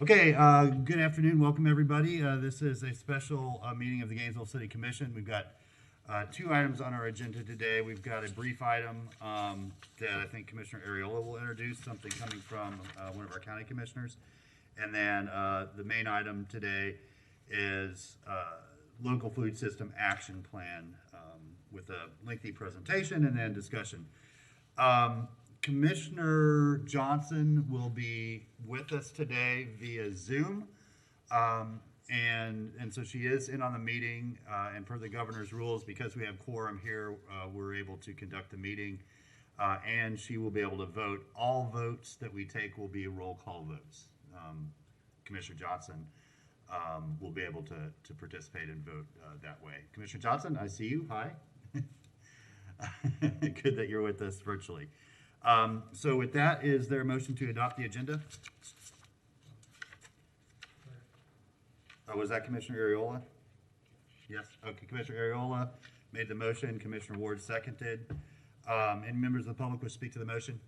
Okay, good afternoon. Welcome, everybody. This is a special meeting of the Gainesville City Commission. We've got two items on our agenda today. We've got a brief item that I think Commissioner Ariola will introduce, something coming from one of our county commissioners. And then the main item today is local food system action plan with a lengthy presentation and then discussion. Commissioner Johnson will be with us today via Zoom. And so she is in on the meeting, and per the governor's rules, because we have quorum here, we're able to conduct the meeting. And she will be able to vote. All votes that we take will be roll call votes. Commissioner Johnson will be able to participate and vote that way. Commissioner Johnson, I see you. Hi. Good that you're with us virtually. So with that, is there a motion to adopt the agenda? Was that Commissioner Ariola? Yes. Okay, Commissioner Ariola made the motion. Commissioner Ward seconded. Any members of the public wish to speak to the motion?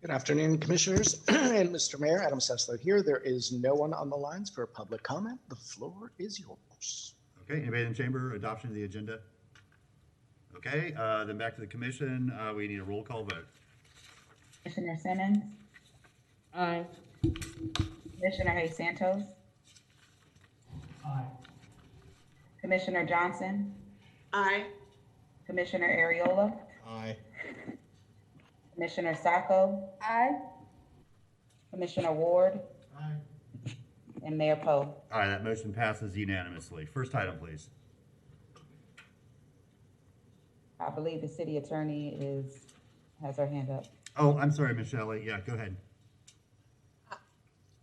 Good afternoon, Commissioners and Mr. Mayor. Adam Sessler here. There is no one on the lines for public comment. The floor is yours. Okay, anybody in the chamber, adoption of the agenda? Okay, then back to the commission. We need a roll call vote. Commissioner Simmons? Aye. Commissioner Hayes Santos? Aye. Commissioner Johnson? Aye. Commissioner Ariola? Aye. Commissioner Sacco? Aye. Commissioner Ward? Aye. And Mayor Poe. All right, that motion passes unanimously. First item, please. I believe the city attorney has her hand up. Oh, I'm sorry, Michelle. Yeah, go ahead.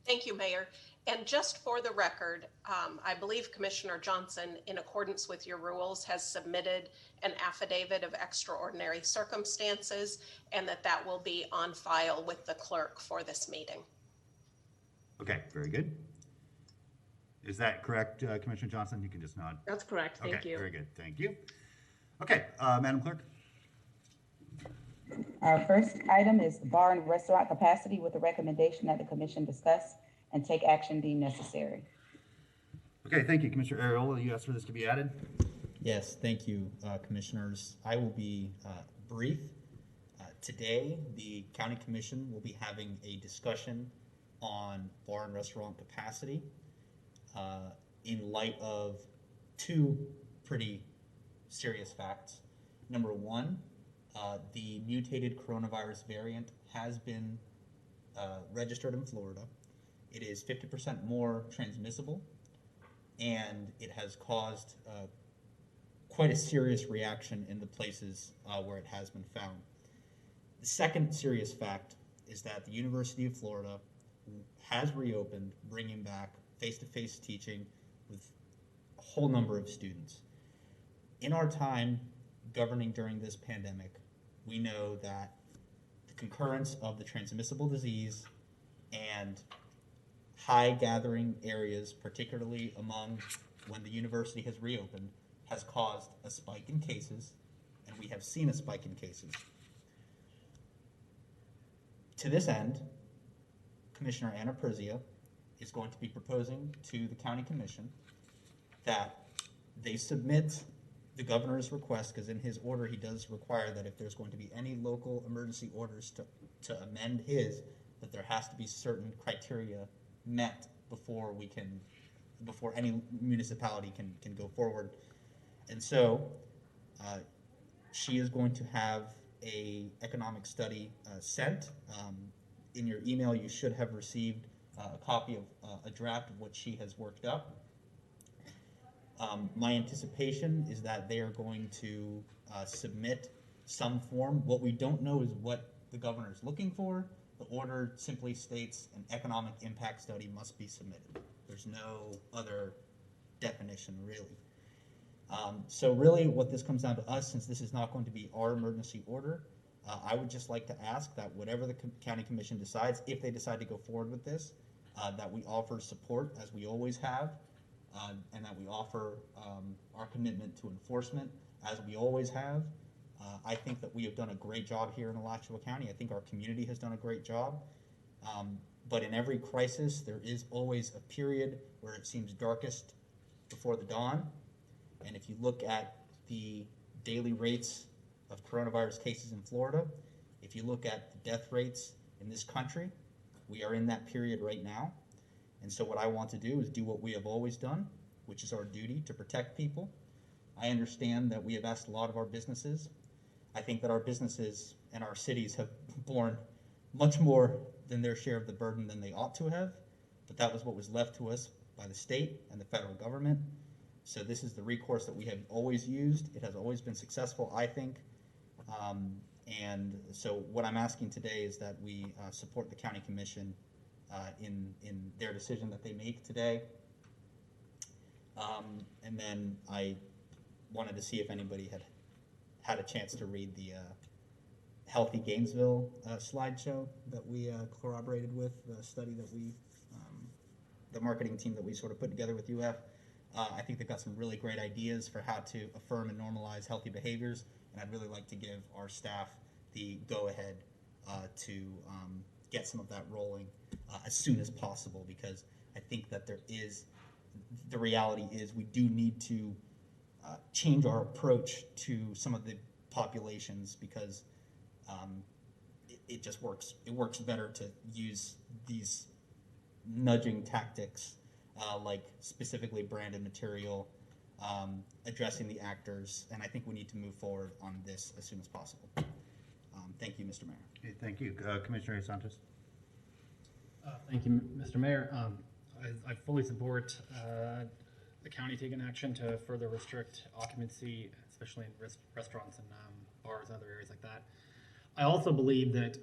Thank you, Mayor. And just for the record, I believe Commissioner Johnson, in accordance with your rules, has submitted an affidavit of extraordinary circumstances, and that will be on file with the clerk for this meeting. Okay, very good. Is that correct, Commissioner Johnson? You can just nod. That's correct. Thank Okay, you. very good. Thank you. Okay, Madam Clerk. Our first item is bar and restaurant capacity with the recommendation that the commission discuss and take action deemed necessary. Okay, thank you, Commissioner Ariola. You asked for this to be added. Yes, thank you, Commissioners. I will be brief. Today, the County Commission will be having a discussion on bar and restaurant capacity in light of two pretty serious facts. Number one, the mutated coronavirus variant has been registered in Florida. It is 50% more transmissible, and it has caused quite a serious reaction in the places where it has been found. The second serious fact is that the University of Florida has reopened, bringing back face-to-face teaching with a whole number of students. In our time governing during this pandemic, we know that the concurrence of the transmissible disease and high gathering areas, particularly among when the university has reopened, has caused a spike in cases, and we have seen a spike in cases. To this end, Commissioner Anna Perzia is going to be proposing to the County Commission that they submit the governor's request, because in his order he does require that if there's going to be any local emergency orders to amend his, that there has to be certain criteria met before any municipality can go forward. And so she is going to have a economic study sent. In your email you should have received a copy of a draft of what she has worked up. My anticipation is that they are going to submit some form. What we don't know is what the governor is looking for. The order simply states an economic impact study must be submitted. There's no other definition, really. So really what this comes down to us, since this is not going to be our emergency order, I would just like to ask that whatever the county commission decides, if they decide to go forward with this, that we offer support as we always have, and that we offer our commitment to enforcement as we always have. I think that we have done a great job here in Alachua County. I think our community has done a great job. But in every crisis, there is always a period where it seems darkest before the dawn. And if you look at the daily rates of coronavirus cases in Florida, if you look at the death rates in this country, we are in that period right now. And so what I want to do is do what we have always done, which is our duty to protect people. I understand that we have asked a lot of our businesses. I think that our businesses and our cities have borne much more than their share of the burden than they ought to have, but that was what was left to us by the state and the federal government. So this is the recourse that we have always used. It has always been successful, I think. And so what I'm asking today is that we support the county commission in their decision that they make today. And then I wanted to see if anybody had a chance to read the Healthy Gainesville slideshow that we corroborated with, the study that we, the marketing team that we sort of put together with UF. I think they've got some really great ideas for how to affirm and normalize healthy behaviors, and I'd really like to give our staff the go-ahead to get some of that rolling as soon as possible, because I think that the reality is we do need to change our approach to some of the populations, because it just works. It works better to use these nudging tactics, like specifically branded material, addressing the actors, and I think we need to move forward on this as soon as possible. Thank you, Mr. Mayor. Okay, thank you. Commissioner Santos. Thank you, Mr. Mayor. I fully support the county taking action to further restrict occupancy, especially in restaurants and bars and other areas like that. I also believe that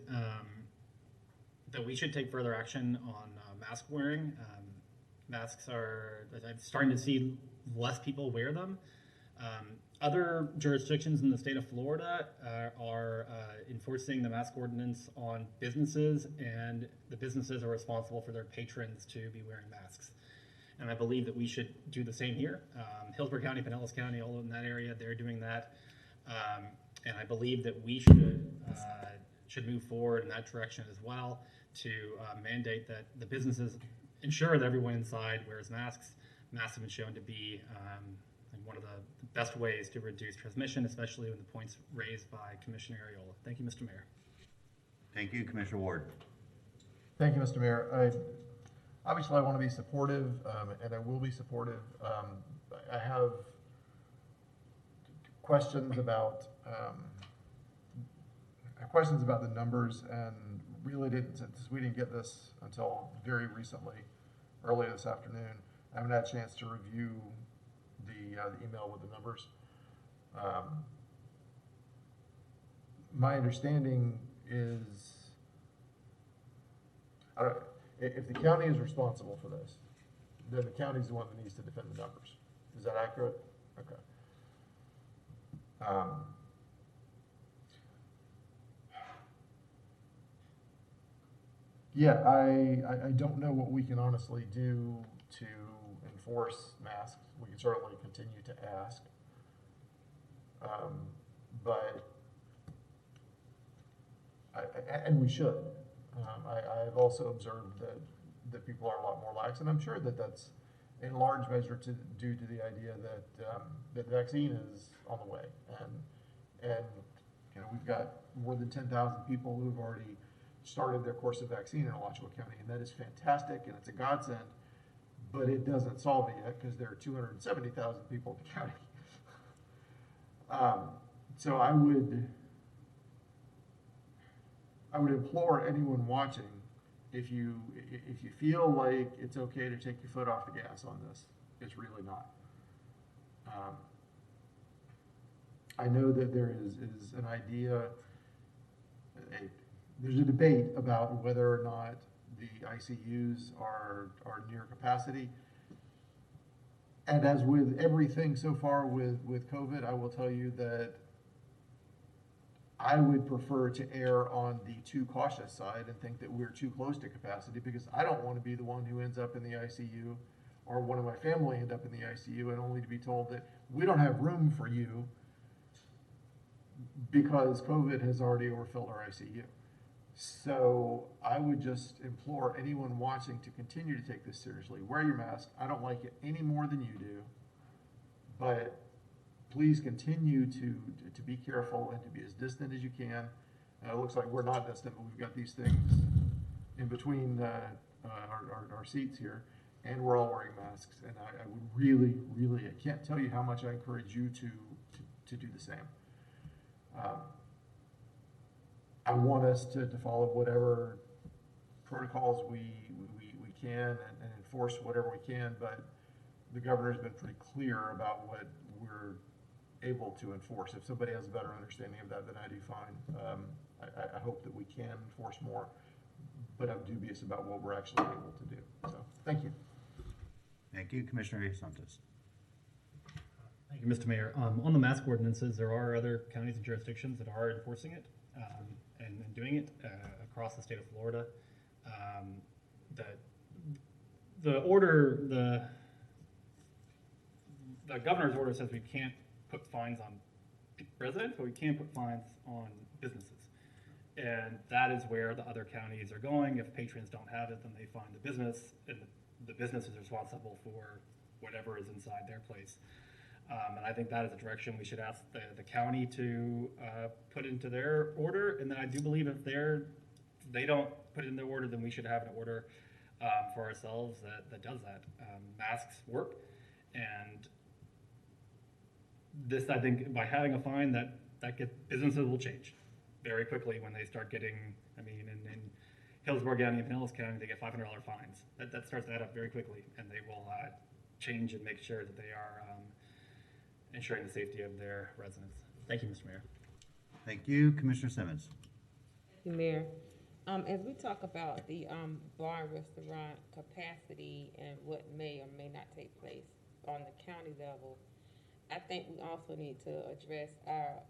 that we should take further action on mask wearing. Masks I'm starting to see less people wear them. Other jurisdictions in the state of Florida are enforcing the mask ordinance on businesses, and the businesses are responsible for their patrons to be wearing masks. And I believe that we should do the same here. Hillsborough County, Pinellas County, all in that area, they're doing that. And I believe that we should move forward in that direction as well, to mandate that the businesses ensure that everyone inside wears masks. Masks have been shown to be one of the best ways to reduce transmission, especially with the points raised by Commissioner Ariola. Thank you, Mr. Mayor. Thank you, Commissioner Ward. Thank you, Mr. Mayor. Obviously, I want to be supportive, and I will be supportive. I have questions about the numbers, and really since we didn't get this until very recently, early this afternoon. I haven't had a chance to review the email with the numbers. My understanding is, if the county is responsible for this, then the county is the one that needs to defend the numbers. Is that accurate? Okay. Yeah, I don't know what we can honestly do to enforce masks. We can certainly continue to ask, but and we should. I've also observed that people are a lot more lax, and I'm sure that that's in large measure due to the idea that that the vaccine is on the way, and you know, we've got more than 10,000 people who've already started their course of vaccine in Alachua County, and that is fantastic, and it's a godsend, but it doesn't solve it yet because there are 270,000 people in the county. So I would implore anyone watching, if you feel like it's okay to take your foot off the gas on this, it's really not. I know that there is an idea, there's a debate about whether or not the ICUs are near capacity. And as with everything so far with COVID, I will tell you that I would prefer to err on the too cautious side and think that we're too close to capacity, because I don't want to be the one who ends up in the ICU, or one of my family end up in the ICU, and only to be told that we don't have room for you because COVID has already overfilled our ICU. So I would just implore anyone watching to continue to take this seriously. Wear your mask. I don't like it any more than you do, but please continue to be careful and to be as distant as you can. It looks like we're not distant, but we've got these things in between our seats here, and we're all wearing masks. And I would really, really, I can't tell you how much I encourage you to do the same. I want us to follow whatever protocols we can and enforce whatever we can, but the governor's been pretty clear about what we're able to enforce. If somebody has a better understanding of that than I do, fine. I hope that we can enforce more, but I'm dubious about what we're actually able to do. So, thank you. Thank you, Commissioner Santos. Thank you, Mr. Mayor. On the mask ordinances, there are other counties and jurisdictions that are enforcing it and doing it across the state of Florida. The governor's order says we can't put fines on residents, but we can put fines on businesses. And that is where the other counties are going. If patrons don't have it, then they fine the business, and the business is responsible for whatever is inside their place. And I think that is a direction we should ask the county to put into their order. And then I do believe if they don't put it in their order, then we should have an order for ourselves that does that. Masks work, and this, I think, by having a fine, businesses will change very quickly when they start getting. I mean, in Hillsborough County and Pinellas County, they get $500 fines. That starts to add up very quickly, and they will change and make sure that they are ensuring the safety of their residents. Thank you, Mr. Mayor. Thank you, Commissioner Simmons. Thank you, Mayor. As we talk about the bar and restaurant capacity and what may or may not take place on the county level, I think we also need to address our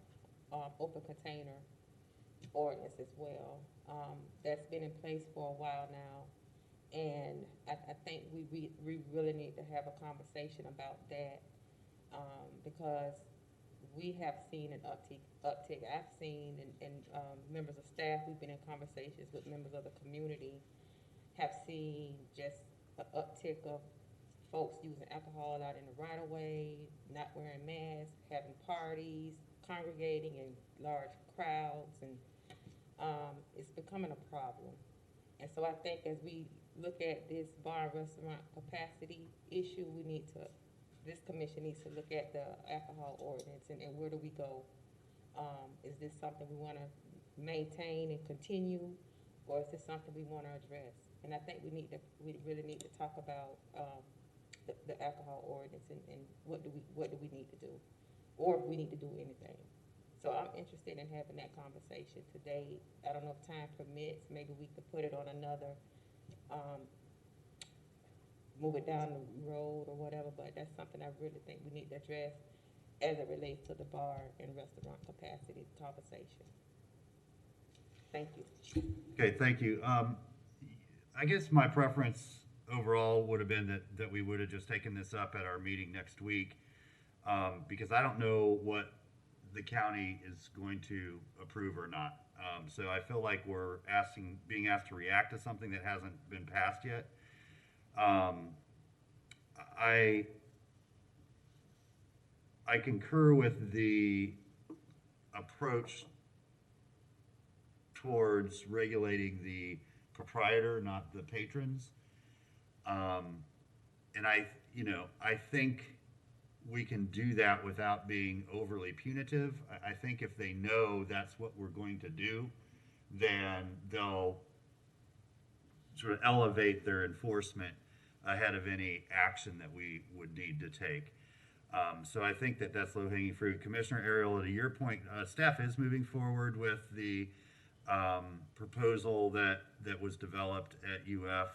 open container ordinance as well. That's been in place for a while now, and I think we really need to have a conversation about that, because we have seen an uptick. I've seen, and members of staff, we've been in conversations with members of the community, have seen just an uptick of folks using alcohol out in the right of way, not wearing masks, having parties, congregating in large crowds, and it's becoming a problem. And so I think as we look at this bar and restaurant capacity issue, this commission needs to look at the alcohol ordinance and where do we go? Is this something we want to maintain and continue, or is this something we want to address? And I think we really need to talk about the alcohol ordinance and what do we need to do, or if we need to do anything. So I'm interested in having that conversation today. I don't know if time permits. Maybe we could put it on another, move it down the road or whatever, but that's something I really think we need to address as it relates to the bar and restaurant capacity conversation. Thank you. Okay, thank you. I guess my preference overall would have been that we would have just taken this up at our meeting next week, because I don't know what the county is going to approve or not. So I feel like we're being asked to react to something that hasn't been passed yet. I concur with the approach towards regulating the proprietor, not the patrons. And I think we can do that without being overly punitive. I think if they know that's what we're going to do, then they'll sort of elevate their enforcement ahead of any action that we would need to take. So I think that's low-hanging fruit. Commissioner Ariel, to your point, staff is moving forward with the proposal that was developed at UF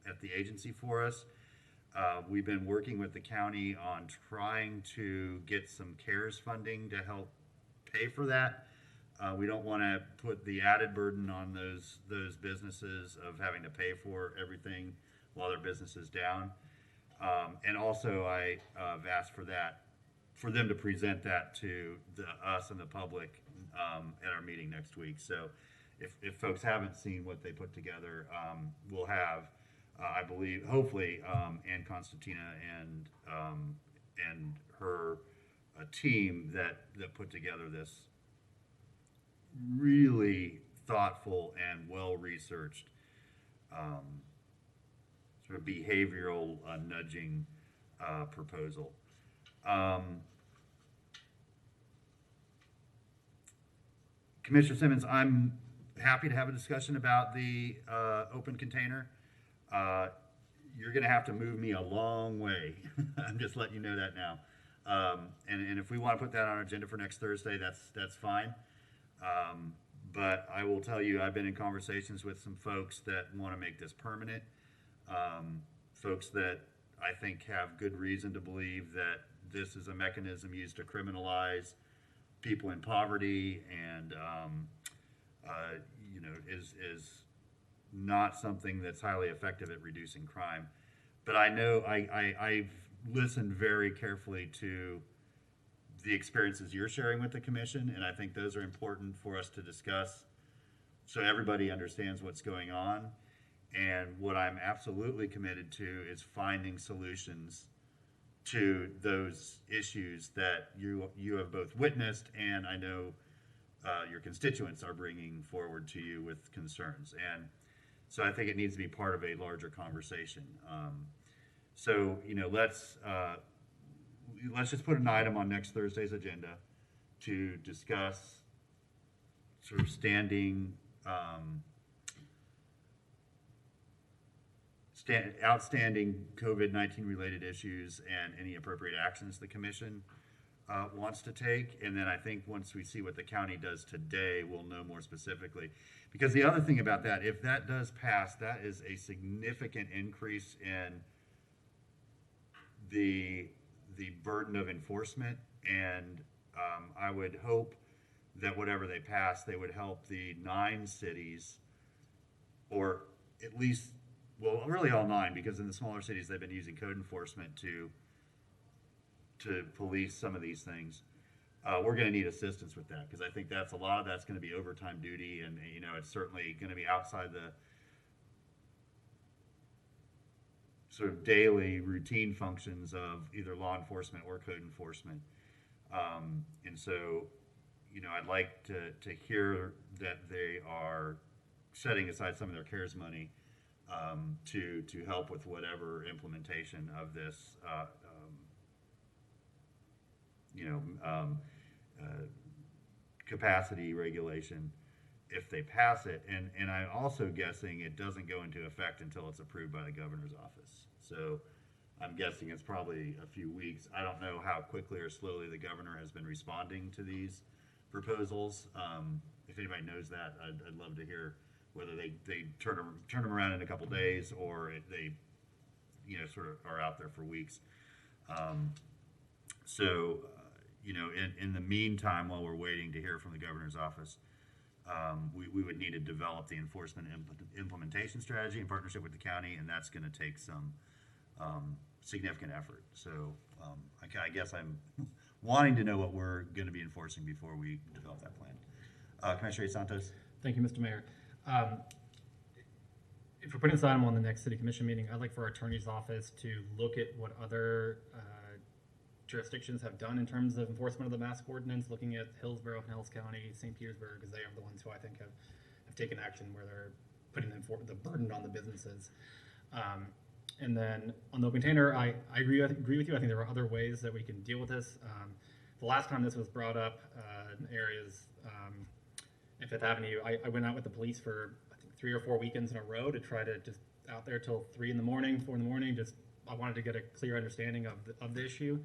at the agency for us. We've been working with the county on trying to get some CARES funding to help pay for that. We don't want to put the added burden on those businesses of having to pay for everything while their business is down. And also I've asked for them to present that to us and the public at our meeting next week. So if folks haven't seen what they put together, we'll have, I believe, hopefully, Ann Constantina and her team that put together this really thoughtful and well-researched sort of behavioral nudging proposal. Commissioner Simmons, I'm happy to have a discussion about the open container. You're going to have to move me a long way. I'm just letting you know that now. And if we want to put that on our agenda for next Thursday, that's fine. But I will tell you, I've been in conversations with some folks that want to make this permanent. Folks that I think have good reason to believe that this is a mechanism used to criminalize people in poverty and, you know, is not something that's highly effective at reducing crime. But I know I've listened very carefully to the experiences you're sharing with the commission, and I think those are important for us to discuss so everybody understands what's going on. And what I'm absolutely committed to is finding solutions to those issues that you have both witnessed and I know your constituents are bringing forward to you with concerns. And so I think it needs to be part of a larger conversation. So, you know, let's just put an item on next Thursday's agenda to discuss sort of standing, outstanding COVID-19 related issues and any appropriate actions the commission wants to take. And then I think once we see what the county does today, we'll know more specifically. Because the other thing about that, if that does pass, that is a significant increase in the burden of enforcement. And I would hope that whatever they pass, they would help the 9 cities, or at least, well, really all 9, because in the smaller cities they've been using code enforcement to police some of these things. We're going to need assistance with that, because I think that's a lot of that's going to be overtime duty, and you know, it's certainly going to be outside the sort of daily routine functions of either law enforcement or code enforcement. And so, you know, I'd like to hear that they are setting aside some of their CARES money to help with whatever implementation of this, capacity regulation, if they pass it. And I'm also guessing it doesn't go into effect until it's approved by the governor's office. So I'm guessing it's probably a few weeks. I don't know how quickly or slowly the governor has been responding to these proposals. If anybody knows that, I'd love to hear whether they turn them around in a couple days, or they, you know, sort of are out there for weeks. You know, in the meantime, while we're waiting to hear from the governor's office, we would need to develop the enforcement implementation strategy in partnership with the county, and that's going to take some significant effort. So I guess I'm wanting to know what we're going to be enforcing before we develop that plan. Commissioner Santos. Thank you, Mr. Mayor. If we're putting this item on the next city commission meeting, I'd like for our attorney's office to look at what other jurisdictions have done in terms of enforcement of the mask ordinance, looking at Hillsborough, Pinellas County, St. Petersburg, because they are the ones who I think have taken action where they're putting the burden on the businesses. And then on the open container, I agree with you. I think there are other ways that we can deal with this. The last time this was brought up in areas in Fifth Avenue, I went out with the police for I think 3 or 4 weekends in a row to try to just out there till 3 in the morning, 4 in the morning. Just I wanted to get a clear understanding of the issue,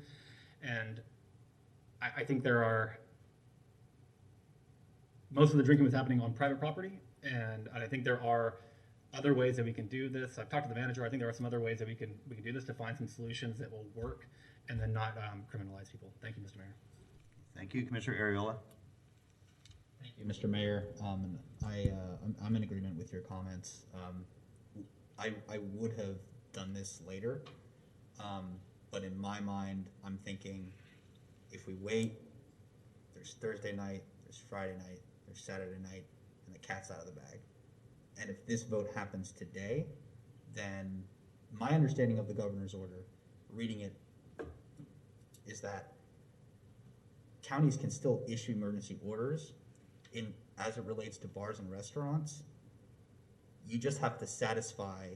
and I think there are most of the drinking was happening on private property, and I think there are other ways that we can do this. I've talked to the manager. I think there are some other ways that we can do this to find some solutions that will work and then not criminalize people. Thank you, Mr. Mayor. Thank you, Commissioner Ariola. Thank you, Mr. Mayor. I'm in agreement with your comments. I would have done this later, but in my mind, I'm thinking if we wait, there's Thursday night, there's Friday night, there's Saturday night, and the cat's out of the bag. And if this vote happens today, then my understanding of the governor's order, reading it, is that counties can still issue emergency orders as it relates to bars and restaurants. You just have to satisfy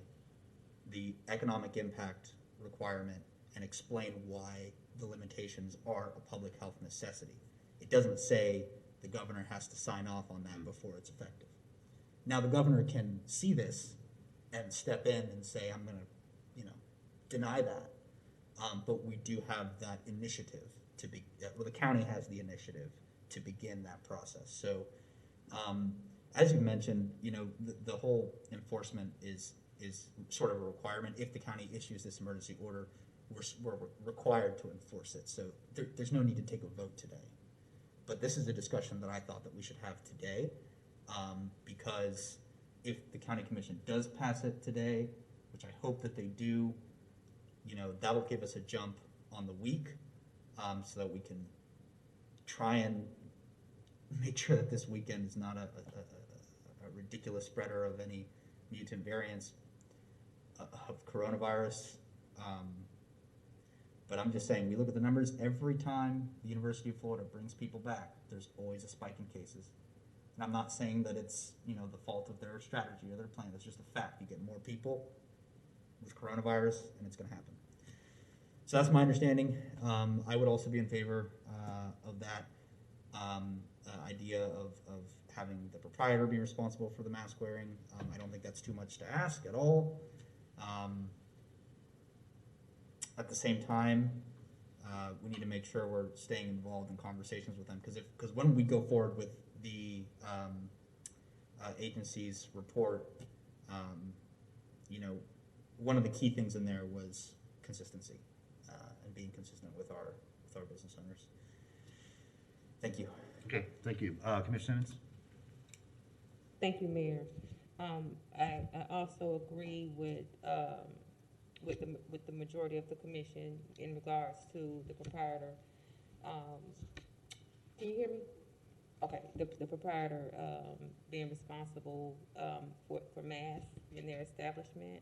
the economic impact requirement and explain why the limitations are a public health necessity. It doesn't say the governor has to sign off on that before it's effective. Now the governor can see this and step in and say, I'm going to, deny that. But we do have that initiative the county has the initiative to begin that process. So, as you mentioned, the whole enforcement is sort of a requirement. If the county issues this emergency order, we're required to enforce it. So there's no need to take a vote today. But this is a discussion that I thought that we should have today, because if the county commission does pass it today, which I hope that they do, that'll give us a jump on the week, so that we can try and make sure that this weekend is not a ridiculous spreader of any mutant variants of coronavirus. But I'm just saying, we look at the numbers, every time the University of Florida brings people back, there's always a spike in cases. And I'm not saying that it's, the fault of their strategy or their plan. It's just a fact. You get more people with coronavirus, and it's going to happen. So that's my understanding. I would also be in favor of that idea of having the proprietor be responsible for the mask wearing. I don't think that's too much to ask at all. At the same time, we need to make sure we're staying involved in conversations with them, because when we go forward with the agency's report, one of the key things in there was consistency, and being consistent with our business owners. Thank you. Okay, thank you. Commissioner Simmons? Thank you, Mayor. I also agree with the majority of the commission in regards to the proprietor. Can you hear me? Okay, the proprietor being responsible for masks in their establishment.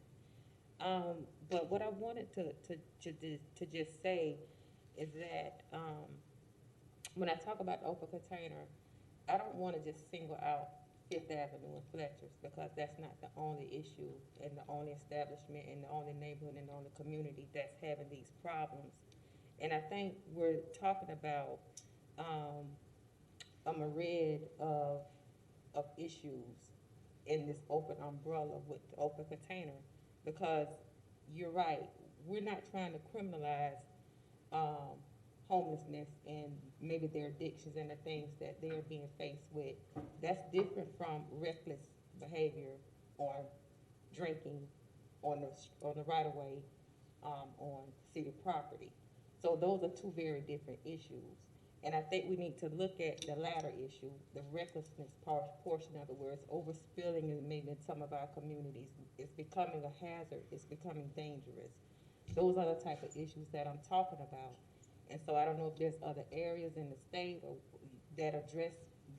But what I wanted to just say is that when I talk about the open container, I don't want to just single out Fifth Avenue and Fletcher's, because that's not the only issue and the only establishment and the only neighborhood and the only community that's having these problems. And I think we're talking about a myriad of issues in this open umbrella with the open container, because you're right, we're not trying to criminalize homelessness and maybe their addictions and the things that they're being faced with. That's different from reckless behavior or drinking on the right of way on city property. So those are two very different issues. And I think we need to look at the latter issue, the recklessness portion of it, where it's overspilling and maybe in some of our communities. It's becoming a hazard. It's becoming dangerous. Those are the type of issues that I'm talking about. And so I don't know if there's other areas in the state that address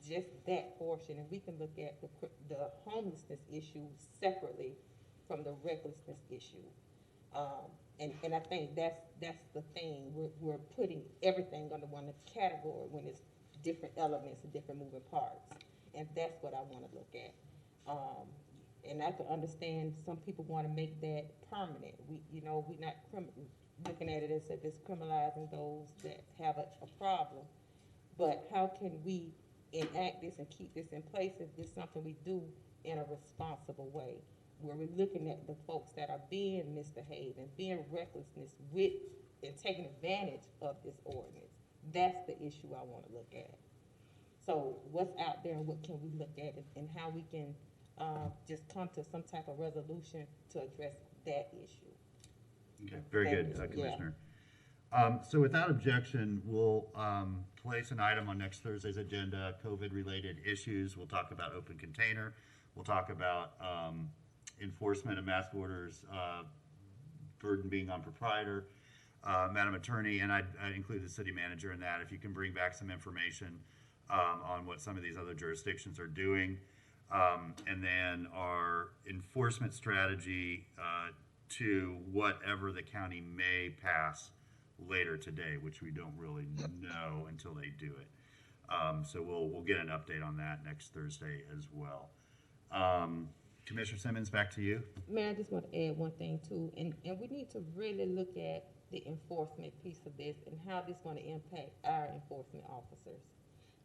just that portion. And we can look at the homelessness issue separately from the recklessness issue. And I think that's the thing. We're putting everything under one category when it's different elements and different moving parts. And that's what I want to look at. And I can understand some people want to make that permanent. We're not looking at it as if it's criminalizing those that have a problem. But how can we enact this and keep this in place if it's something we do in a responsible way, where we're looking at the folks that are being misbehaved and being recklessness with and taking advantage of this ordinance? That's the issue I want to look at. So what's out there and what can we look at, and how we can just come to some type of resolution to address that issue. Okay, very good, Commissioner. So without objection, we'll place an item on next Thursday's agenda, COVID-related issues. We'll talk about open container. We'll talk about enforcement of mask orders, burden being on proprietor, Madam Attorney, and I'd include the city manager in that. If you can bring back some information on what some of these other jurisdictions are doing. And then our enforcement strategy to whatever the county may pass later today, which we don't really know until they do it. So we'll get an update on that next Thursday as well. Commissioner Simmons, back to you. Mayor, I just want to add one thing too, and we need to really look at the enforcement piece of this and how this is going to impact our enforcement officers.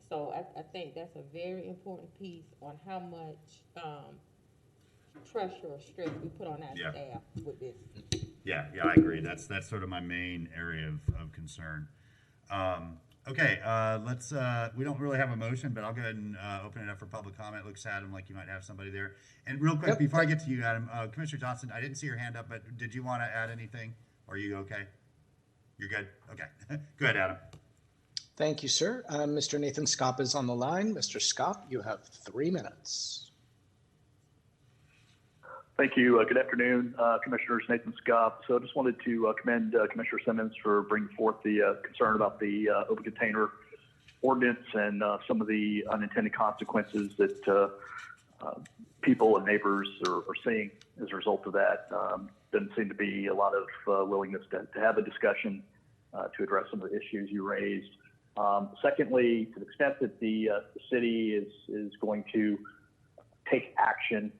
So I think that's a very important piece on how much pressure or stress we put on our staff with this. Yeah, I agree. That's sort of my main area of concern. Okay, let's, we don't really have a motion, but I'll go ahead and open it up for public comment. Looks, Adam, like you might have somebody there. And real quick, before I get to you, Adam, Commissioner Johnson, I didn't see your hand up, but did you want to add anything? Are you okay? You're good? Okay. Go ahead, Adam. Thank you, sir. Mr. Nathan Scott is on the line. Mr. Scott, you have 3 minutes. Thank you. Good afternoon, Commissioners. Nathan Scott. So I just wanted to commend Commissioner Simmons for bringing forth the concern about the open container ordinance and some of the unintended consequences that people and neighbors are seeing as a result of that. Doesn't seem to be a lot of willingness to have a discussion to address some of the issues you raised. Secondly, to the extent that the city is going to take action,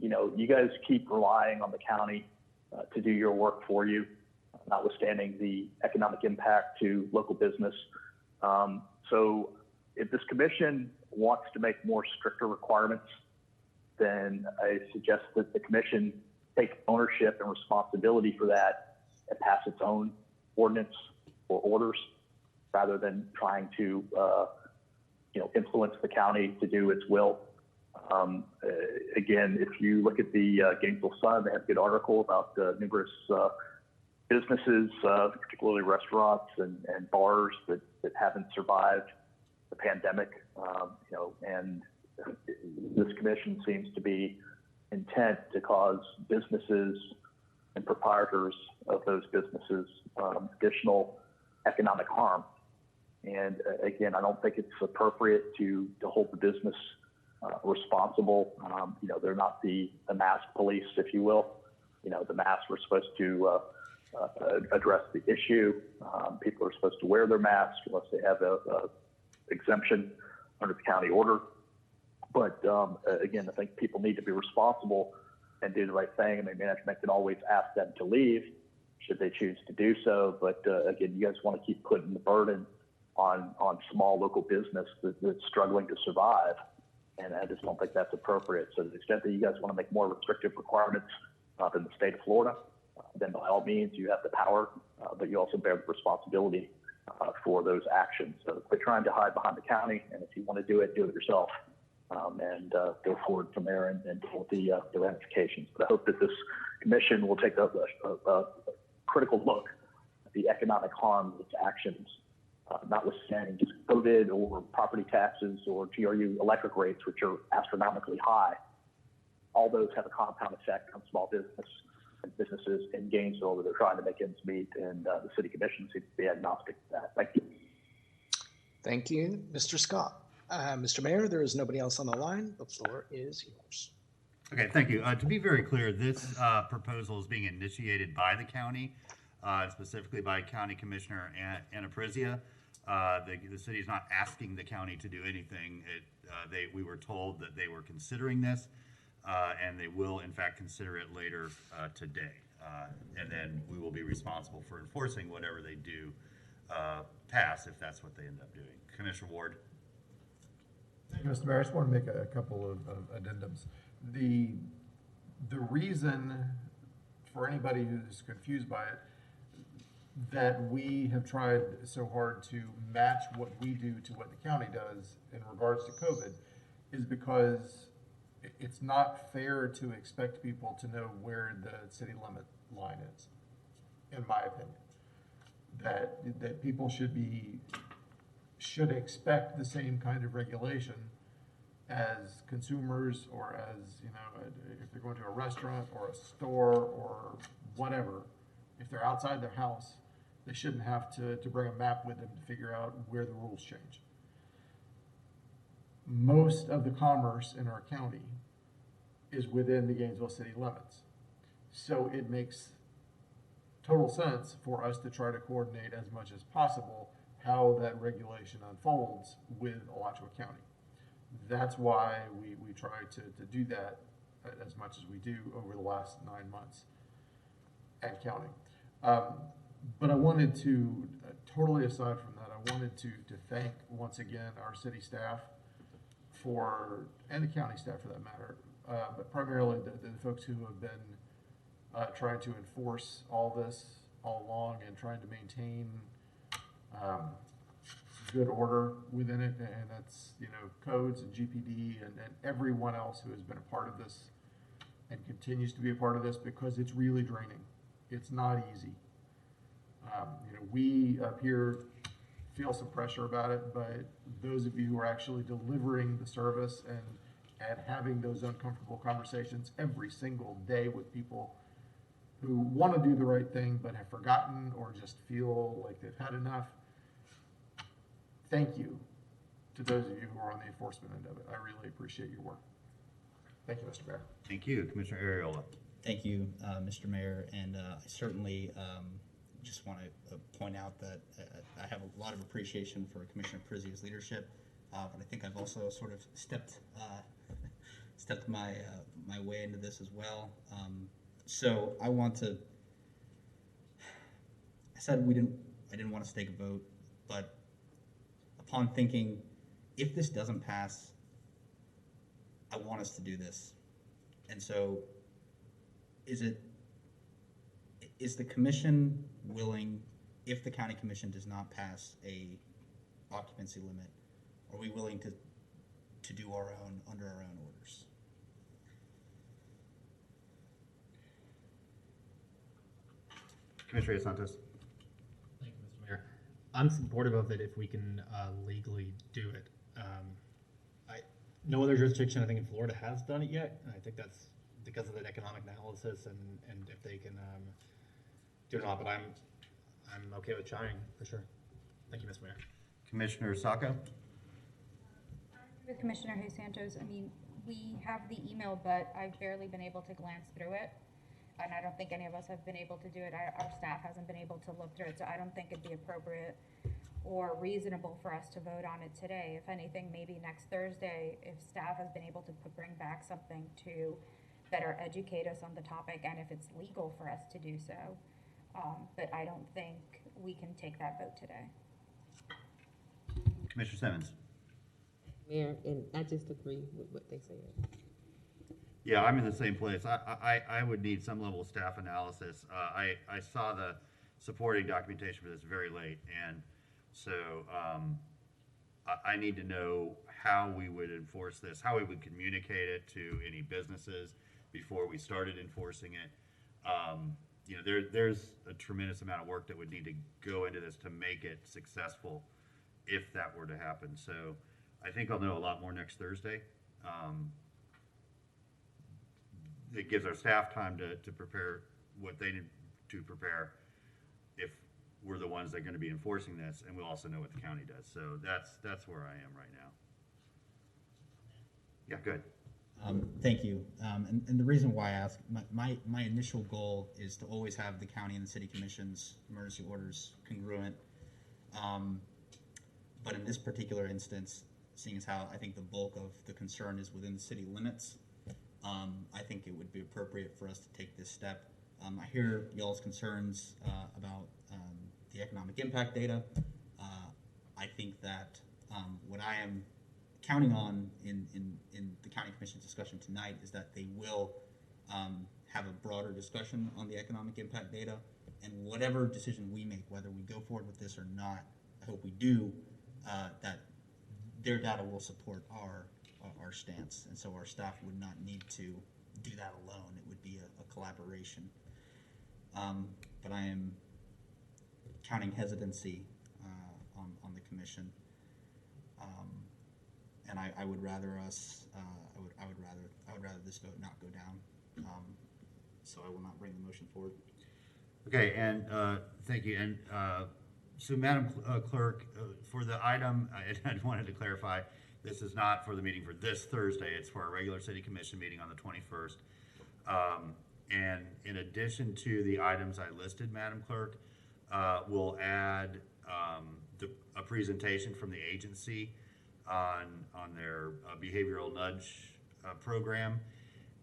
you know, you guys keep relying on the county to do your work for you, notwithstanding the economic impact to local business. So if this commission wants to make more stricter requirements, then I suggest that the commission take ownership and responsibility for that and pass its own ordinance or orders rather than trying to, you know, influence the county to do its will. Again, if you look at the Gainesville Sun, they have a good article about numerous businesses, particularly restaurants and bars that haven't survived the pandemic. You know, and this commission seems to be intent to cause businesses and proprietors of those businesses additional economic harm. And again, I don't think it's appropriate to hold the business responsible. You know, they're not the mask police, if you will. You know, the masks were supposed to address the issue. People are supposed to wear their masks unless they have a exemption under the county order. But again, I think people need to be responsible and do the right thing. I mean, management can always ask them to leave should they choose to do so. But again, you guys want to keep putting the burden on small local business that's struggling to survive. And I just don't think that's appropriate. So to the extent that you guys want to make more restrictive requirements in the state of Florida, then by all means you have the power, but you also bear the responsibility for those actions. So quit trying to hide behind the county, and if you want to do it yourself, and go forward from there and deal with the ramifications. But I hope that this commission will take a critical look at the economic harm of its actions, notwithstanding just COVID or property taxes or GRU electric rates, which are astronomically high. All those have a compound effect on small businesses in Gainesville that are trying to make ends meet, and the city commission seems to be agnostic to that. Thank you. Thank you, Mr. Scott. Mr. Mayor, there is nobody else on the line. The floor is yours. Okay, thank you. To be very clear, this proposal is being initiated by the county, specifically by County Commissioner Anna Prizia. The city is not asking the county to do anything. We were told that they were considering this, and they will, in fact, consider it later today. And then we will be responsible for enforcing whatever they do pass, if that's what they end up doing. Commissioner Ward. Thank you, Mr. Mayor. I just want to make a couple of addendums. The reason for anybody who's confused by it that we have tried so hard to match what we do to what the county does in regards to COVID is because it's not fair to expect people to know where the city limit line is, in my opinion. That people should expect the same kind of regulation as consumers, or as, you know, if they're going to a restaurant or a store or whatever. If they're outside their house, they shouldn't have to bring a map with them to figure out where the rules change. most of the commerce in our county is within the Gainesville city limits. So it makes total sense for us to try to coordinate as much as possible how that regulation unfolds with Alachua County. That's why we try to do that as much as we do over the last 9 months and counting. But I wanted to, totally aside from that, I wanted to thank once again our city staff and the county staff for that matter, but primarily the folks who have been trying to enforce all this all along and trying to maintain good order within it, and that's, you know, codes and GPD and everyone else who has been a part of this and continues to be a part of this, because it's really draining. It's not easy. You know, we up here feel some pressure about it, but those of you who are actually delivering the service and having those uncomfortable conversations every single day with people who want to do the right thing but have forgotten or just feel like they've had enough, thank you to those of you who are on the enforcement end of it. I really appreciate your work. Thank you, Mr. Mayor. Thank you, Commissioner Ariola. Thank you, Mr. Mayor, and I certainly just want to point out that I have a lot of appreciation for Commissioner Prizzi's leadership, but I think I've also sort of stepped my way into this as well. So I want to. I said I didn't want to stake a vote, but upon thinking, if this doesn't pass, I want us to do this, and so. Is the commission willing, if the county commission does not pass a occupancy limit, are we willing to do our own, under our own orders? Commissioner Santos. Thank you, Mr. Mayor. I'm supportive of it if we can legally do it. No other jurisdiction, I think, in Florida has done it yet, and I think that's because of the economic analysis and if they can do it or not, but I'm okay with trying for sure. Thank you, Mr. Mayor. Commissioner Sacco. With Commissioner Hay Santos, I mean, we have the email, but I've barely been able to glance through it, and I don't think any of us have been able to do it. Our staff hasn't been able to look through it, so I don't think it'd be appropriate or reasonable for us to vote on it today. If anything, maybe next Thursday, if staff has been able to bring back something to better educate us on the topic, and if it's legal for us to do so. But I don't think we can take that vote today. Commissioner Simmons. Mayor, and I just agree with what they said. Yeah, I'm in the same place. I would need some level of staff analysis. I saw the supporting documentation for this very late, and so I need to know how we would enforce this, how we would communicate it to any businesses before we started enforcing it. You know, there's a tremendous amount of work that would need to go into this to make it successful if that were to happen. So I think I'll know a lot more next Thursday. It gives our staff time to prepare what they need to prepare if we're the ones that are going to be enforcing this, and we'll also know what the county does. So that's where I am right now. Yeah, good. Thank you. And the reason why I ask, my initial goal is to always have the county and the city commission's emergency orders congruent. But in this particular instance, seeing as how I think the bulk of the concern is within the city limits, I think it would be appropriate for us to take this step. I hear y'all's concerns about the economic impact data. I think that what I am counting on in the county commission's discussion tonight is that they will have a broader discussion on the economic impact data, and whatever decision we make, whether we go forward with this or not, I hope we do, that their data will support our stance, and so our staff would not need to do that alone. It would be a collaboration. But I am counting hesitancy on the commission. And I would rather us, I would rather this vote not go down. So I will not bring the motion forward. Okay, and thank you. And so, Madam Clerk, for the item, I wanted to clarify This is not for the meeting for this Thursday. It's for our regular city commission meeting on the 21st. And in addition to the items I listed, Madam Clerk, we'll add a presentation from the agency on their behavioral nudge program.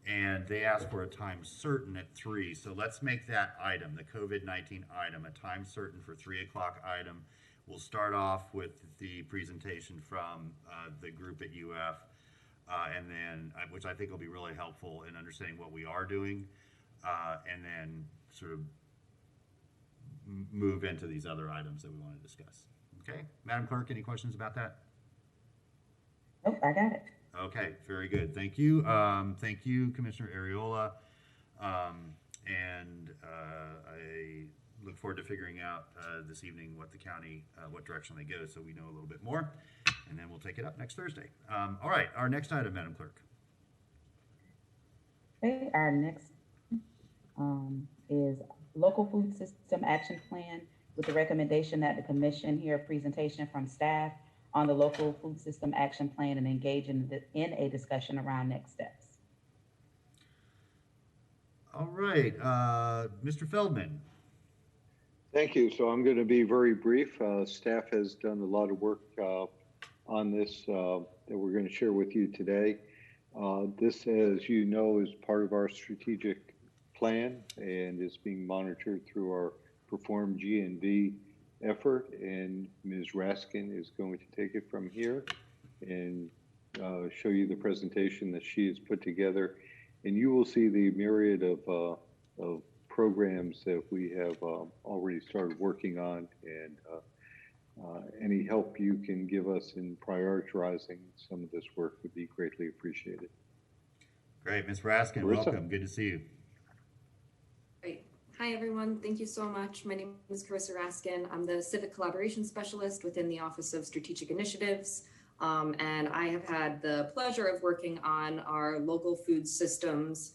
And they asked for a time certain at 3. So let's make that item, the COVID-19 item, a time certain for 3 o'clock item. We'll start off with the presentation from the group at UF, and then, which I think will be really helpful in understanding what we are doing, and then sort of move into these other items that we want to discuss. Okay, Madam Clerk, any questions about that? Nope, I got it. Okay, very good. Thank you. Thank you, Commissioner Ariola. And I look forward to figuring out this evening what the county, what direction they go, so we know a little bit more, and then we'll take it up next Thursday. All right, our next item, Madam Clerk. Okay, our next is local food system action plan with the recommendation that the commission hear a presentation from staff on the local food system action plan and engage in a discussion around next steps. All right, Mr. Feldman. Thank you. So I'm going to be very brief. Staff has done a lot of work on this that we're going to share with you today. This, as you know, is part of our strategic plan and is being monitored through our Perform GNV effort. And Ms. Raskin is going to take it from here and show you the presentation that she has put together. And you will see the myriad of programs that we have already started working on, and any help you can give us in prioritizing some of this work would be greatly appreciated. Great, Ms. Raskin, Marissa. welcome. Good to see you. Great. Hi, everyone. Thank you so much. My name is Carissa Raskin. I'm the Civic Collaboration Specialist within the Office of Strategic Initiatives. And I have had the pleasure of working on our local food systems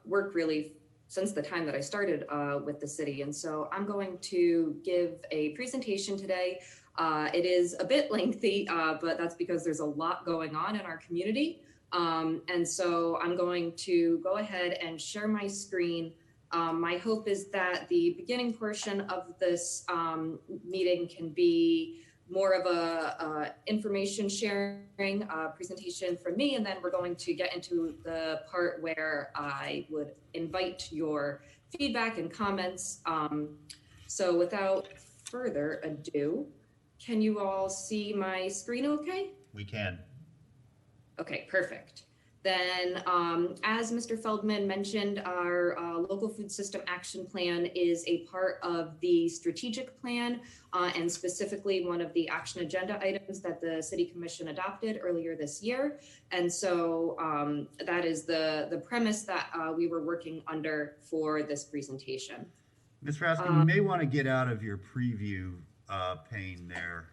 work really since the time that I started with the city. And so I'm going to give a presentation today. It is a bit lengthy, but that's because there's a lot going on in our community. And so I'm going to go ahead and share my screen. My hope is that the beginning portion of this meeting can be more of a information sharing presentation from me, and then we're going to get into the part where I would invite your feedback and comments. So without further ado, can you all see my screen okay? We can. Okay, perfect. Then, as Mr. Feldman mentioned, our local food system action plan is a part of the strategic plan, and specifically one of the action agenda items that the City Commission adopted earlier this year. And so that is the premise that we were working under for this presentation. Ms. Raskin, you may want to get out of your preview pane there.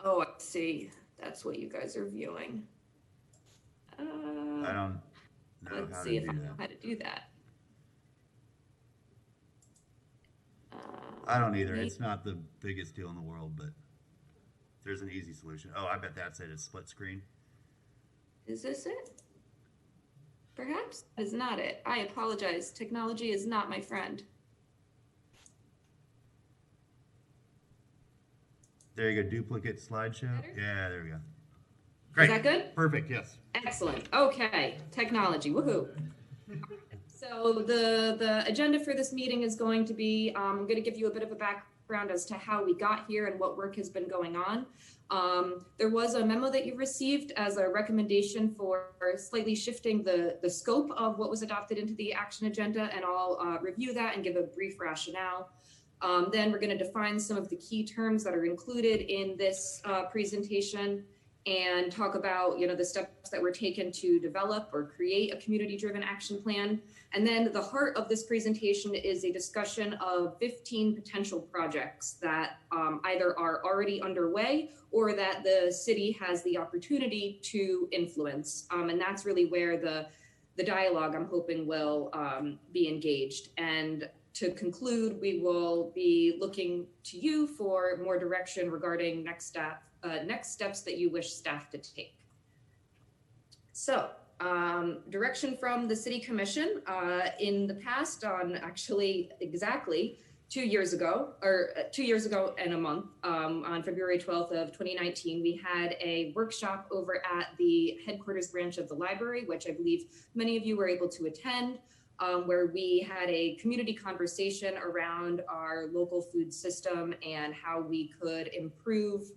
Oh, I see. That's what you guys are viewing. I don't know Let's how see to if I do know that. how to do that. I don't either. It's not the biggest deal in the world, but there's an easy solution. Oh, I bet that's it. It's split screen. Is this it? Perhaps that is not it. I apologize. Technology is not my friend. There you go. Duplicate slideshow. Better? Yeah, there we go. Great. Is that good? Perfect. Yes. Excellent. Okay. Technology. Woohoo. So the agenda for this meeting is going to be, I'm going to give you a bit of a background as to how we got here and what work has been going on. There was a memo that you received as a recommendation for slightly shifting the scope of what was adopted into the action agenda, and I'll review that and give a brief rationale. Then we're going to define some of the key terms that are included in this presentation, and talk about, the steps that were taken to develop or create a community-driven action plan. And then the heart of this presentation is a discussion of 15 potential projects that either are already underway or that the city has the opportunity to influence. And that's really where the dialogue, I'm hoping, will be engaged. And to conclude, we will be looking to you for more direction regarding next next steps that you wish staff to take. So, direction from the City Commission in the past on actually exactly 2 years ago, or 2 years ago and a month, on February 12th of 2019, we had a workshop over at the headquarters branch of the library, which I believe many of you were able to attend, where we had a community conversation around our local food system and how we could improve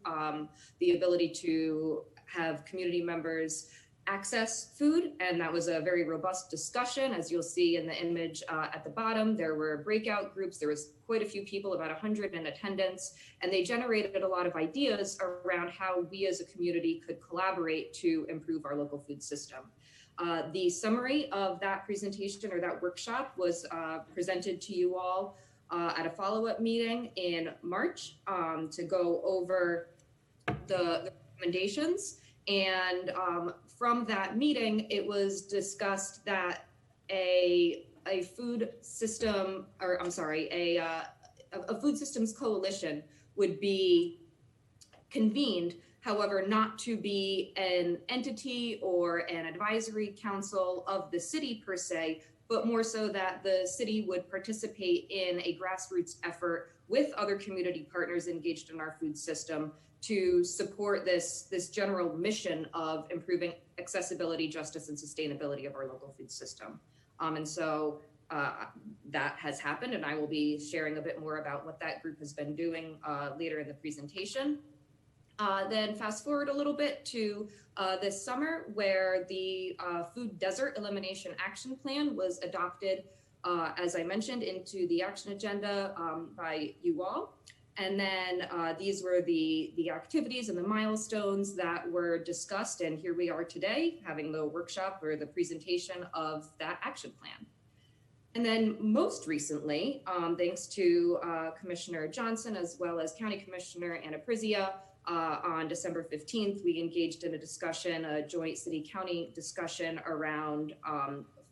the ability to have community members access food. And that was a very robust discussion. As you'll see in the image at the bottom, there were breakout groups. There was quite a few people, about 100 in attendance, and they generated a lot of ideas around how we as a community could collaborate to improve our local food system. The summary of that presentation or that workshop was presented to you all at a follow-up meeting in March to go over the recommendations. And from that meeting, it was discussed that a food system, or I'm sorry, a food systems coalition would be convened, however, not to be an entity or an advisory council of the city per se, but more so that the city would participate in a grassroots effort with other community partners engaged in our food system to support this general mission of improving accessibility, justice, and sustainability of our local food system. And so that has happened, and I will be sharing a bit more about what that group has been doing later in the presentation. Then fast forward a little bit to this summer, where the Food Desert Elimination Action Plan was adopted, as I mentioned, into the action agenda by you all. And then these were the activities and the milestones that were discussed. And here we are today having the workshop or the presentation of that action plan. And then most recently, thanks to Commissioner Johnson, as well as County Commissioner Anna Prizia, on December 15th, we engaged in a discussion, a joint city-county discussion around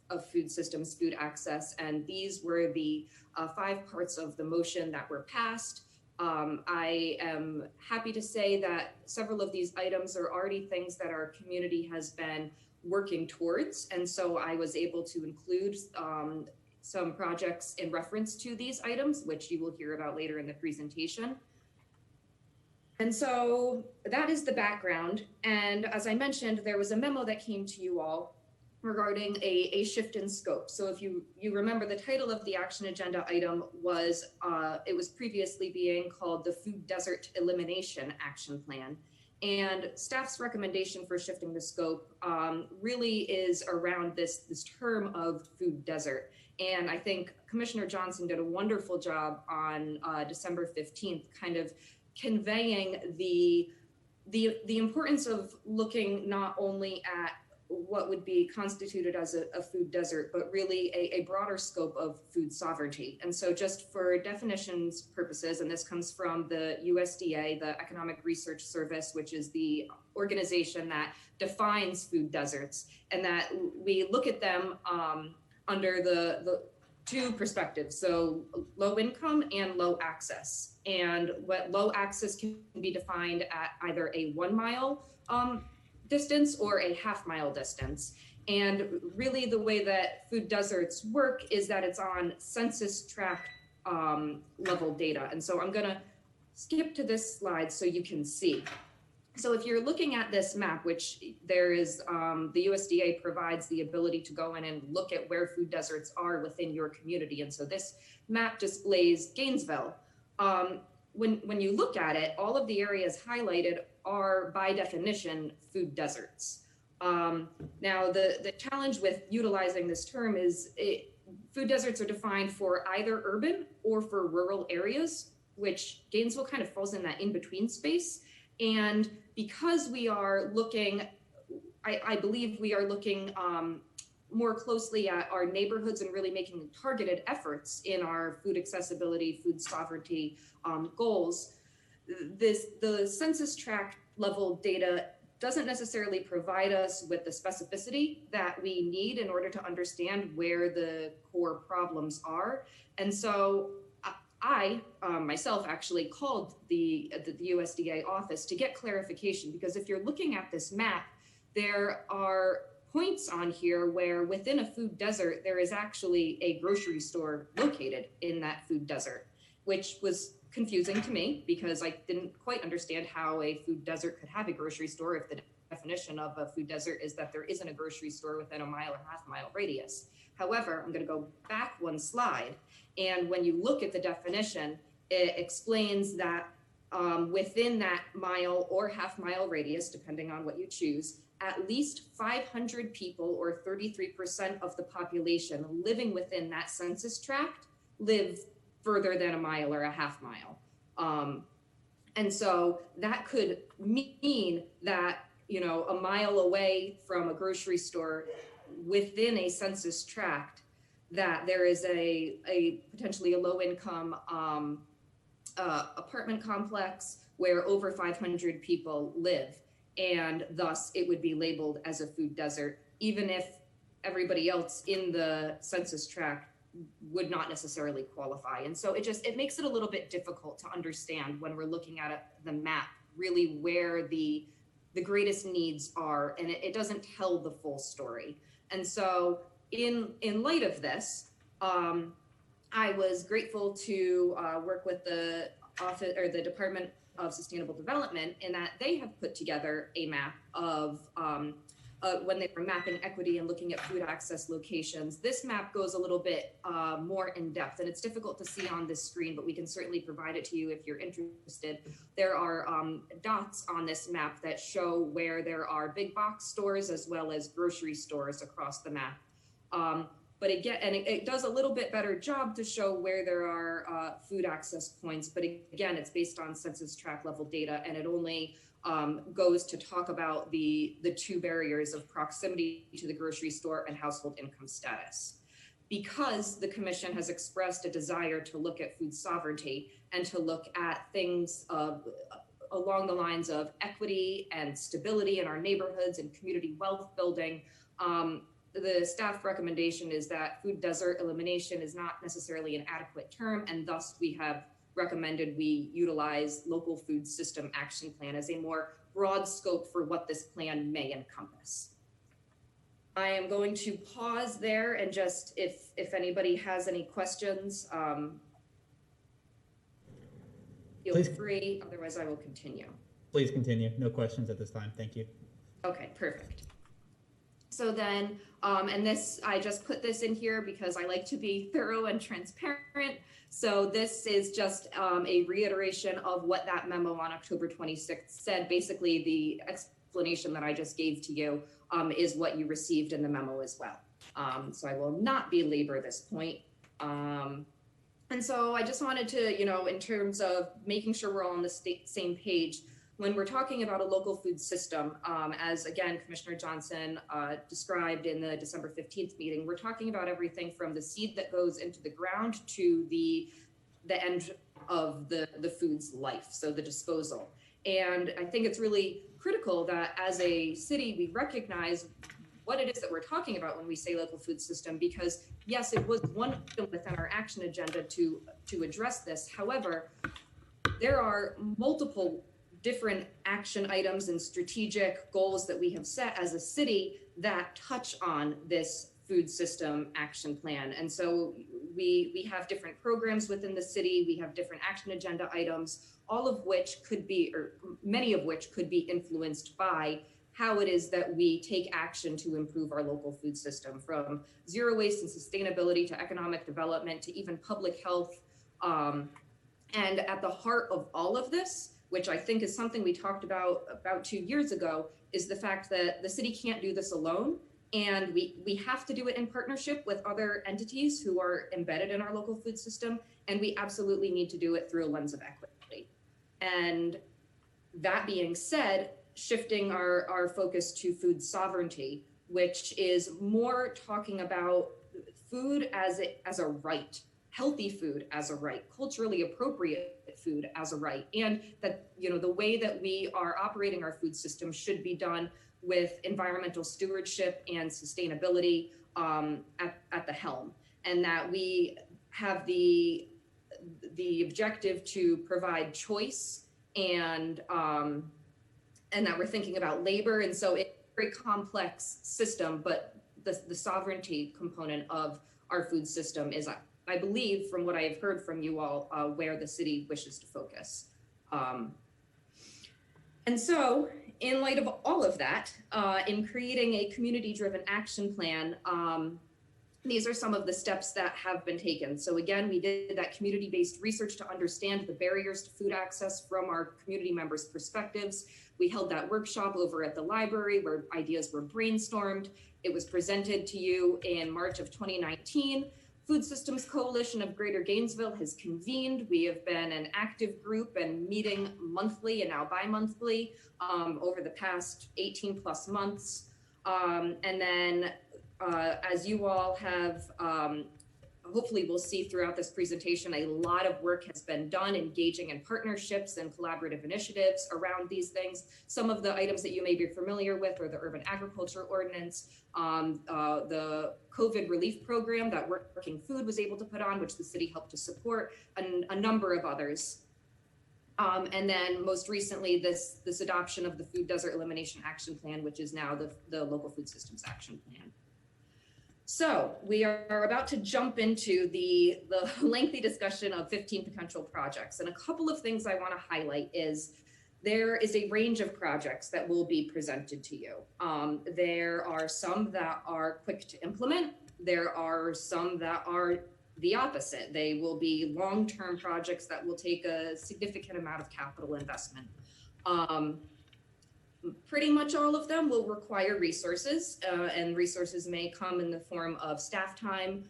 of food systems, food access. And these were the 5 parts of the motion that were passed. I am happy to say that several of these items are already things that our community has been working towards. And so I was able to include some projects in reference to these items, which you will hear about later in the presentation. And so that is the background. And as I mentioned, there was a memo that came to you all regarding a shift in scope. So if you remember, the title of the action agenda item was, it was previously being called the Food Desert Elimination Action Plan. And staff's recommendation for shifting the scope really is around this term of food desert. And I think Commissioner Johnson did a wonderful job on December 15th, kind of conveying the importance of looking not only at what would be constituted as a food desert, but really a broader scope of food sovereignty. And so just for definitions purposes, and this comes from the USDA, the Economic Research Service, which is the organization that defines food deserts, and that we look at them under the 2 perspectives, so low income and low access. And what low access can be defined at either a 1 mile distance or a half-mile distance. And really the way that food deserts work is that it's on census tract level data. And so I'm gonna skip to this slide so you can see. So if you're looking at this map, which there is, the USDA provides the ability to go in and look at where food deserts are within your community. And so this map displays Gainesville. When you look at it, all of the areas highlighted are by definition food deserts. Now the challenge with utilizing this term is food deserts are defined for either urban or for rural areas, which Gainesville kind of falls in that in-between space. And because we are looking, I believe we are looking more closely at our neighborhoods and really making targeted efforts in our food accessibility, food sovereignty goals, the census tract level data doesn't necessarily provide us with the specificity that we need in order to understand where the core problems are. And so I myself actually called the USDA office to get clarification, because if you're looking at this map, there are points on here where within a food desert, there is actually a grocery store located in that food desert, which was confusing to me because I didn't quite understand how a food desert could have a grocery store if the definition of a food desert is that there isn't a grocery store within a mile or half-mile radius. However, I'm going to go back one slide, and when you look at the definition, it explains that within that mile or half-mile radius, depending on what you choose, at least 500 people, or 33% of the population living within that census tract, live further than a mile or a half mile. And so that could mean that, you know, a mile away from a grocery store within a census tract, that there is a potentially a low income apartment complex where over 500 people live. And thus it would be labeled as a food desert, even if everybody else in the census tract would not necessarily qualify. And so it makes it a little bit difficult to understand when we're looking at the map, really where the greatest needs are, and it doesn't tell the full story. And so in light of this, I was grateful to work with the office or the Department of Sustainable Development, in that they have put together a map of when they were mapping equity and looking at food access locations. This map goes a little bit more in depth, and it's difficult to see on this screen, but we can certainly provide it to you if you're interested. There are dots on this map that show where there are big box stores as well as grocery stores across the map. But again, and it does a little bit better job to show where there are food access points. But again, it's based on census tract level data, and it only goes to talk about the two barriers of proximity to the grocery store and household income status. Because the commission has expressed a desire to look at food sovereignty and to look at things along the lines of equity and stability in our neighborhoods and community wealth building, the staff recommendation is that food desert elimination is not necessarily an adequate term, and thus we have recommended we utilize local food system action plan as a more broad scope for what this plan may encompass. I am going to pause there, and just if anybody has any questions, feel free, otherwise I will continue. Please continue. No questions at this time. Thank you. Okay, perfect. So then, and this, I just put this in here because I like to be thorough and transparent. So this is just a reiteration of what that memo on October 26th said. Basically, the explanation that I just gave to you is what you received in the memo as well. So I will not belabor this point. And so I just wanted to, you know, in terms of making sure we're all on the same page, when we're talking about a local food system, as again, Commissioner Johnson described in the December 15th meeting, we're talking about everything from the seed that goes into the ground to the end of the food's life, so the disposal. And I think it's really critical that as a city, we recognize what it is that we're talking about when we say local food system, because yes, it was one item within our action agenda to address this. However, there are multiple different action items and strategic goals that we have set as a city that touch on this food system action plan. And so we have different programs within the city, we have different action agenda items, all of which could be, or many of which could be influenced by how it is that we take action to improve our local food system, from zero waste and sustainability to economic development to even public health. And at the heart of all of this, which I think is something we talked about 2 years ago, is the fact that the city can't do this alone. And we have to do it in partnership with other entities who are embedded in our local food system. And we absolutely need to do it through a lens of equity. And that being said, shifting our focus to food sovereignty, which is more talking about food as a right, healthy food as a right, culturally appropriate food as a right, and that, you know, the way that we are operating our food system should be done with environmental stewardship and sustainability at the helm, and that we have the the objective to provide choice and that we're thinking about labor. And so it's a very complex system, but the sovereignty component of our food system is, I believe, from what I have heard from you all, where the city wishes to focus. And so, in light of all of that, in creating a community-driven action plan, these are some of the steps that have been taken. So again, we did that community-based research to understand the barriers to food access from our community members' perspectives. We held that workshop over at the library where ideas were brainstormed. It was presented to you in March of 2019. Food Systems Coalition of Greater Gainesville has convened. We have been an active group and meeting monthly and now bi-monthly over the past 18 plus months. And then as you all have, hopefully we'll see throughout this presentation, a lot of work has been done engaging in partnerships and collaborative initiatives around these things. Some of the items that you may be familiar with are the Urban Agriculture Ordinance, the COVID relief program that Working Food was able to put on, which the city helped to support, and a number of others. And then most recently, this adoption of the Food Desert Elimination Action Plan, which is now the Local Food Systems Action Plan. So we are about to jump into the lengthy discussion of 15 potential projects. And a couple of things I want to highlight is there is a range of projects that will be presented to you. There are some that are quick to implement. There are some that are the opposite. They will be long-term projects that will take a significant amount of capital investment. Pretty much all of them will require resources, and resources may come in the form of staff time,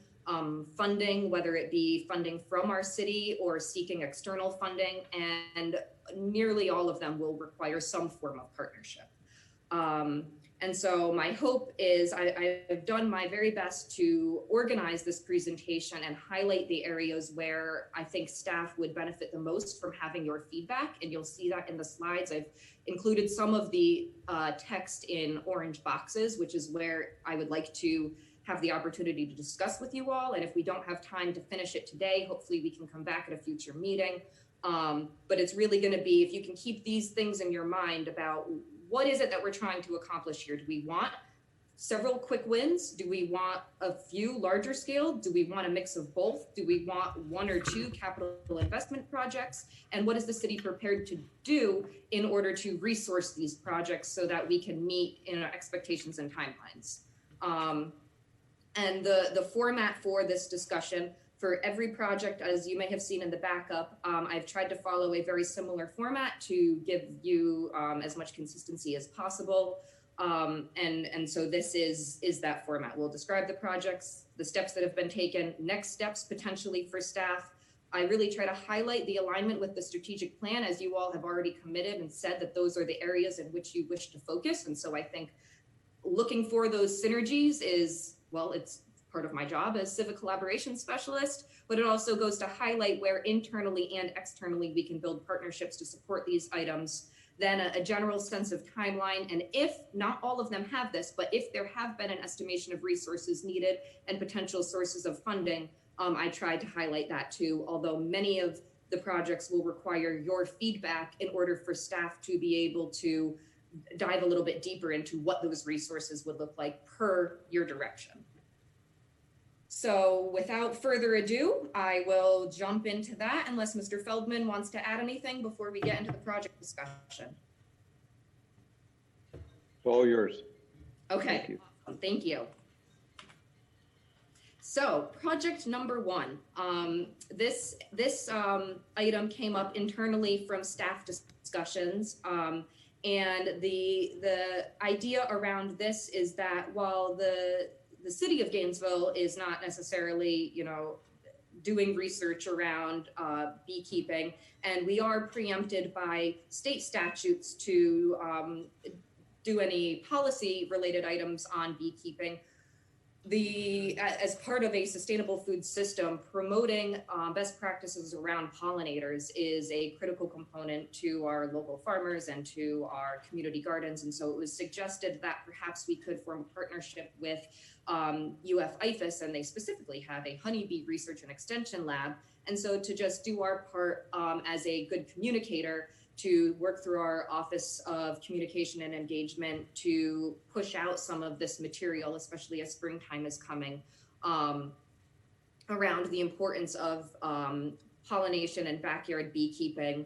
funding, whether it be funding from our city or seeking external funding, and nearly all of them will require some form of partnership. And so my hope is I've done my very best to organize this presentation and highlight the areas where I think staff would benefit the most from having your feedback. And you'll see that in the slides. I've included some of the text in orange boxes, which is where I would like to have the opportunity to discuss with you all. And if we don't have time to finish it today, hopefully we can come back at a future meeting. But it's really going to be, if you can keep these things in your mind about what is it that we're trying to accomplish here? Do we want several quick wins? Do we want a few larger scale? Do we want a mix of both? Do we want one or two capital investment projects? And what is the city prepared to do in order to resource these projects so that we can meet in our expectations and timelines? And the format for this discussion, for every project, as you may have seen in the backup, I've tried to follow a very similar format to give you as much consistency as possible. And so this is that format. We'll describe the projects, the steps that have been taken, next steps potentially for staff. I really try to highlight the alignment with the strategic plan, as you all have already committed and said that those are the areas in which you wish to focus. And so I think looking for those synergies is, well, it's part of my job as civic collaboration specialist, but it also goes to highlight where internally and externally we can build partnerships to support these items. Then a general sense of timeline. And if not all of them have this, but if there have been an estimation of resources needed and potential sources of funding, I tried to highlight that too, although many of the projects will require your feedback in order for staff to be able to dive a little bit deeper into what those resources would look like per your direction. So without further ado, I will jump into that unless Mr. Feldman wants to add anything before we get into the project discussion. It's all yours. Okay, thank you. So project number one, this item came up internally from staff discussions. And the idea around this is that while the city of Gainesville is not necessarily, doing research around beekeeping, and we are preempted by state statutes to do any policy related items on beekeeping. as part of a sustainable food system, promoting best practices around pollinators is a critical component to our local farmers and to our community gardens. And so it was suggested that perhaps we could form a partnership with UF-IFAS, and they specifically have a honeybee research and extension lab. And so to just do our part as a good communicator, to work through our Office of Communication and Engagement to push out some of this material, especially as springtime is coming, around the importance of pollination and backyard beekeeping.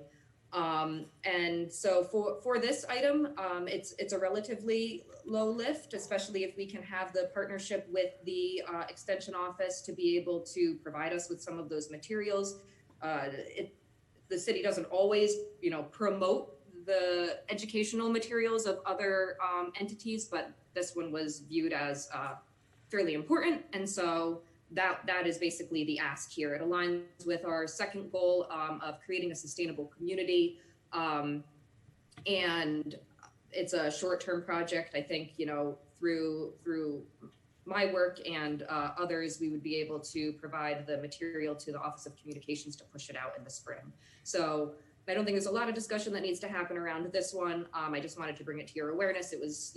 And so for this item, it's a relatively low lift, especially if we can have the partnership with the Extension Office to be able to provide us with some of those materials. The city doesn't always, promote the educational materials of other entities, but this one was viewed as fairly important. And so that is basically the ask here. It aligns with our second goal of creating a sustainable community. And it's a short-term project. I think, through my work and others, we would be able to provide the material to the Office of Communications to push it out in the spring. So I don't think there's a lot of discussion that needs to happen around this one. I just wanted to bring it to your awareness. It was,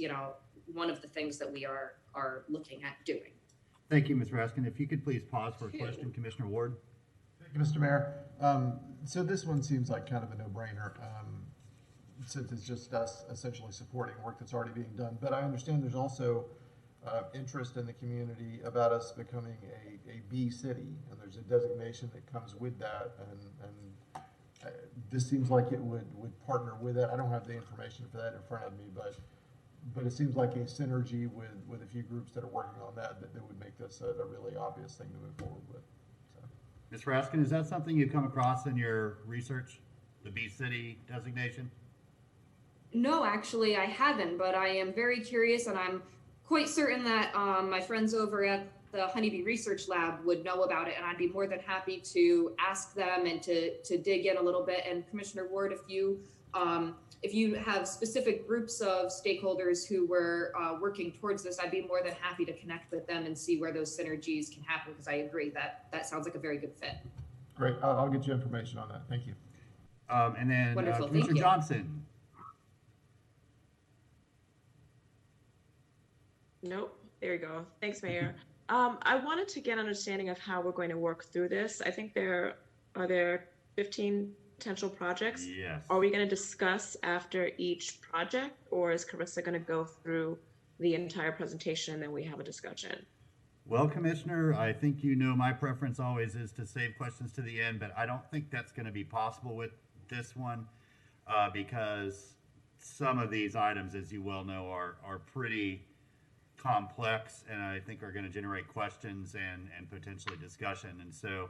one of the things that we are looking at doing. Thank you, Ms. Raskin. If you could please pause for a question, Commissioner Ward. Thank you, Mr. Mayor. So this one seems like kind of a no-brainer, since it's just us essentially supporting work that's already being done. But I understand there's also interest in the community about us becoming a bee city, and there's a designation that comes with that, and this seems like it would partner with that. I don't have the information for that in front of me, but it seems like a synergy with a few groups that are working on that would make this a really obvious thing to move forward with. So. Ms. Raskin, is that something you've come across in your research, the bee city designation? No, actually, I haven't, but I am very curious, and I'm quite certain that my friends over at the Honeybee Research Lab would know about it, and I'd be more than happy to ask them and to dig in a little bit. And Commissioner Ward, if you have specific groups of stakeholders who were working towards this, I'd be more than happy to connect with them and see where those synergies can happen, because I agree that sounds like a very good fit. Great, I'll get you information on that. Thank you. And then Commissioner Johnson. Nope. There you go. Thanks, Mayor. I wanted to get an understanding of how we're going to work through this. I think there 15 potential projects. Yes. Are we going to discuss after each project, or is Carissa going to go through the entire presentation and then we have a discussion? Well, Commissioner, I think my preference always is to save questions to the end, but I don't think that's going to be possible with this one because some of these items, as you well know, are pretty complex, and I think are going to generate questions and potentially discussion. And so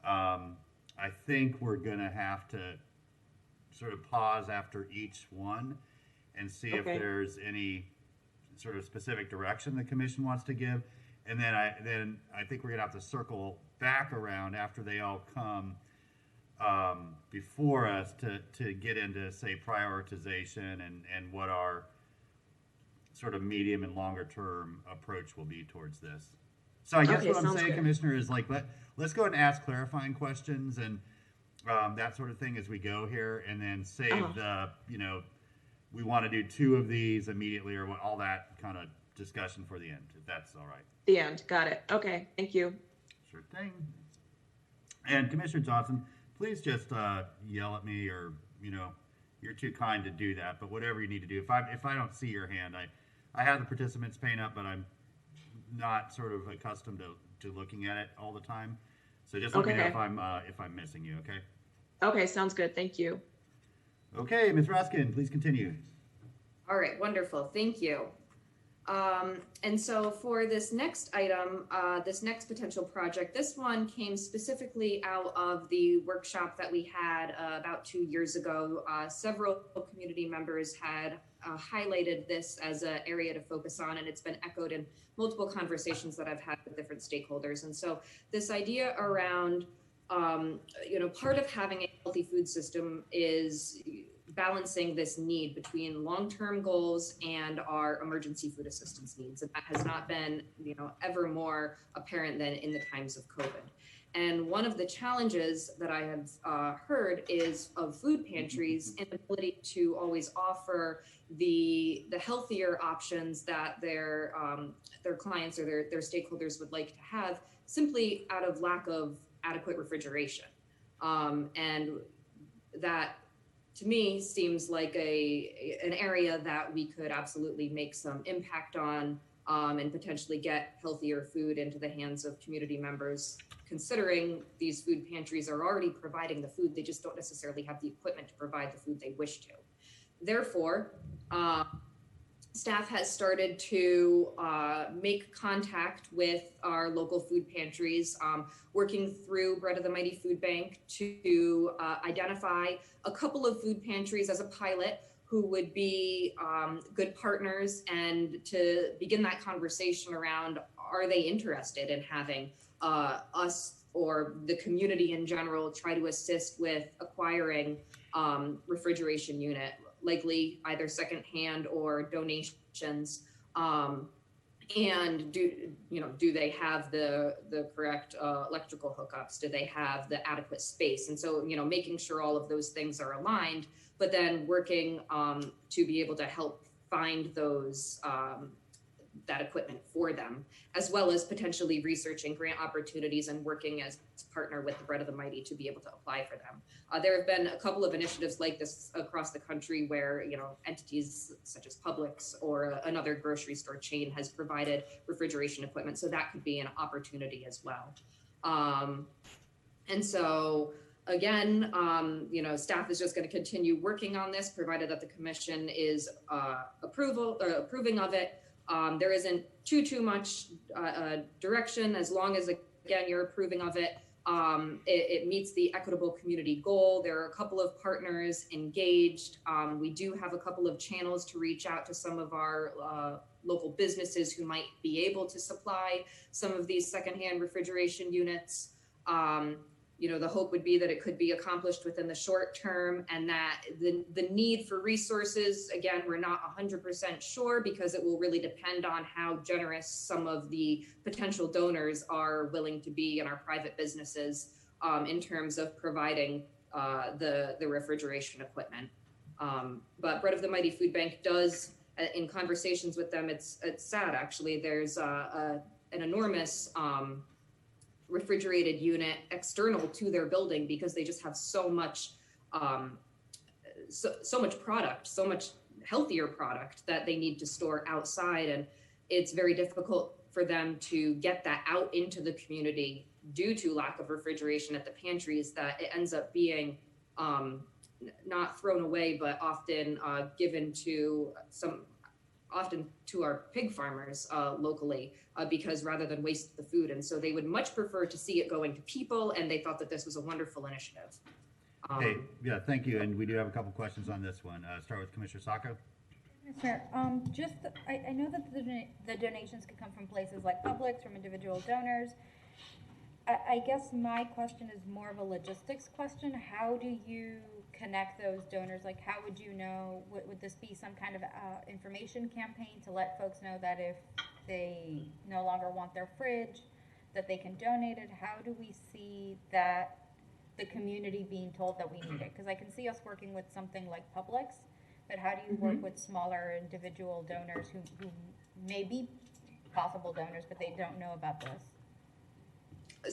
I think we're going to have to sort of pause after each one and see if there's any sort of specific direction the commission wants to give. And then I think we're going to have to circle back around after they all come before us to get into, say, prioritization and what our sort of medium and longer term approach will be towards this. So I guess what I'm saying, Commissioner, is like, let's go ahead and ask clarifying questions and that sort of thing as we go here, and then save we want to do 2 of these immediately, or all that kind of discussion for the end, if that's all right. The end. Got it. Okay. Thank you. Sure thing. And Commissioner Johnson, please just yell at me, or you're too kind to do that, but whatever you need to do. If I don't see your hand, I have the participants pane up, but I'm not sort of accustomed to looking at it all the time. So just let me know if I'm missing you, okay? Okay, sounds good. Thank you. Okay, Ms. Raskin, please continue. All right, wonderful. Thank you. And so for this next item, this next potential project, this one came specifically out of the workshop that we had about 2 years ago. Several community members had highlighted this as an area to focus on, and it's been echoed in multiple conversations that I've had with different stakeholders. And so this idea around, part of having a healthy food system is balancing this need between long-term goals and our emergency food assistance needs. And that has not been, ever more apparent than in the times of COVID. And one of the challenges that I have heard is of food pantries' inability to always offer the healthier options that their clients or their stakeholders would like to have, simply out of lack of adequate refrigeration. And that, to me, seems like an area that we could absolutely make some impact on, and potentially get healthier food into the hands of community members, considering these food pantries are already providing the food. They just don't necessarily have the equipment to provide the food they wish to. Therefore, staff has started to make contact with our local food pantries, working through Bread of the Mighty Food Bank to identify a couple of food pantries as a pilot who would be good partners, and to begin that conversation around, are they interested in having us or the community in general try to assist with acquiring refrigeration unit, likely either secondhand or donations, and do they have the correct electrical hookups? Do they have the adequate space? And so, making sure all of those things are aligned, but then working to be able to help find those that equipment for them, as well as potentially researching grant opportunities and working as partner with the Bread of the Mighty to be able to apply for them. There have been a couple of initiatives like this across the country where, entities such as Publix or another grocery store chain has provided refrigeration equipment. So that could be an opportunity as well. And so again, staff is just going to continue working on this, provided that the commission is approving of it. There isn't too much direction, as long as, again, you're approving of it. It meets the equitable community goal. There are a couple of partners engaged. We do have a couple of channels to reach out to some of our local businesses who might be able to supply some of these secondhand refrigeration units. The hope would be that it could be accomplished within the short term, and that the need for resources, again, we're not 100% sure, because it will really depend on how generous some of the potential donors are willing to be in our private businesses, in terms of providing the refrigeration equipment. But Bread of the Mighty Food Bank does, in conversations with them, it's sad actually, there's an enormous refrigerated unit external to their building, because they just have so much so much product, so much healthier product that they need to store outside, and it's very difficult for them to get that out into the community due to lack of refrigeration at the pantries, that it ends up being not thrown away, but often given to often to our pig farmers locally, because rather than waste the food. And so they would much prefer to see it going to people, and they thought that this was a wonderful initiative. Okay, yeah, thank you. And we do have a couple questions on this one. Start with Commissioner Sacco. Sure. I know that the donations could come from places like Publix, from individual donors. I guess my question is more of a logistics question. How do you connect those donors? Like, how would you know? Would this be some kind of information campaign to let folks know that if they no longer want their fridge, that they can donate it? How do we see that the community being told that we need it? Because I can see us working with something like Publix, but how do you work with smaller individual donors who may be possible donors, but they don't know about this?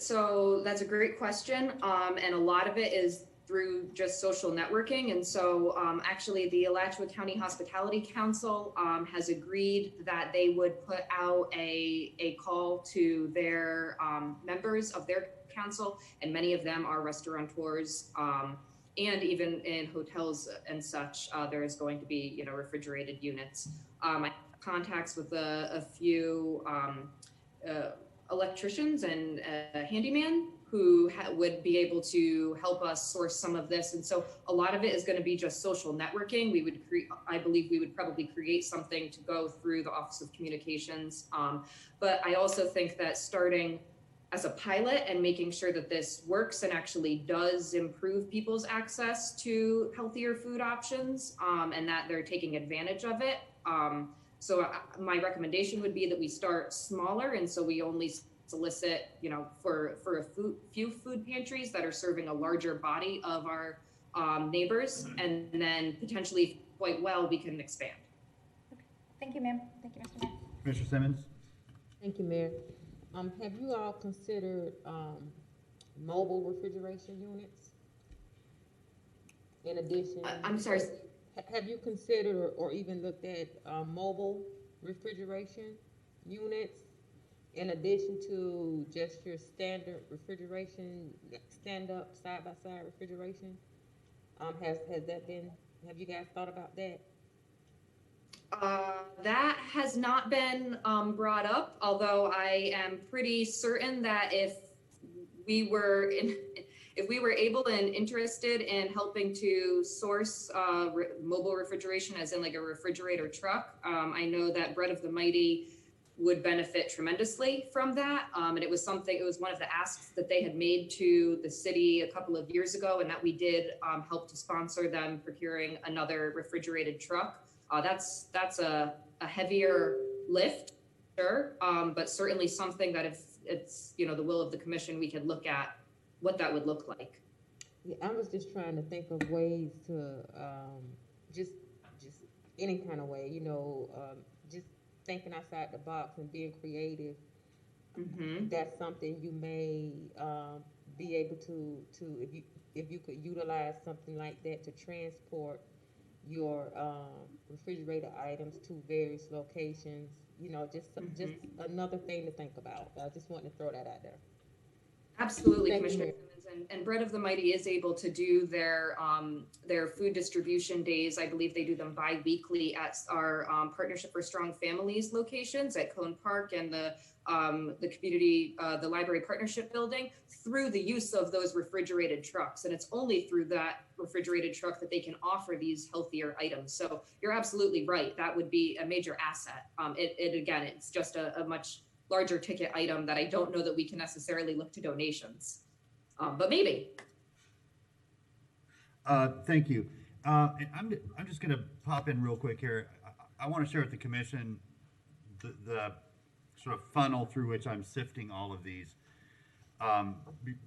So that's a great question. And a lot of it is through just social networking. And so actually the Alachua County Hospitality Council has agreed that they would put out a call to their members of their council, and many of them are restaurateurs, and even in hotels and such, there is going to be, refrigerated units. I have contacts with a few electricians and handyman who would be able to help us source some of this. And so a lot of it is going to be just social networking. I believe we would probably create something to go through the Office of Communications. But I also think that starting as a pilot and making sure that this works and actually does improve people's access to healthier food options, and that they're taking advantage of it. So my recommendation would be that we start smaller, and so we only solicit, for a few food pantries that are serving a larger body of our neighbors, and then potentially quite well we can expand. Thank you, ma'am. Thank you, Mr. Mayor. Commissioner Simmons? Thank you, Mayor. Have you all considered mobile refrigeration units? In addition, I'm sorry. Have you considered or even looked at mobile refrigeration units in addition to just your standard refrigeration, stand-up side-by-side refrigeration? Has that been? Have you guys thought about that? That has not been brought up, although I am pretty certain that if we were able and interested in helping to source mobile refrigeration, as in like a refrigerator truck, I know that Bread of the Mighty would benefit tremendously from that. And it was one of the asks that they had made to the city a couple of years ago, and that we did help to sponsor them procuring another refrigerated truck. That's a heavier lift, sure, but certainly something that if it's, the will of the commission, we could look at what that would look like. Yeah, I was just trying to think of ways to just any kind of way, just thinking outside the box and being creative. Mm-hmm. That's something you may be able to if you could utilize something like that to transport your refrigerator items to various locations, just another thing to think about. I just wanted to throw that out there. Absolutely, Commissioner Simmons, and Bread of the Mighty is able to do their food distribution days. I believe they do them bi-weekly at our Partnership for Strong Families locations at Cone Park and the community, the library partnership building, through the use of those refrigerated trucks. And it's only through that refrigerated truck that they can offer these healthier items. So you're absolutely right. That would be a major asset. Again, it's just a much larger ticket item that I don't know that we can necessarily look to donations, but maybe. Thank you. And I'm just going to pop in real quick here. I want to share with the commission the sort of funnel through which I'm sifting all of these.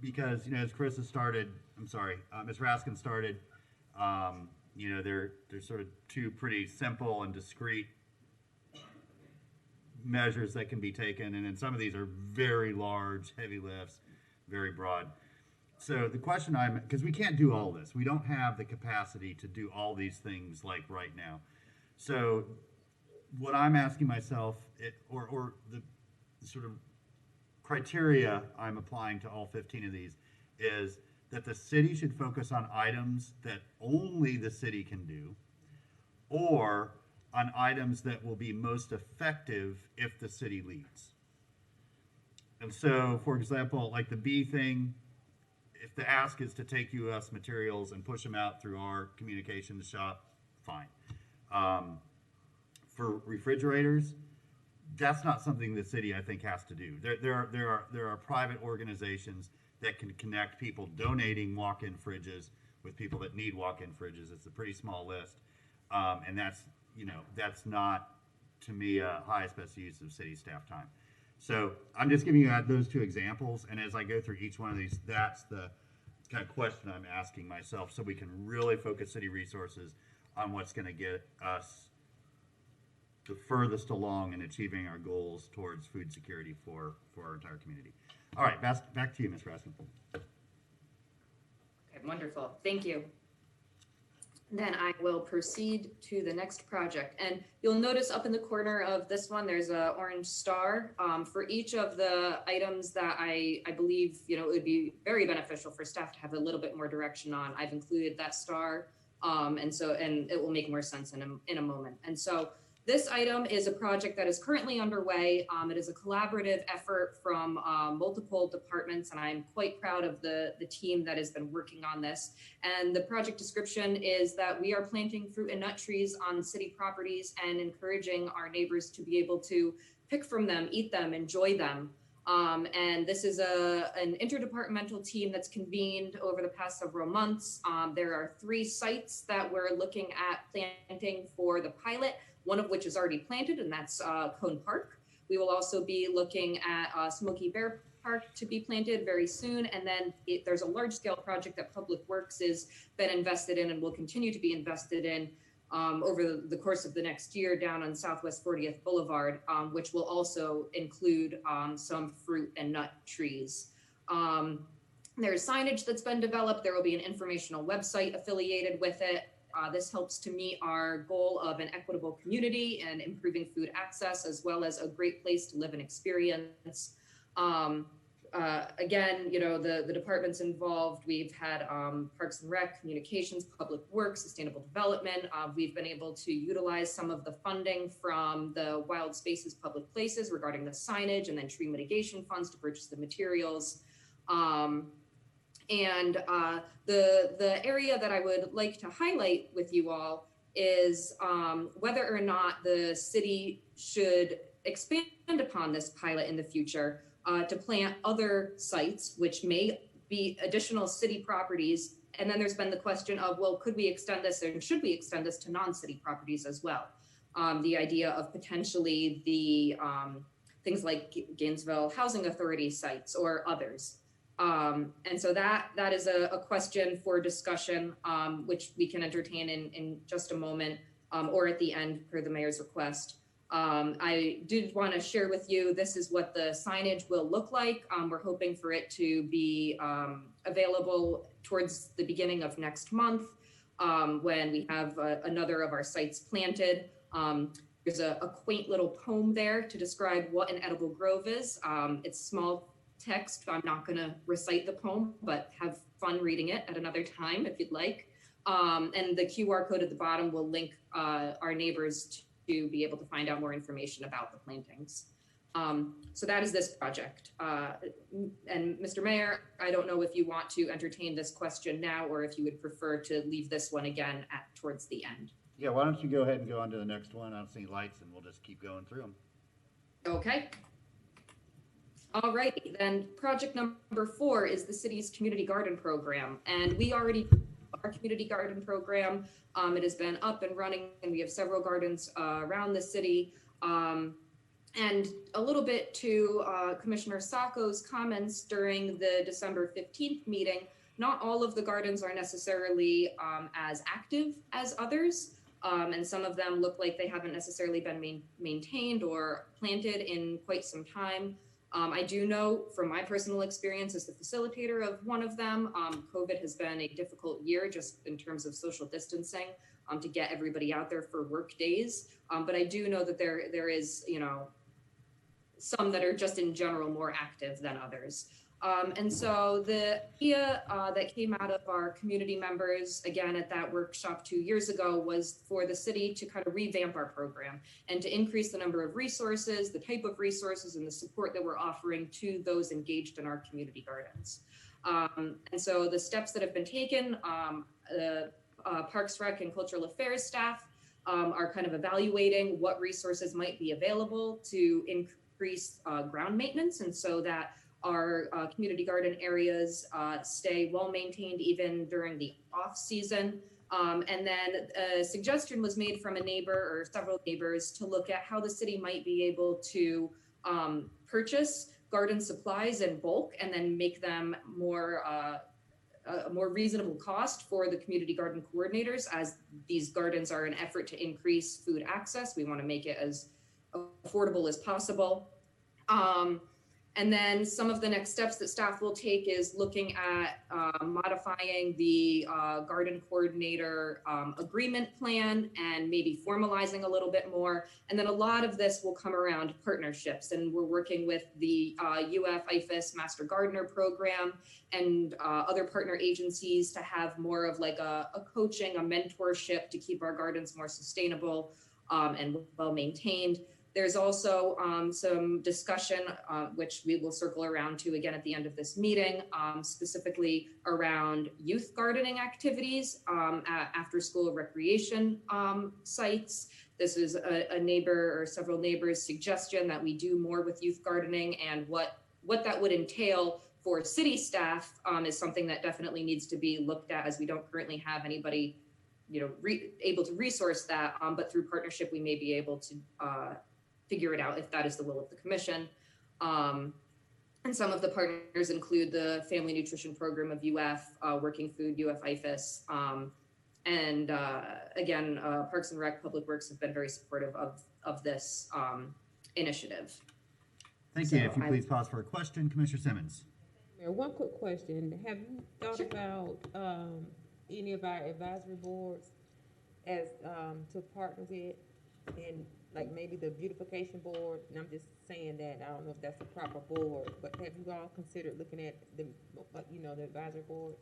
Because, as Chris has started, Ms. Raskin started, they're sort of two pretty simple and discrete measures that can be taken. And then some of these are very large, heavy lifts, very broad. So the question because we can't do all this. We don't have the capacity to do all these things like right now. So what I'm asking myself, or the sort of criteria I'm applying to all 15 of these, is that the city should focus on items that only the city can do, or on items that will be most effective if the city leads. And so, for example, like the B thing, if the ask is to take US materials and push them out through our communications shop, fine. For refrigerators, that's not something the city, I think, has to do. There are private organizations that can connect people donating walk-in fridges with people that need walk-in fridges. It's a pretty small list, and that's not, to me, a highest best use of city staff time. So I'm just giving you those two examples, and as I go through each one of these, that's the kind of question I'm asking myself, so we can really focus city resources on what's going to get us the furthest along in achieving our goals towards food security for our entire community. All right, back to you, Ms. Raskin. Okay, wonderful. Thank you. Then I will proceed to the next project. And you'll notice up in the corner of this one, there's an orange star. For each of the items that I believe, it would be very beneficial for staff to have a little bit more direction on, I've included that star. And it will make more sense in a moment. And so this item is a project that is currently underway. It is a collaborative effort from multiple departments, and I'm quite proud of the team that has been working on this. And the project description is that we are planting fruit and nut trees on city properties and encouraging our neighbors to be able to pick from them, eat them, enjoy them. And this is an interdepartmental team that's convened over the past several months. There are 3 sites that we're looking at planting for the pilot, one of which is already planted, and that's Cone Park. We will also be looking at Smoky Bear Park to be planted very soon. And then there's a large scale project that Public Works has been invested in and will continue to be invested in over the course of the next year down on Southwest 40th Boulevard, which will also include some fruit and nut trees. There's signage that's been developed. There will be an informational website affiliated with it. This helps to meet our goal of an equitable community and improving food access, as well as a great place to live and experience. Again, you know, the departments involved, we've had Parks and Rec, Communications, Public Works, Sustainable Development. We've been able to utilize some of the funding from the Wild Spaces Public Places regarding the signage, and then tree mitigation funds to purchase the materials. The area that I would like to highlight with you all is whether or not the city should expand upon this pilot in the future to plant other sites, which may be additional city properties. And then there's been the question of, well, could we extend this, and should we extend this to non-city properties as well? The idea of potentially the things like Gainesville Housing Authority sites or others. And so that is a question for discussion, which we can entertain in just a moment, or at the end per the mayor's request. I did want to share with you, this is what the signage will look like. We're hoping for it to be available towards the beginning of next month, when we have another of our sites planted. There's a quaint little poem there to describe what an edible grove is. It's small text. I'm not going to recite the poem, but have fun reading it at another time if you'd like. And the QR code at the bottom will link our neighbors to be able to find out more information about the plantings. So that is this project. And Mr. Mayor, I don't know if you want to entertain this question now, or if you would prefer to leave this one again towards the end. Yeah, why don't you go ahead and go on to the next one? I don't see any lights, and we'll just keep going through them. Okay. All righty, then project number 4 is the city's community garden program. And we already our community garden program. It has been up and running, and we have several gardens around the city. And a little bit to Commissioner Sacco's comments during the December 15th meeting, not all of the gardens are necessarily as active as others. And some of them look like they haven't necessarily been maintained or planted in quite some time. I do know from my personal experience as the facilitator of one of them, COVID has been a difficult year just in terms of social distancing to get everybody out there for work days. But I do know that there is, you know, some that are just in general more active than others. And so the idea that came out of our community members, again, at that workshop 2 years ago, was for the city to kind of revamp our program and to increase the number of resources, the type of resources, and the support that we're offering to those engaged in our community gardens. And so the steps that have been taken, the Parks, Rec, and Cultural Affairs staff are kind of evaluating what resources might be available to increase ground maintenance, and so that our community garden areas stay well maintained even during the off season. And then a suggestion was made from a neighbor or several neighbors to look at how the city might be able to purchase garden supplies in bulk and then make them a more reasonable cost for the community garden coordinators, as these gardens are an effort to increase food access. We want to make it as affordable as possible. And then some of the next steps that staff will take is looking at modifying the garden coordinator agreement plan and maybe formalizing a little bit more. And then a lot of this will come around partnerships. And we're working with the UF-IFAS Master Gardener Program and other partner agencies to have more of like a coaching, a mentorship to keep our gardens more sustainable and well maintained. There's also some discussion, which we will circle around to again at the end of this meeting, specifically around youth gardening activities at after-school recreation sites. This is a neighbor or several neighbors' suggestion that we do more with youth gardening and what what that would entail for city staff is something that definitely needs to be looked at, as we don't currently have anybody, able to resource that. But through partnership, we may be able to figure it out if that is the will of the commission. And some of the partners include the Family Nutrition Program of UF, Working Food, UF IFAS, and again, Parks and Rec, Public Works have been very supportive of this initiative. Thank So you. If you please pause for a question, Commissioner Simmons. Mayor, one quick question. Have you thought about any of our advisory boards as to partner with, and like maybe the beautification board? And I'm just saying that I don't know if that's the proper board, but have you all considered looking at the the advisory boards?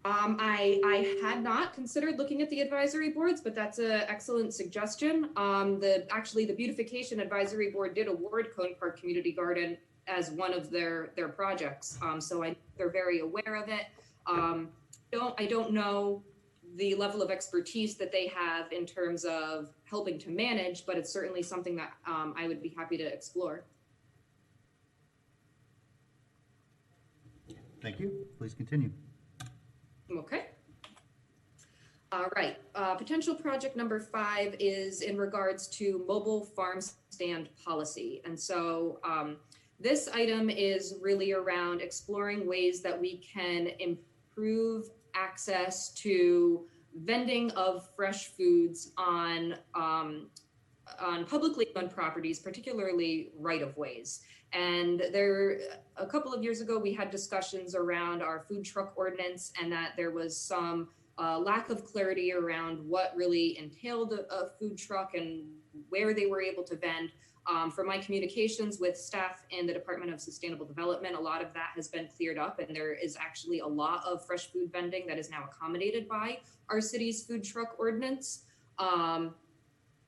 I had not considered looking at the advisory boards, but that's an excellent suggestion. Actually, the Beautification Advisory Board did award Cone Park Community Garden as one of their projects, so they're very aware of it. I don't know the level of expertise that they have in terms of helping to manage, but it's certainly something that I would be happy to explore. Thank you. Please continue. Okay. All right. Potential project number 5 is in regards to mobile farm stand policy. And so this item is really around exploring ways that we can improve access to vending of fresh foods on publicly owned properties, particularly right-of-ways. And a couple of years ago, we had discussions around our food truck ordinance, and that there was some lack of clarity around what really entailed a food truck and where they were able to vend. From my communications with staff in the Department of Sustainable Development, a lot of that has been cleared up, and there is actually a lot of fresh food vending that is now accommodated by our city's food truck ordinance.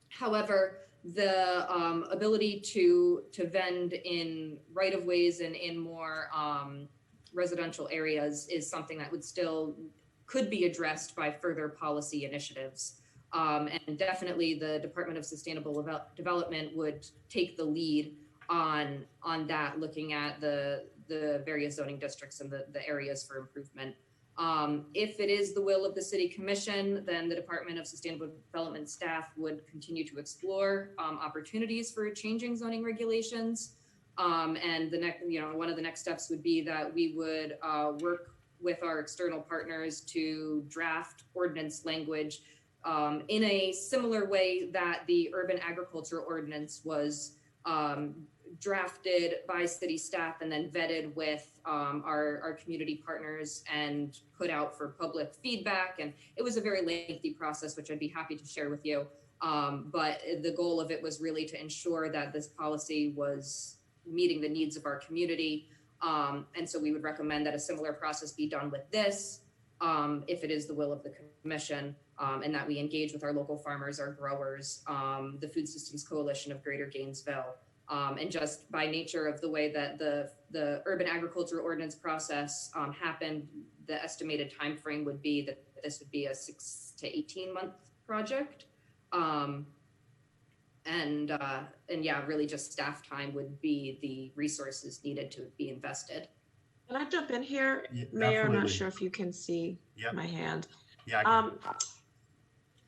However, the ability to vend in right-of-ways and in more residential areas is something that could be addressed by further policy initiatives. And definitely the Department of Sustainable Development would take the lead on that, looking at the various zoning districts and the areas for improvement. If it is the will of the City Commission, then the Department of Sustainable Development staff would continue to explore opportunities for changing zoning regulations. And one of the next steps would be that we would work with our external partners to draft ordinance language in a similar way that the urban agriculture ordinance was drafted by city staff and then vetted with our community partners and put out for public feedback. And it was a very lengthy process, which I'd be happy to share with you. But the goal of it was really to ensure that this policy was meeting the needs of our community. And so we would recommend that a similar process be done with this, if it is the will of the commission, and that we engage with our local farmers, our growers, the Food Systems Coalition of Greater Gainesville. And just by nature of the way that the urban agriculture ordinance process happened, the estimated time frame would be that this would be a 6 to 18 month project. And yeah, really just staff time would be the resources needed to be invested. Can I jump in here, Yeah, Mayor? absolutely. I'm not sure if you can see my hand. Yeah, I can.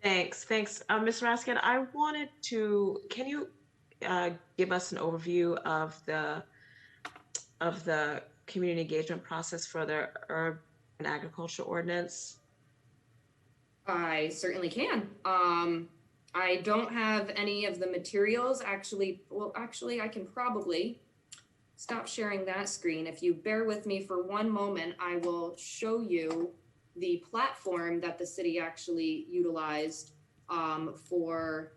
Thanks. Ms. Raskin, I wanted to, can you give us an overview of the community engagement process for the urban agriculture ordinance? I certainly can. I don't have any of the materials actually. Well, actually, I can probably stop sharing that screen. If you bear with me for one moment, I will show you the platform that the city actually utilized for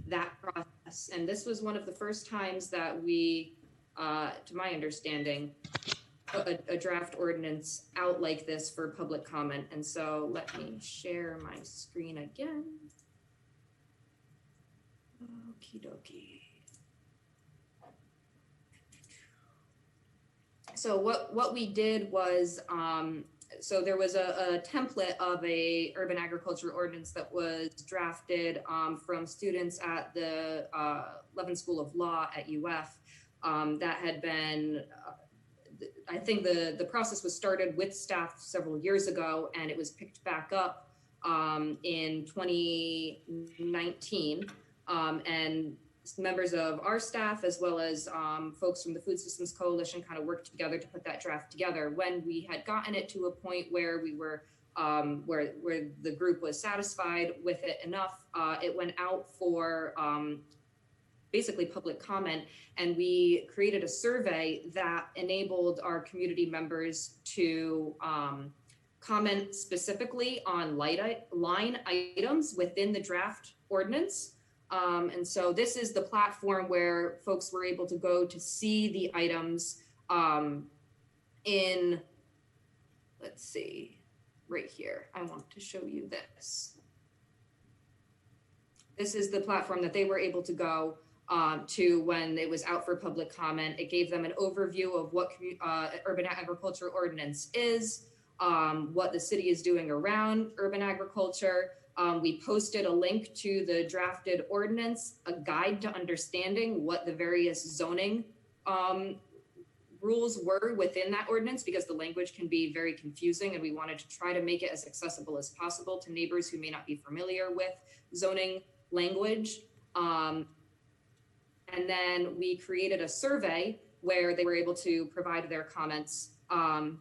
that process. And this was one of the first times that we, to my understanding, a draft ordinance out like this for public comment. And so let me share my screen again. Okie dokie. So what we did was, so there was a template of a urban agriculture ordinance that was drafted from students at the Levin School of Law at UF. that had been, I think the process was started with staff several years ago, and it was picked back up in 2019. And members of our staff, as well as folks from the Food Systems Coalition, kind of worked together to put that draft together. When we had gotten it to a point where we were, where the group was satisfied with it enough, it went out for basically public comment, and we created a survey that enabled our community members to comment specifically on line items within the draft ordinance. And so this is the platform where folks were able to go to see the items in, let's see, right here. I want to show you this. This is the platform that they were able to go to when it was out for public comment. It gave them an overview of what urban agriculture ordinance is, what the city is doing around urban agriculture. We posted a link to the drafted ordinance, a guide to understanding what the various zoning rules were within that ordinance, because the language can be very confusing, and we wanted to try to make it as accessible as possible to neighbors who may not be familiar with zoning language. And then we created a survey where they were able to provide their comments. And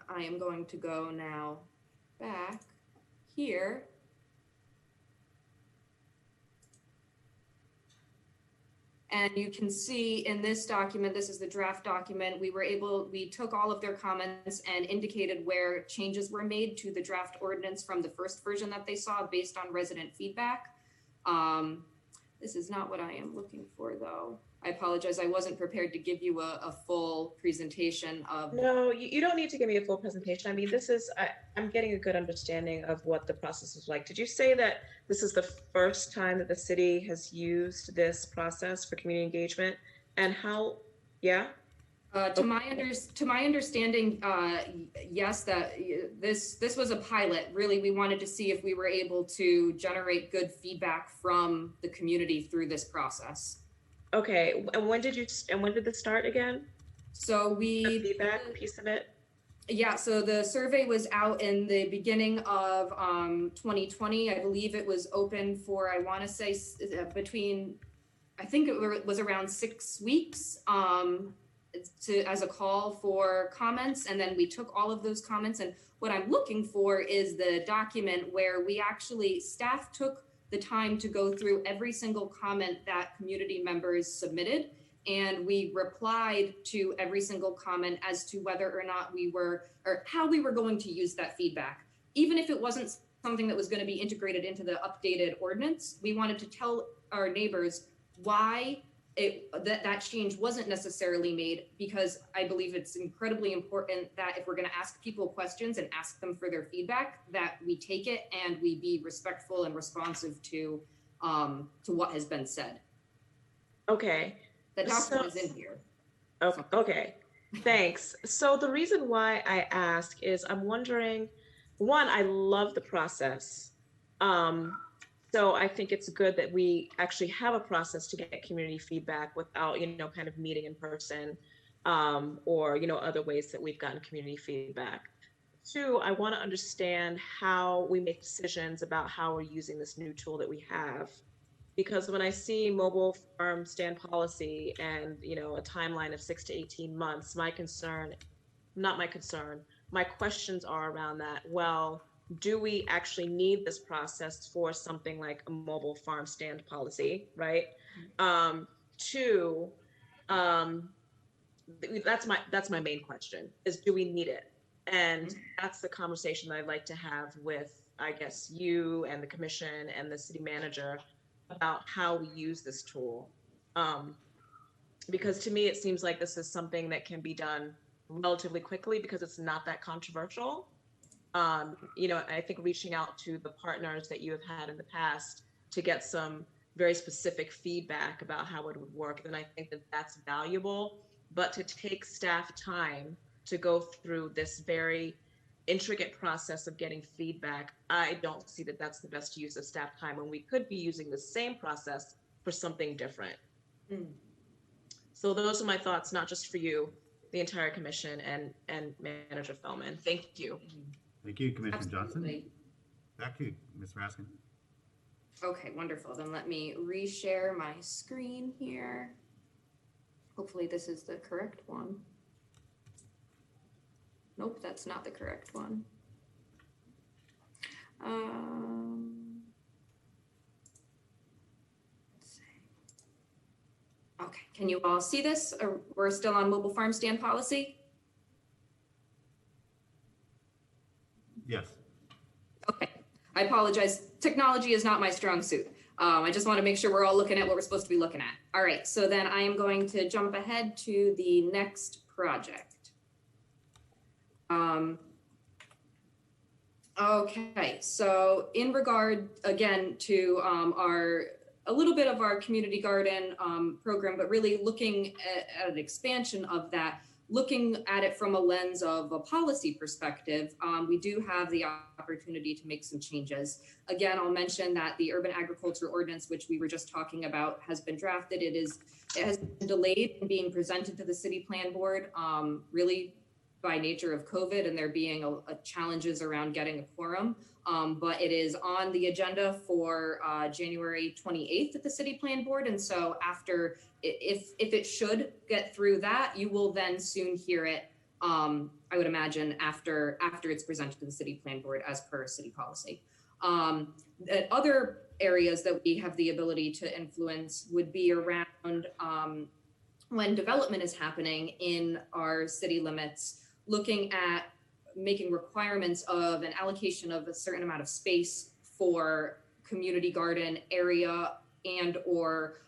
I am going to go now back here. And you can see in this document, this is the draft document, we took all of their comments and indicated where changes were made to the draft ordinance from the first version that they saw based on resident feedback. This is not what I am looking for, though. I apologize. I wasn't prepared to give you a full presentation of. No, you don't need to give me a full presentation. I mean, I'm getting a good understanding of what the process is like. Did you say that this is the first time that the city has used this process for community engagement? And how, yeah? To my understanding, yes, that this was a pilot. Really, we wanted to see if we were able to generate good feedback from the community through this process. Okay, and when did this start again? So the feedback piece of it. Yeah, so the survey was out in the beginning of 2020. I believe it was open for, I want to say between, I think it was around 6 weeks. As a call for comments, and then we took all of those comments, and what I'm looking for is the document where staff took the time to go through every single comment that community members submitted, and we replied to every single comment as to whether or not how we were going to use that feedback. Even if it wasn't something that was going to be integrated into the updated ordinance, we wanted to tell our neighbors why that change wasn't necessarily made, because I believe it's incredibly important that if we're going to ask people questions and ask them for their feedback, that we take it and we be respectful and responsive to what has been said. Okay. The document is in here. Okay. Thanks. So the reason why I ask is I'm wondering, one, I love the process. So I think it's good that we actually have a process to get community feedback without, kind of meeting in person, or, other ways that we've gotten community feedback. Two, I want to understand how we make decisions about how we're using this new tool that we have. Because when I see mobile farm stand policy and, a timeline of 6 to 18 months, my questions are around that. Well, do we actually need this process for something like a mobile farm stand policy, right? Two, that's my main question, is do we need it? And that's the conversation that I'd like to have with, I guess, you and the commission and the city manager about how we use this tool. Because to me, it seems like this is something that can be done relatively quickly because it's not that controversial. I think reaching out to the partners that you have had in the past to get some very specific feedback about how it would work, then I think that that's valuable. But to take staff time to go through this very intricate process of getting feedback, I don't see that that's the best use of staff time when we could be using the same process for something different. So those are my thoughts, not just for you, the entire commission and Manager Feldman. Thank you. Thank you, Commissioner Johnson. Absolutely. Back to you, Ms. Raskin. Okay, wonderful. Then let me reshare my screen here. Hopefully this is the correct one. Nope, that's not the correct one. Let's see. Okay, can you all see this? We're still on mobile farm stand policy? Yes. Okay, I apologize. Technology is not my strong suit. I just want to make sure we're all looking at what we're supposed to be looking at. All right, so then I am going to jump ahead to the next project. Okay, so in regard again to a little bit of our community garden program, but really looking at an expansion of that, looking at it from a lens of a policy perspective, we do have the opportunity to make some changes. Again, I'll mention that the urban agriculture ordinance, which we were just talking about, has been drafted. It has been delayed in being presented to the city plan board, really by nature of COVID and there being a challenges around getting a quorum. But it is on the agenda for January 28th at the city plan board. And so after, if it should get through that, you will then soon hear it, I would imagine after it's presented to the city plan board as per city policy. Other areas that we have the ability to influence would be around when development is happening in our city limits, looking at making requirements of an allocation of a certain amount of space for community garden area and or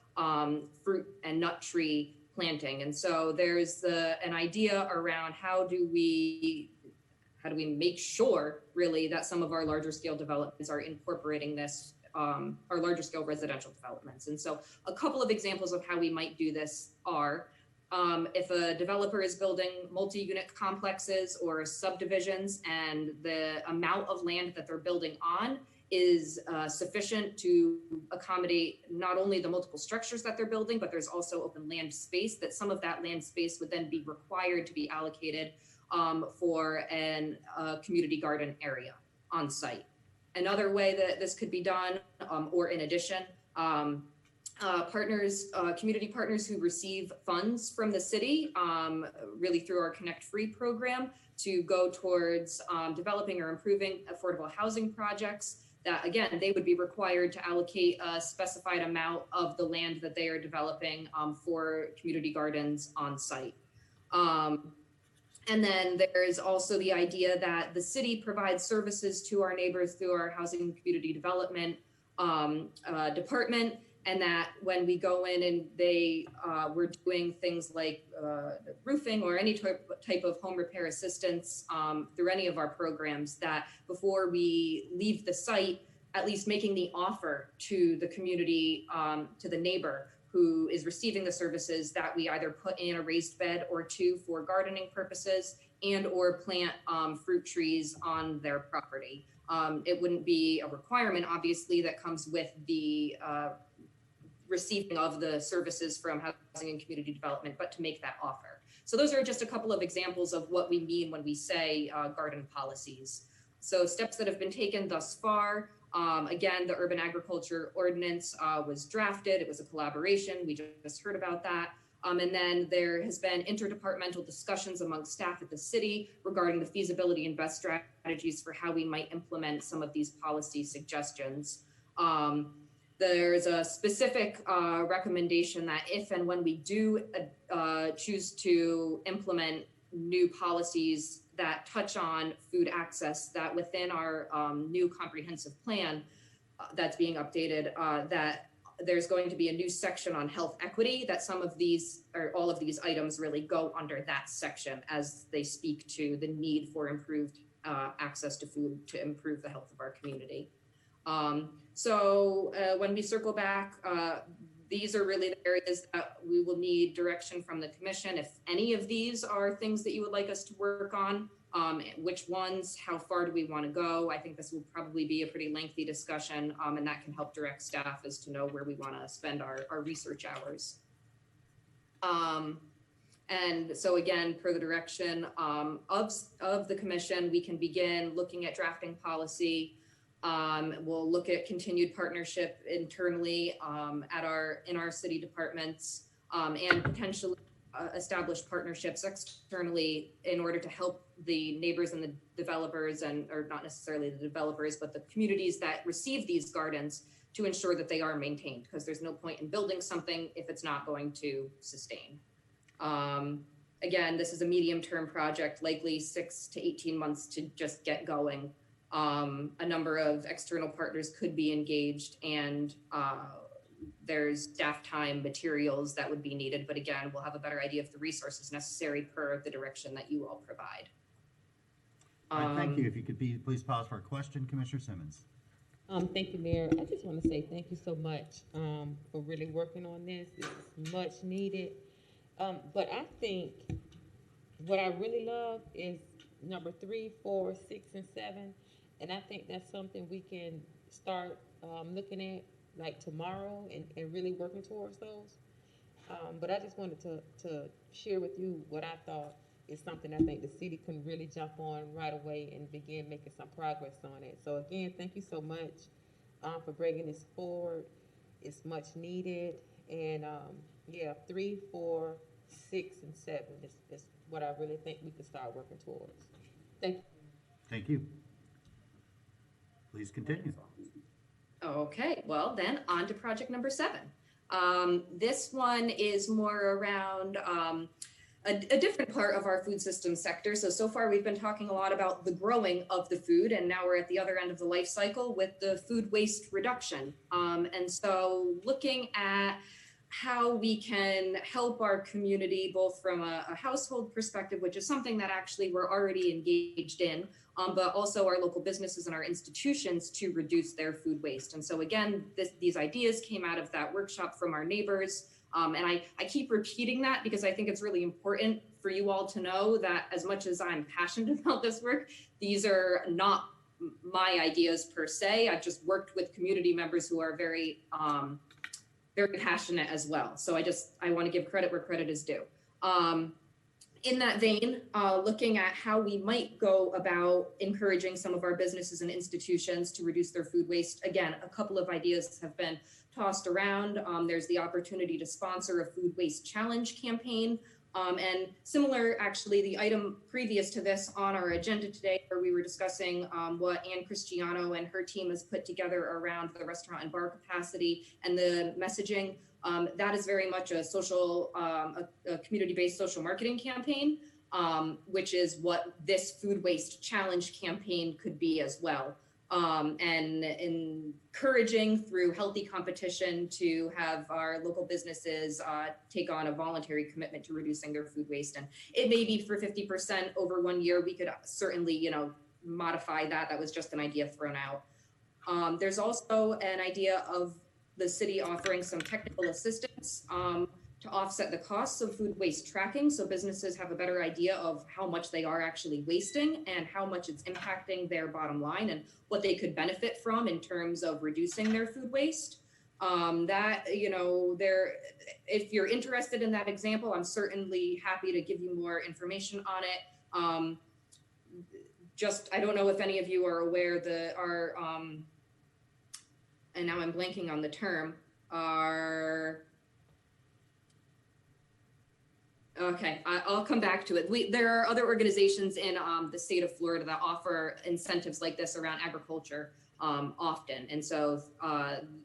fruit and nut tree planting. And so there's an idea around how do we make sure really that some of our larger scale developments are incorporating this, our larger scale residential developments. And so a couple of examples of how we might do this are, if a developer is building multi-unit complexes or subdivisions and the amount of land that they're building on is sufficient to accommodate not only the multiple structures that they're building, but there's also open land space, that some of that land space would then be required to be allocated for a community garden area on site. Another way that this could be done, or in addition, community partners who receive funds from the city, really through our Connect Free program, to go towards developing or improving affordable housing projects, that again, they would be required to allocate a specified amount of the land that they are developing for community gardens on site. And then there is also the idea that the city provides services to our neighbors through our housing and community development department, and that when we go in and we're doing things like roofing or any type of home repair assistance through any of our programs, that before we leave the site, at least making the offer to the community, to the neighbor who is receiving the services, that we either put in a raised bed or two for gardening purposes and or plant fruit trees on their property. It wouldn't be a requirement, obviously, that comes with the receiving of the services from housing and community development, but to make that offer. So those are just a couple of examples of what we mean when we say garden policies. So steps that have been taken thus far. Again, the urban agriculture ordinance was drafted. It was a collaboration. We just heard about that. And then there has been interdepartmental discussions among staff at the city regarding the feasibility and best strategies for how we might implement some of these policy suggestions. There's a specific recommendation that if and when we do choose to implement new policies that touch on food access, that within our new comprehensive plan that's being updated, that there's going to be a new section on health equity, that some of these or all of these items really go under that section as they speak to the need for improved access to food to improve the health of our community. So when we circle back, these are really the areas that we will need direction from the commission. If any of these are things that you would like us to work on, which ones, how far do we want to go? I think this will probably be a pretty lengthy discussion, and that can help direct staff as to know where we want to spend our research hours. And so again, per the direction of the commission, we can begin looking at drafting policy. We'll look at continued partnership internally in our city departments, and potentially establish partnerships externally in order to help the neighbors and the developers, or not necessarily the developers, but the communities that receive these gardens, to ensure that they are maintained, because there's no point in building something if it's not going to sustain. Again, this is a medium-term project, likely 6 to 18 months to just get going. A number of external partners could be engaged, and there's staff time, materials that would be needed. But again, we'll have a better idea of the resources necessary per the direction that you all provide. All right, thank you. If you could please pause for a question, Commissioner Simmons. Thank you, Mayor. I just want to say thank you so much for really working on this. It's much needed. But I think what I really love is number 3, 4, 6, and 7. And I think that's something we can start looking at like tomorrow and really working towards those. But I just wanted to share with you what I thought is something I think the city can really jump on right away and begin making some progress on it. So again, thank you so much for bringing this forward. It's much needed. And yeah, 3, 4, 6, and 7 is what I really think we can start working towards. Thank you. Thank you. Please continue. Okay, well then on to project number 7. This one is more around a different part of our food system sector. So far we've been talking a lot about the growing of the food, and now we're at the other end of the life cycle with the food waste reduction. And so looking at how we can help our community, both from a household perspective, which is something that actually we're already engaged in, but also our local businesses and our institutions to reduce their food waste. And so again, these ideas came out of that workshop from our neighbors. And I keep repeating that because I think it's really important for you all to know that as much as I'm passionate about this work, these are not my ideas per se. I've just worked with community members who are very passionate as well. So I want to give credit where credit is due. In that vein, looking at how we might go about encouraging some of our businesses and institutions to reduce their food waste. Again, a couple of ideas have been tossed around. There's the opportunity to sponsor a food waste challenge campaign. And similar, actually, the item previous to this on our agenda today, where we were discussing what Ann Cristiano and her team has put together around the restaurant and bar capacity and the messaging. That is very much a social, a community-based social marketing campaign, which is what this food waste challenge campaign could be as well. And encouraging through healthy competition to have our local businesses take on a voluntary commitment to reducing their food waste. And it may be for 50% over 1 year. We could certainly, modify that. That was just an idea thrown out. There's also an idea of the city offering some technical assistance to offset the costs of food waste tracking, so businesses have a better idea of how much they are actually wasting and how much it's impacting their bottom line and what they could benefit from in terms of reducing their food waste. If you're interested in that example, I'm certainly happy to give you more information on it. I don't know if any of you are aware and now I'm blanking on the term, okay, I'll come back to it. There are other organizations in the state of Florida that offer incentives like this around agriculture often. And so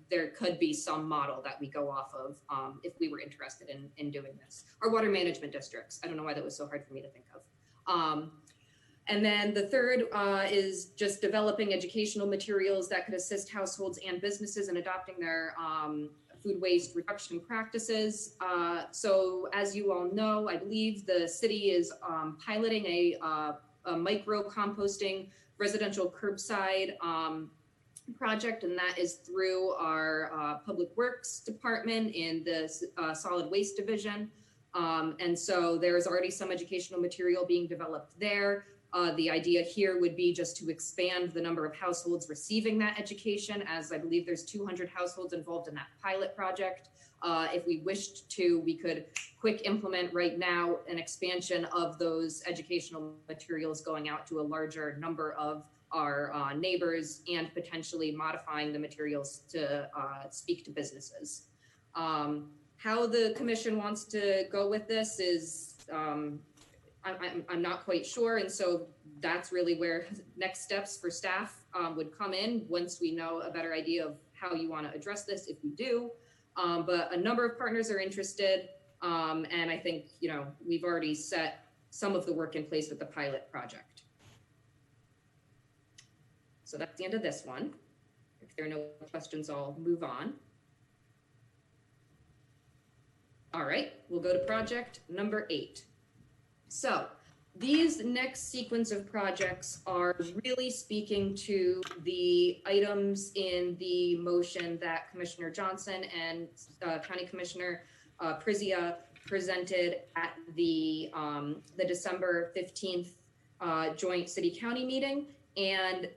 there could be some model that we go off of if we were interested in doing this. Our water management districts. I don't know why that was so hard for me to think of. And then the third is just developing educational materials that could assist households and businesses in adopting their food waste reduction practices. So as you all know, I believe the city is piloting a micro composting residential curbside project, and that is through our Public Works Department in the Solid Waste Division. And so there's already some educational material being developed there. The idea here would be just to expand the number of households receiving that education, as I believe there's 200 households involved in that pilot project. If we wished to, we could quick implement right now an expansion of those educational materials going out to a larger number of our neighbors and potentially modifying the materials to speak to businesses. How the commission wants to go with this is I'm not quite sure. And so that's really where next steps for staff would come in once we know a better idea of how you want to address this, if you do. But a number of partners are interested. And I think, you know, we've already set some of the work in place with the pilot project. So that's the end of this one. If there are no questions, I'll move on. All right, we'll go to project number 8. So these next sequence of projects are really speaking to the items in the motion that Commissioner Johnson and County Commissioner Prizia presented at the December 15th joint city-county meeting. And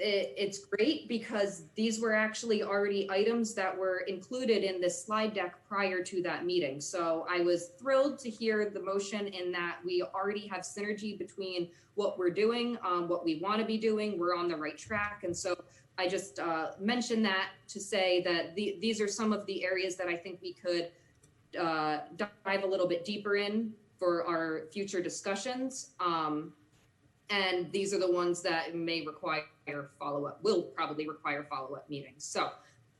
it's great because these were actually already items that were included in the slide deck prior to that meeting. So I was thrilled to hear the motion in that we already have synergy between what we're doing, what we want to be doing, we're on the right track. And so I just mentioned that to say that these are some of the areas that I think we could dive a little bit deeper in for our future discussions. And these are the ones that may require follow-up, will probably require follow-up meetings. So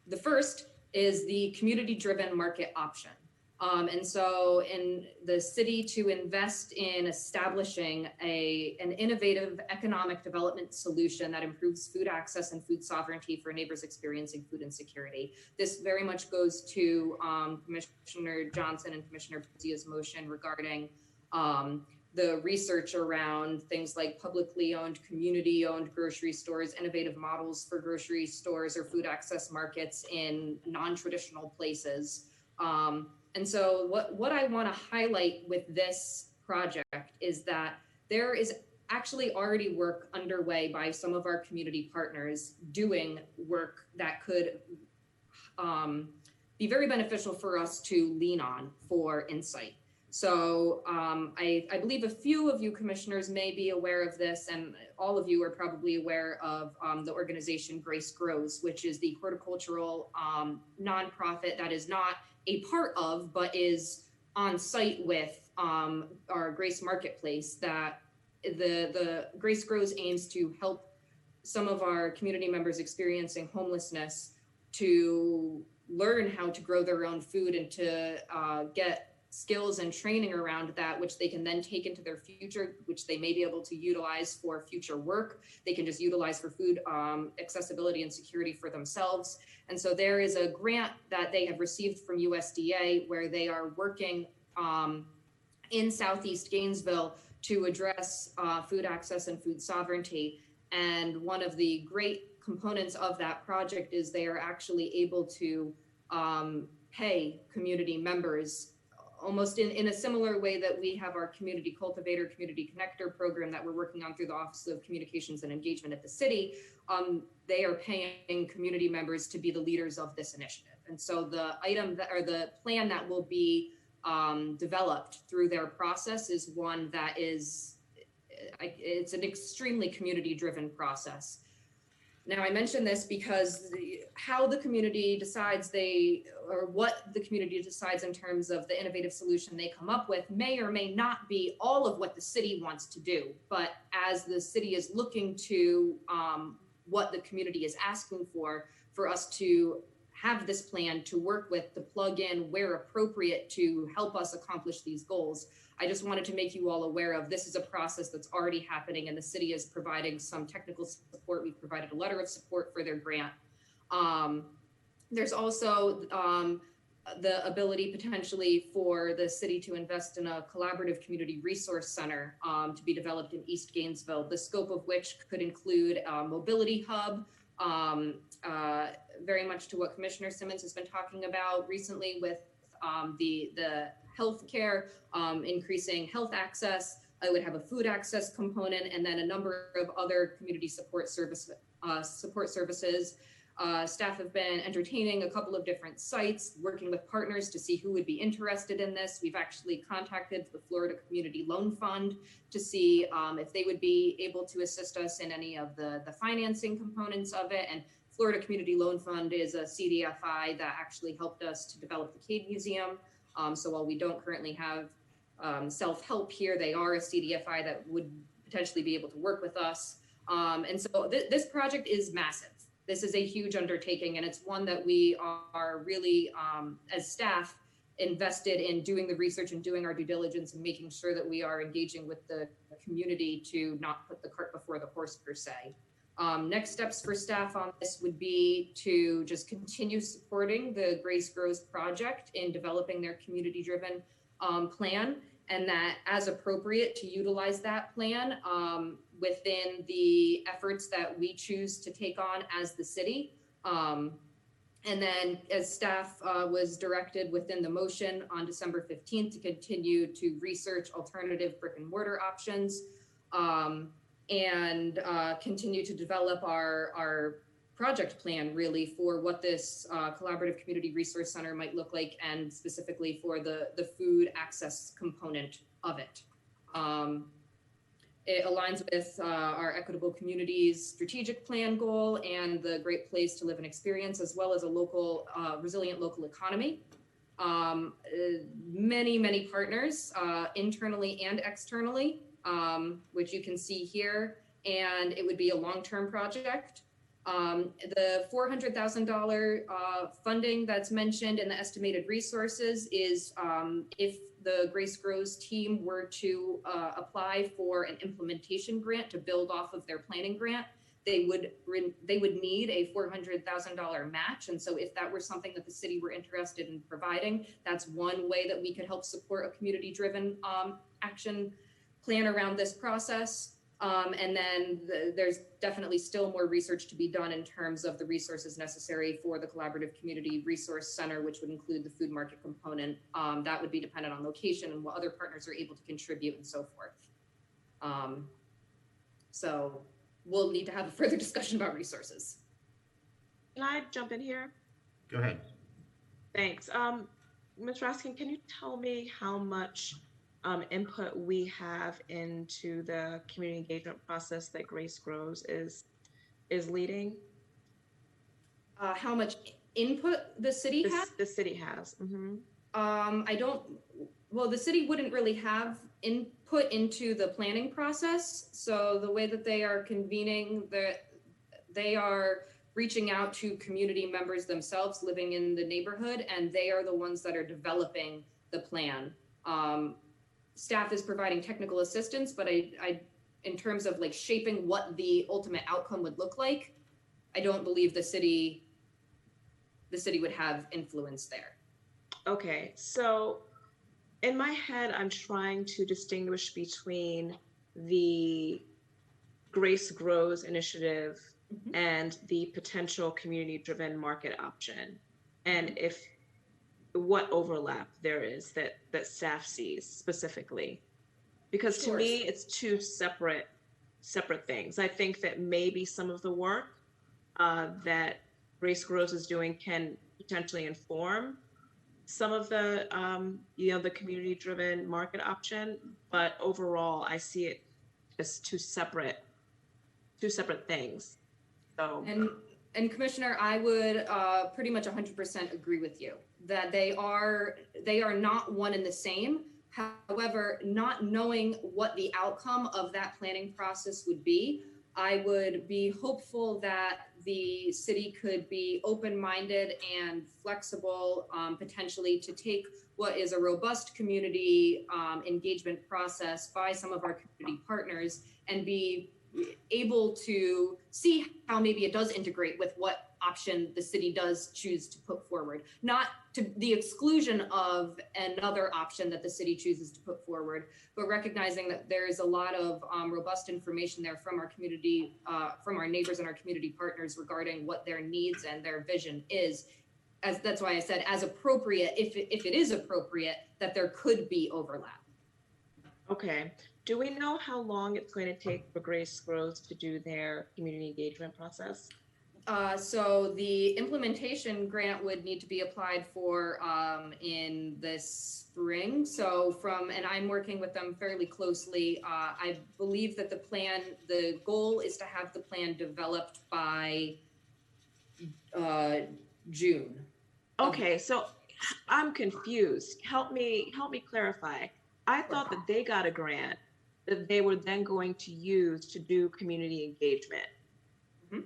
the first is the community-driven market option. And so in the city to invest in establishing an innovative economic development solution that improves food access and food sovereignty for neighbors experiencing food insecurity. This very much goes to Commissioner Johnson and Commissioner Prizia's motion regarding the research around things like publicly owned, community owned grocery stores, innovative models for grocery stores or food access markets in non-traditional places. And so what I want to highlight with this project is that there is actually already work underway by some of our community partners doing work that could be very beneficial for us to lean on for insight. So I believe a few of you commissioners may be aware of this, and all of you are probably aware of the organization Grace Grows, which is the horticultural nonprofit that is not a part of, but is on site with our Grace Marketplace. That the Grace Grows aims to help some of our community members experiencing homelessness to learn how to grow their own food and to get skills and training around that, which they can then take into their future, which they may be able to utilize for future work. They can just utilize for food accessibility and security for themselves. And so there is a grant that they have received from USDA where they are working in Southeast Gainesville to address food access and food sovereignty. And one of the great components of that project is they are actually able to pay community members almost in a similar way that we have our community cultivator, community connector program that we're working on through the Office of Communications and Engagement at the city. They are paying community members to be the leaders of this initiative. And so the item that, or the plan that will be developed through their process is one that is, it's an extremely community-driven process. Now, I mention this because how the community decides or what the community decides in terms of the innovative solution they come up with may or may not be all of what the city wants to do. But as the city is looking to what the community is asking for us to have this plan to work with, to plug in where appropriate to help us accomplish these goals, I just wanted to make you all aware of this is a process that's already happening, and the city is providing some technical support. We've provided a letter of support for their grant. There's also the ability potentially for the city to invest in a collaborative community resource center to be developed in East Gainesville, the scope of which could include a mobility hub, very much to what Commissioner Simmons has been talking about recently with the healthcare, increasing health access. I would have a food access component, and then a number of other community support services. Staff have been entertaining a couple of different sites, working with partners to see who would be interested in this. We've actually contacted the Florida Community Loan Fund to see if they would be able to assist us in any of the financing components of it. And Florida Community Loan Fund is a CDFI that actually helped us to develop the Cade Museum. So while we don't currently have self-help here, they are a CDFI that would potentially be able to work with us. And so this project is massive. This is a huge undertaking, and it's one that we are really, as staff, invested in doing the research and doing our due diligence and making sure that we are engaging with the community to not put the cart before the horse, per se. Next steps for staff on this would be to just continue supporting the Grace Grows project in developing their community-driven plan, and that as appropriate to utilize that plan within the efforts that we choose to take on as the city. And then as staff was directed within the motion on December 15th to continue to research alternative brick and mortar options and continue to develop our project plan really for what this collaborative community resource center might look like, and specifically for the food access component of it. It aligns with our Equitable Communities strategic plan goal and the Great Place to Live and Experience, as well as a local, resilient local economy. Many partners, internally and externally, which you can see here, and it would be a long-term project. The $400,000 funding that's mentioned in the estimated resources is if the Grace Grows team were to apply for an implementation grant to build off of their planning grant, they would need a $400,000 match. And so if that were something that the city were interested in providing, that's one way that we could help support a community-driven action plan around this process. And then there's definitely still more research to be done in terms of the resources necessary for the Collaborative Community Resource Center, which would include the food market component. That would be dependent on location and what other partners are able to contribute and so forth. So we'll need to have a further discussion about resources. Can I jump in here? Go ahead. Thanks. Ms. Raskin, can you tell me how much input we have into the community engagement process that Grace Grows is leading? How much input the city has? The city has. Mm-hmm. Well, the city wouldn't really have input into the planning process. So the way that they are convening, they are reaching out to community members themselves living in the neighborhood, and they are the ones that are developing the plan. Staff is providing technical assistance, but I, in terms of like shaping what the ultimate outcome would look like, I don't believe the city would have influence there. Okay, so in my head, I'm trying to distinguish between the Grace Grows initiative and the potential community-driven market option, and if what overlap there is that staff sees specifically, because to me it's two separate things. I think that maybe some of the work that Grace Grows is doing can potentially inform some of the the community-driven market option, but overall I see it as two separate things. So and Commissioner, I would pretty much 100% agree with you that they are not one and the same. However, not knowing what the outcome of that planning process would be, I would be hopeful that the city could be open-minded and flexible, potentially to take what is a robust community engagement process by some of our community partners and be able to see how maybe it does integrate with what option the city does choose to put forward, not to the exclusion of another option that the city chooses to put forward, but recognizing that there is a lot of robust information there from our community, from our neighbors and our community partners regarding what their needs and their vision is. That's why I said as appropriate, if it is appropriate, that there could be overlap. Okay. Do we know how long it's going to take for Grace Grows to do their community engagement process? So the implementation grant would need to be applied for in the spring. So and I'm working with them fairly closely. I believe that the goal is to have the plan developed by June. Okay, so I'm confused. Help me clarify. I thought that they got a grant that they were then going to use to do community engagement. Mhm.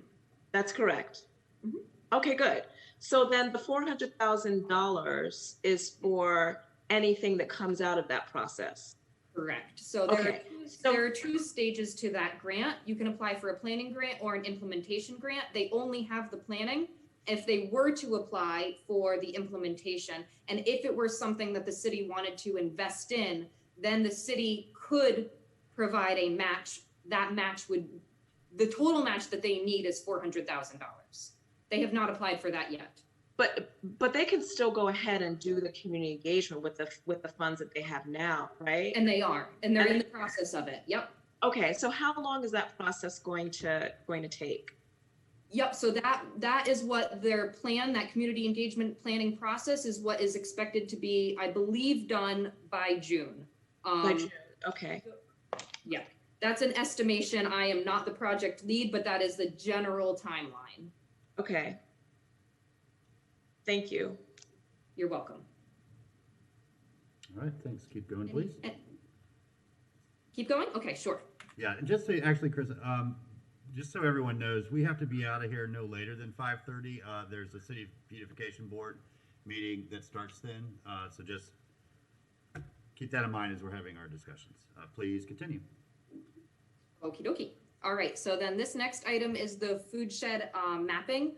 That's correct. Mhm. Okay, good. So then the $400,000 is for anything that comes out of that process. Correct. So Okay. there are two stages to that grant. You can apply for a planning grant or an implementation grant. They only have the planning. If they were to apply for the implementation, and if it were something that the city wanted to invest in, then the city could provide a match. That match the total match that they need is $400,000. They have not applied for that yet. But they can still go ahead and do the community engagement with the funds that they have now, right? And they are, and they're in the process of it. Yep. Okay, so how long is that process going to take? Yep. So that is what their plan, that community engagement planning process is what is expected to be, I believe, done by June. By June. Okay. Yeah, that's an estimation. I am not the project lead, but that is the general timeline. Okay. Thank you. You're welcome. All right, thanks. Keep going, please. Keep going? Okay, sure. Yeah, and just so, actually, Chris, just so everyone knows, we have to be out of here no later than 5:30. There's a City Beautification Board meeting that starts then, so just keep that in mind as we're having our discussions. Please continue. Okie dokie. All right, so then this next item is the food shed mapping,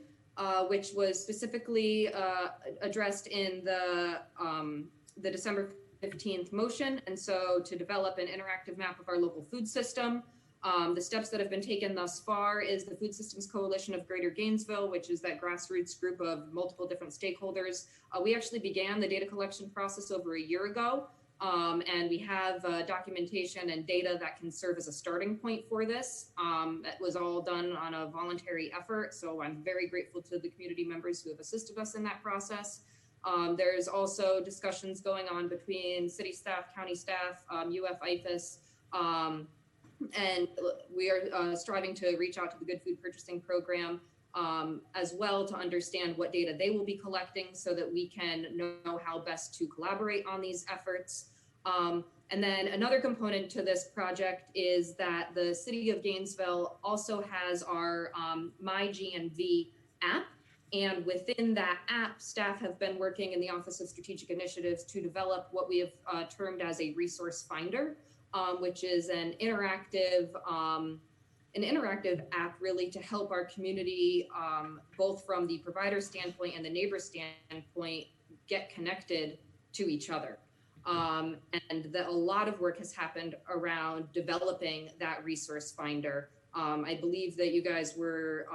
which was specifically addressed in the December 15th motion. And so to develop an interactive map of our local food system, the steps that have been taken thus far is the Food Systems Coalition of Greater Gainesville, which is that grassroots group of multiple different stakeholders. We actually began the data collection process over a year ago. And we have documentation and data that can serve as a starting point for this. That was all done on a voluntary effort. So I'm very grateful to the community members who have assisted us in that process. There's also discussions going on between city staff, county staff, UF IFAS, and we are striving to reach out to the Good Food Purchasing Program as well to understand what data they will be collecting so that we can know how best to collaborate on these efforts. And then another component to this project is that the City of Gainesville also has our My GNV app. And within that app, staff have been working in the Office of Strategic Initiatives to develop what we have termed as a resource finder, which is an interactive app really to help our community, both from the provider standpoint and the neighbor standpoint, get connected to each other. And a lot of work has happened around developing that resource finder. I believe that you guys were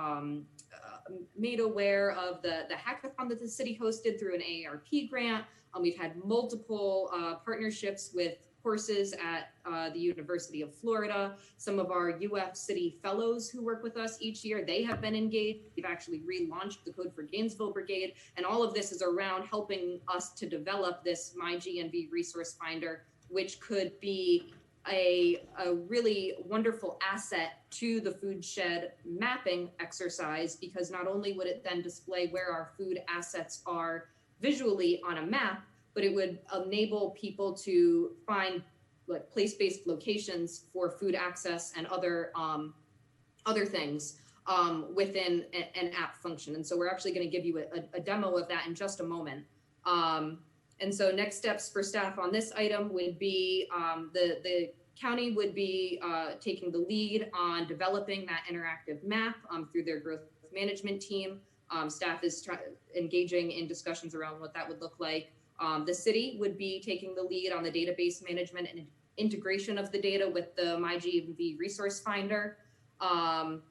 made aware of the hackathon that the city hosted through an AARP grant. We've had multiple partnerships with courses at the University of Florida. Some of our UF City fellows who work with us each year, they have been engaged. We've actually relaunched the Code for Gainesville Brigade. And all of this is around helping us to develop this My GNV resource finder, which could be a really wonderful asset to the food shed mapping exercise, because not only would it then display where our food assets are visually on a map, but it would enable people to find like place-based locations for food access and other things within an app function. And so we're actually going to give you a demo of that in just a moment. And so next steps for staff on this item would be the county would be taking the lead on developing that interactive map through their growth management team. Staff is engaging in discussions around what that would look like. The city would be taking the lead on the database management and integration of the data with the MyGNV resource finder. And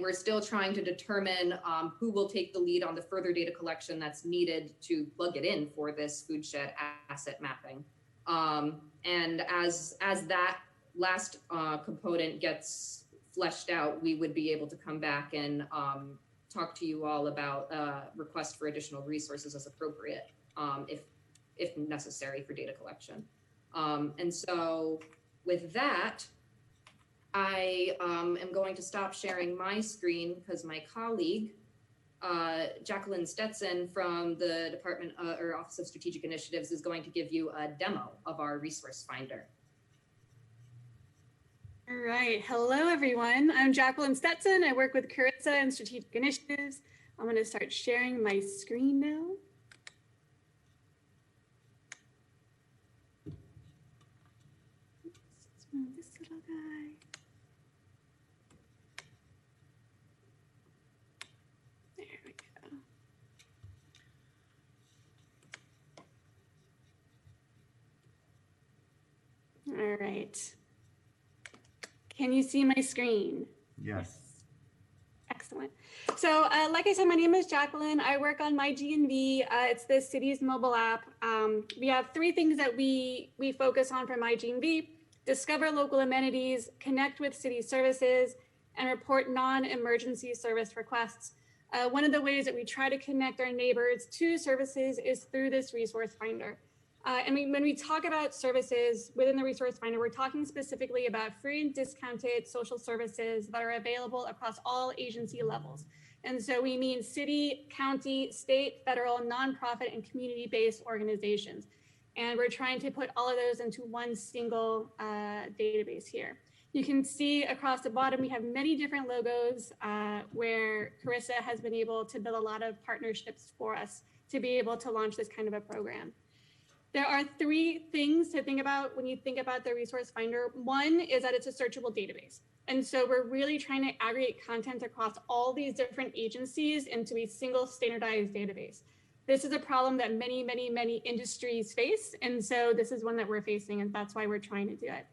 we're still trying to determine who will take the lead on the further data collection that's needed to plug it in for this food shed asset mapping. And as that last component gets fleshed out, we would be able to come back and talk to you all about request for additional resources as appropriate, if necessary for data collection. And so with that, I am going to stop sharing my screen because my colleague, Jacqueline Stetson from the Department or Office of Strategic Initiatives is going to give you a demo of our resource finder. All right, hello everyone. I'm Jacqueline Stetson. I work with Carissa and Strategic Initiatives. I'm going to start sharing my screen now. Let's move this little guy. There we go. All right. Can you see my screen? Yes. Excellent. So like I said, my name is Jacqueline. I work on My GNV. It's the city's mobile app. We have 3 things that we focus on for My GNV: discover local amenities, connect with city services, and report non-emergency service requests. One of the ways that we try to connect our neighbors to services is through this resource finder. And when we talk about services within the resource finder, we're talking specifically about free and discounted social services that are available across all agency levels. And so we mean city, county, state, federal, nonprofit, and community-based organizations. And we're trying to put all of those into one single database here. You can see across the bottom, we have many different logos where Carissa has been able to build a lot of partnerships for us to be able to launch this kind of a program. There are 3 things to think about when you think about the resource finder. One is that it's a searchable database. And so we're really trying to aggregate content across all these different agencies into a single standardized database. This is a problem that many, many, many industries face. And so this is one that we're facing, and that's why we're trying to do it.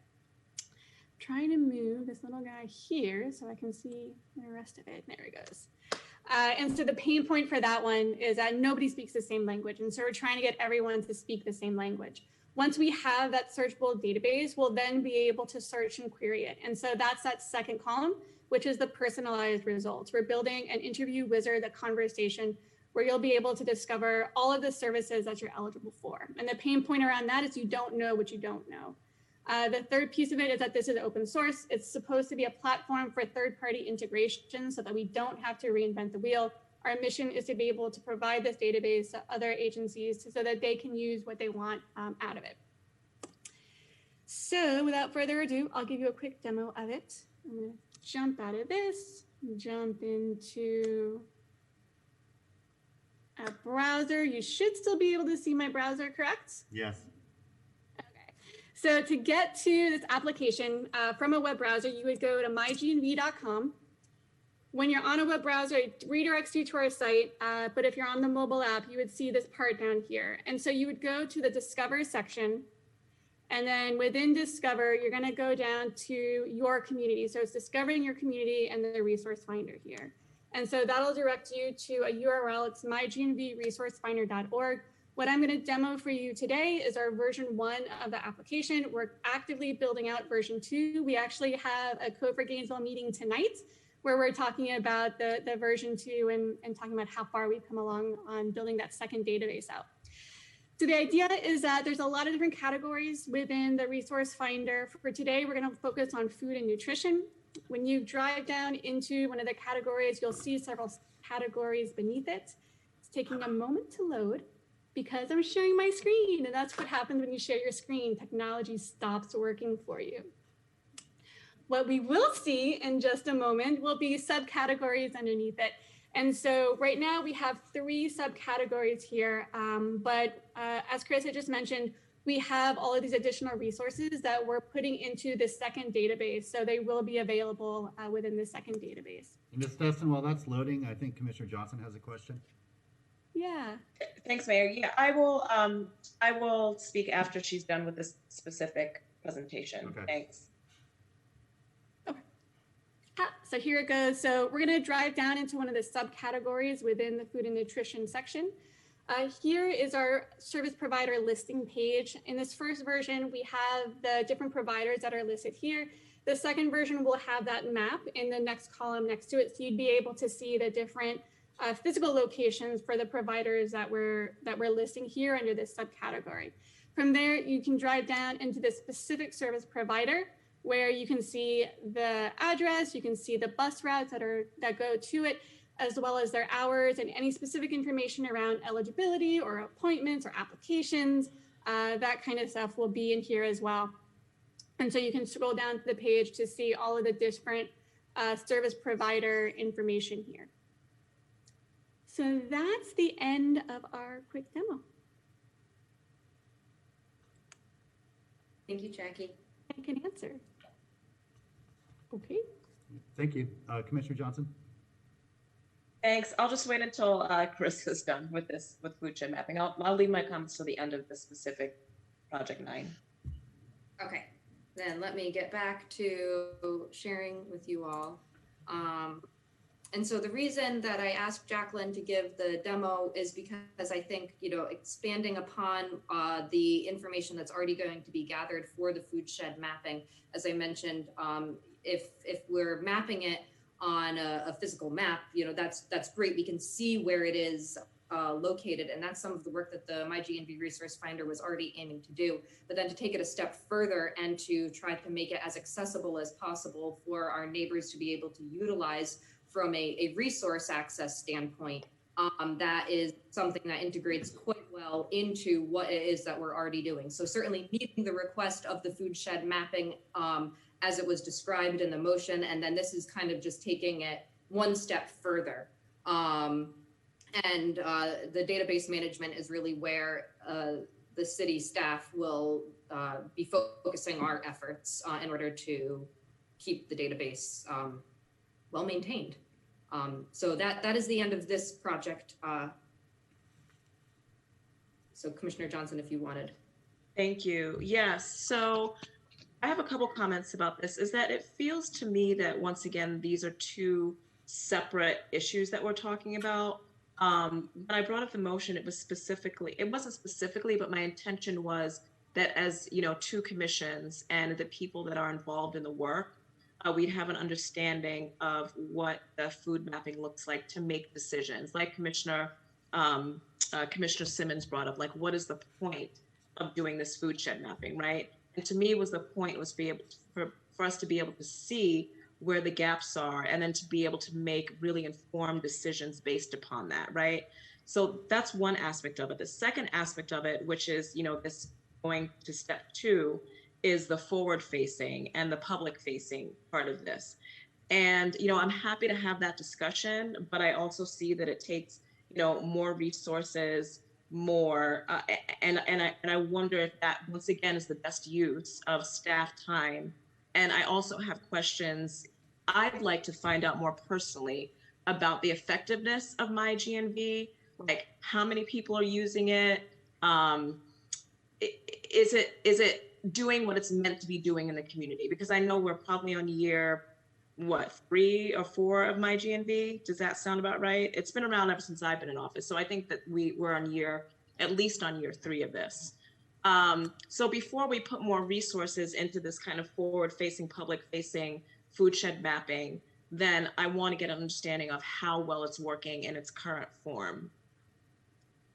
I'm trying to move this little guy here so I can see the rest of it. There he goes. And so the pain point for that one is that nobody speaks the same language. And so we're trying to get everyone to speak the same language. Once we have that searchable database, we'll then be able to search and query it. And so that's that second column, which is the personalized results. We're building an interview wizard, a conversation, where you'll be able to discover all of the services that you're eligible for. And the pain point around that is you don't know what you don't know. The third piece of it is that this is open source. It's supposed to be a platform for third-party integration so that we don't have to reinvent the wheel. Our mission is to be able to provide this database to other agencies so that they can use what they want out of it. So without further ado, I'll give you a quick demo of it. I'm going to jump out of this, jump into a browser. You should still be able to see my browser, correct? Yes. So to get to this application from a web browser, you would go to mygnv.com. When you're on a web browser, it redirects you to our site. But if you're on the mobile app, you would see this part down here. And so you would go to the Discover section. And then within Discover, you're going to go down to your community. So it's discovering your community and the resource finder here. And so that'll direct you to a URL. It's mygnvresourcefinder.org. What I'm going to demo for you today is our version 1 of the application. We're actively building out version 2. We actually have a Code for Gainesville meeting tonight where we're talking about the version 2 and talking about how far we've come along on building that second database out. So the idea is that there's a lot of different categories within the resource finder. For today, we're going to focus on food and nutrition. When you drive down into one of the categories, you'll see several categories beneath it. It's taking a moment to load, because I'm sharing my screen, and that's what happens when you share your screen. Technology stops working for you. What we will see in just a moment will be subcategories underneath it. And so right now we have 3 subcategories here, but as Chris had just mentioned, we have all of these additional resources that we're putting into the second database. So they will be available within the second database. Ms. Stetson, while that's loading, I think Commissioner Johnson has a question. Yeah. Thanks, Mayor. Yeah, I will speak after she's done with this specific presentation. Okay. Thanks. Okay. So here it goes. So we're going to drive down into one of the subcategories within the food and nutrition section. Here is our service provider listing page. In this first version, we have the different providers that are listed here. The second version will have that map in the next column next to it. So you'd be able to see the different physical locations for the providers that we're listing here under this subcategory. From there, you can drive down into the specific service provider where you can see the address, you can see the bus routes that go to it, as well as their hours and any specific information around eligibility or appointments or applications. That kind of stuff will be in here as well. And so you can scroll down to the page to see all of the different service provider information here. So that's the end of our quick demo. Thank you, Jackie. I can answer. Okay. Thank you. Commissioner Johnson? Thanks. I'll just wait until Chris is done with food shed mapping. I'll leave my comments till the end of the specific project 9. Okay, then let me get back to sharing with you all. And so the reason that I asked Jacqueline to give the demo is because I think, expanding upon the information that's already going to be gathered for the food shed mapping, as I mentioned, if we're mapping it on a physical map, that's great. We can see where it is located, and that's some of the work that the My GNV Resource Finder was already aiming to do. But then to take it a step further and to try to make it as accessible as possible for our neighbors to be able to utilize from a resource access standpoint, that is something that integrates quite well into what it is that we're already doing. So certainly meeting the request of the food shed mapping as it was described in the motion, and then this is kind of just taking it one step further. And the database management is really where the city staff will be focusing our efforts in order to keep the database well maintained. So that is the end of this project. So Commissioner Johnson, if you wanted. Thank you. Yes. So I have a couple comments about this. Is that it feels to me that once again, these are 2 separate issues that we're talking about. When I brought up the motion, it wasn't specifically, but my intention was that as 2 commissions and the people that are involved in the work, we'd have an understanding of what the food mapping looks like to make decisions. Like Commissioner Simmons brought up, like, what is the point of doing this food shed mapping, right? And to me, the point was for us to be able to see where the gaps are, and then to be able to make really informed decisions based upon that, right? So that's one aspect of it. The second aspect of it, which is, this going to step 2, is the forward facing and the public facing part of this. And, I'm happy to have that discussion, but I also see that it takes, more resources, more, and I wonder if that once again is the best use of staff time. And I also have questions I'd like to find out more personally about the effectiveness of My GNV, like how many people are using it? Is it doing what it's meant to be doing in the community? Because I know we're probably on year, 3 or 4 of My GNV. Does that sound about right? It's been around ever since I've been in office. So I think that we're at least on year 3 of this. So before we put more resources into this kind of forward-facing, public-facing food shed mapping, then I want to get an understanding of how well it's working in its current form.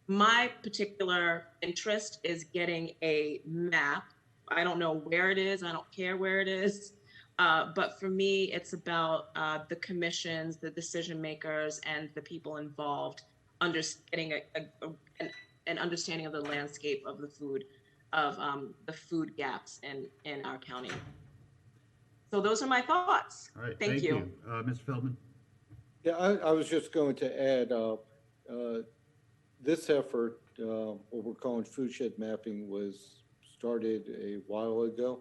My particular interest is getting a map. I don't know where it is. I don't care where it is. But for me, it's about the commissions, the decision makers, and the people involved getting an understanding of the landscape of the food gaps in our county. So those are my thoughts. All right, thank you. Mr. Feldman? Yeah, I was just going to add, this effort, what we're calling food shed mapping, was started a while ago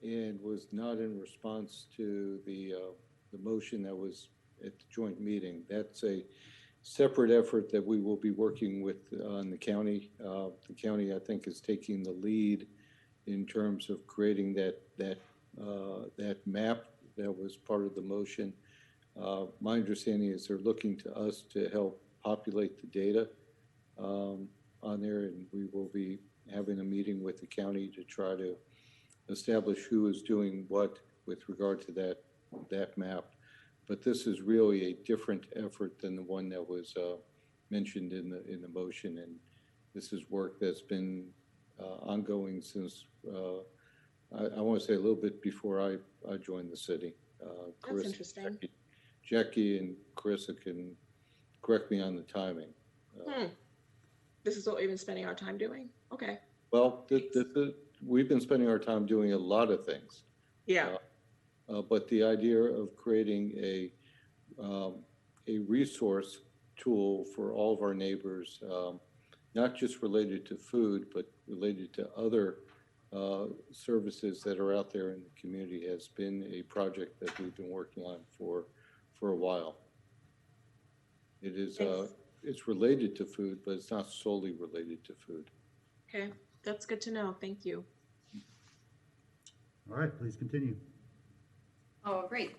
and was not in response to the motion that was at the joint meeting. That's a separate effort that we will be working with on the county. The county, I think, is taking the lead in terms of creating that map that was part of the motion. My understanding is they're looking to us to help populate the data on there, and we will be having a meeting with the county to try to establish who is doing what with regard to that map. But this is really a different effort than the one that was mentioned in the motion, and this is work that's been ongoing since I want to say a little bit before I joined the city. That's interesting. Jackie and Carissa can correct me on the timing. This is what we've been spending our time doing. Okay. Well, we've been spending our time doing a lot of things. Yeah. But the idea of creating a resource tool for all of our neighbors, not just related to food, but related to other services that are out there in the community, has been a project that we've been working on for a while. It is it's related to food, but it's not solely related to food. Okay, that's good to know. Thank you. All right, please continue. All right.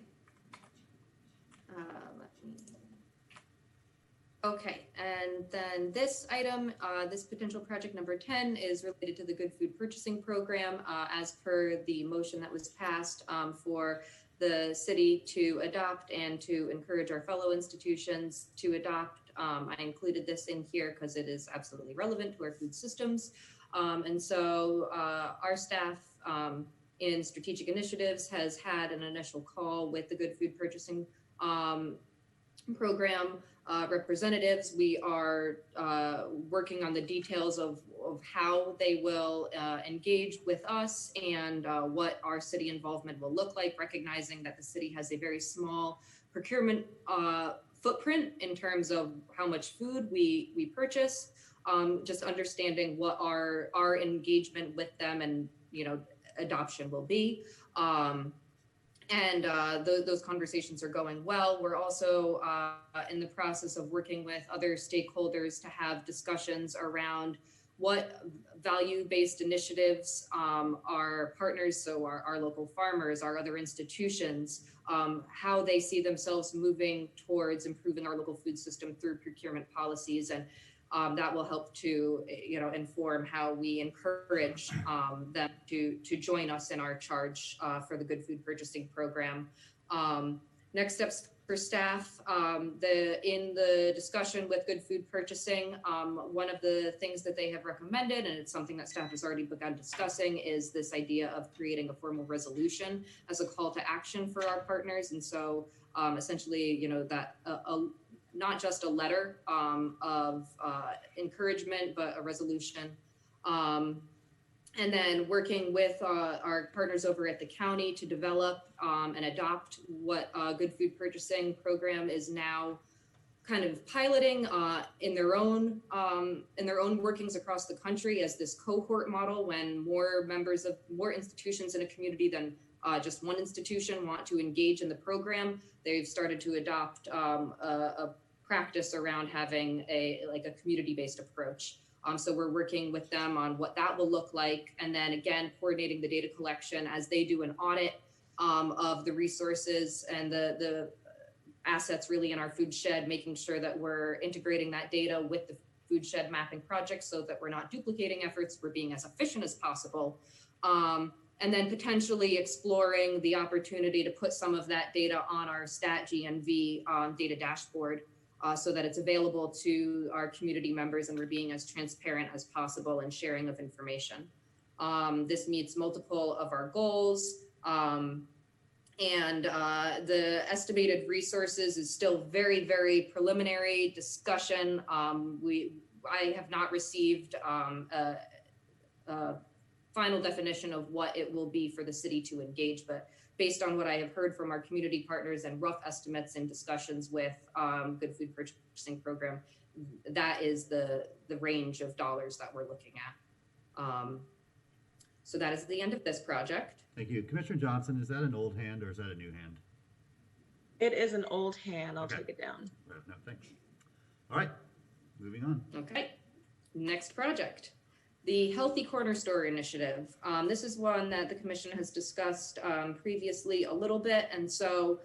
Okay, and then this item, this potential project number 10 is related to the Good Food Purchasing Program, as per the motion that was passed for the city to adopt and to encourage our fellow institutions to adopt. I included this in here because it is absolutely relevant to our food systems. And so our staff in strategic initiatives has had an initial call with the Good Food Purchasing Program representatives. We are working on the details of how they will engage with us and what our city involvement will look like, recognizing that the city has a very small procurement footprint in terms of how much food we purchase. Just understanding what our engagement with them and adoption will be. And those conversations are going well. We're also in the process of working with other stakeholders to have discussions around what value-based initiatives our partners, so our local farmers, our other institutions, how they see themselves moving towards improving our local food system through procurement policies. And that will help to inform how we encourage them to join us in our charge for the Good Food Purchasing Program. Next steps for staff, in the discussion with Good Food Purchasing, one of the things that they have recommended, and it's something that staff has already begun discussing, is this idea of creating a formal resolution as a call to action for our partners. And so essentially, that not just a letter of encouragement, but a resolution. And then working with our partners over at the county to develop and adopt what Good Food Purchasing Program is now kind of piloting in their own workings across the country as this cohort model, when more institutions in a community than just one institution want to engage in the program. They've started to adopt a practice around having a community-based approach. So we're working with them on what that will look like, and then again coordinating the data collection as they do an audit of the resources and the assets really in our food shed, making sure that we're integrating that data with the food shed mapping project so that we're not duplicating efforts, we're being as efficient as possible. And then potentially exploring the opportunity to put some of that data on our stat GNV data dashboard so that it's available to our community members and we're being as transparent as possible in sharing of information. This meets multiple of our goals. And the estimated resources is still very, very preliminary discussion. I have not received a final definition of what it will be for the city to engage, but based on what I have heard from our community partners and rough estimates and discussions with Good Food Purchasing Program, that is the range of dollars that we're looking at. So that is the end of this project. Thank you. Commissioner Johnson, is that an old hand or is that a new hand? It is an old hand. I'll Okay. take it down. No, thanks. All right, moving on. Okay, next project. The Healthy Corner Store Initiative. This is one that the commission has discussed previously a little bit. And so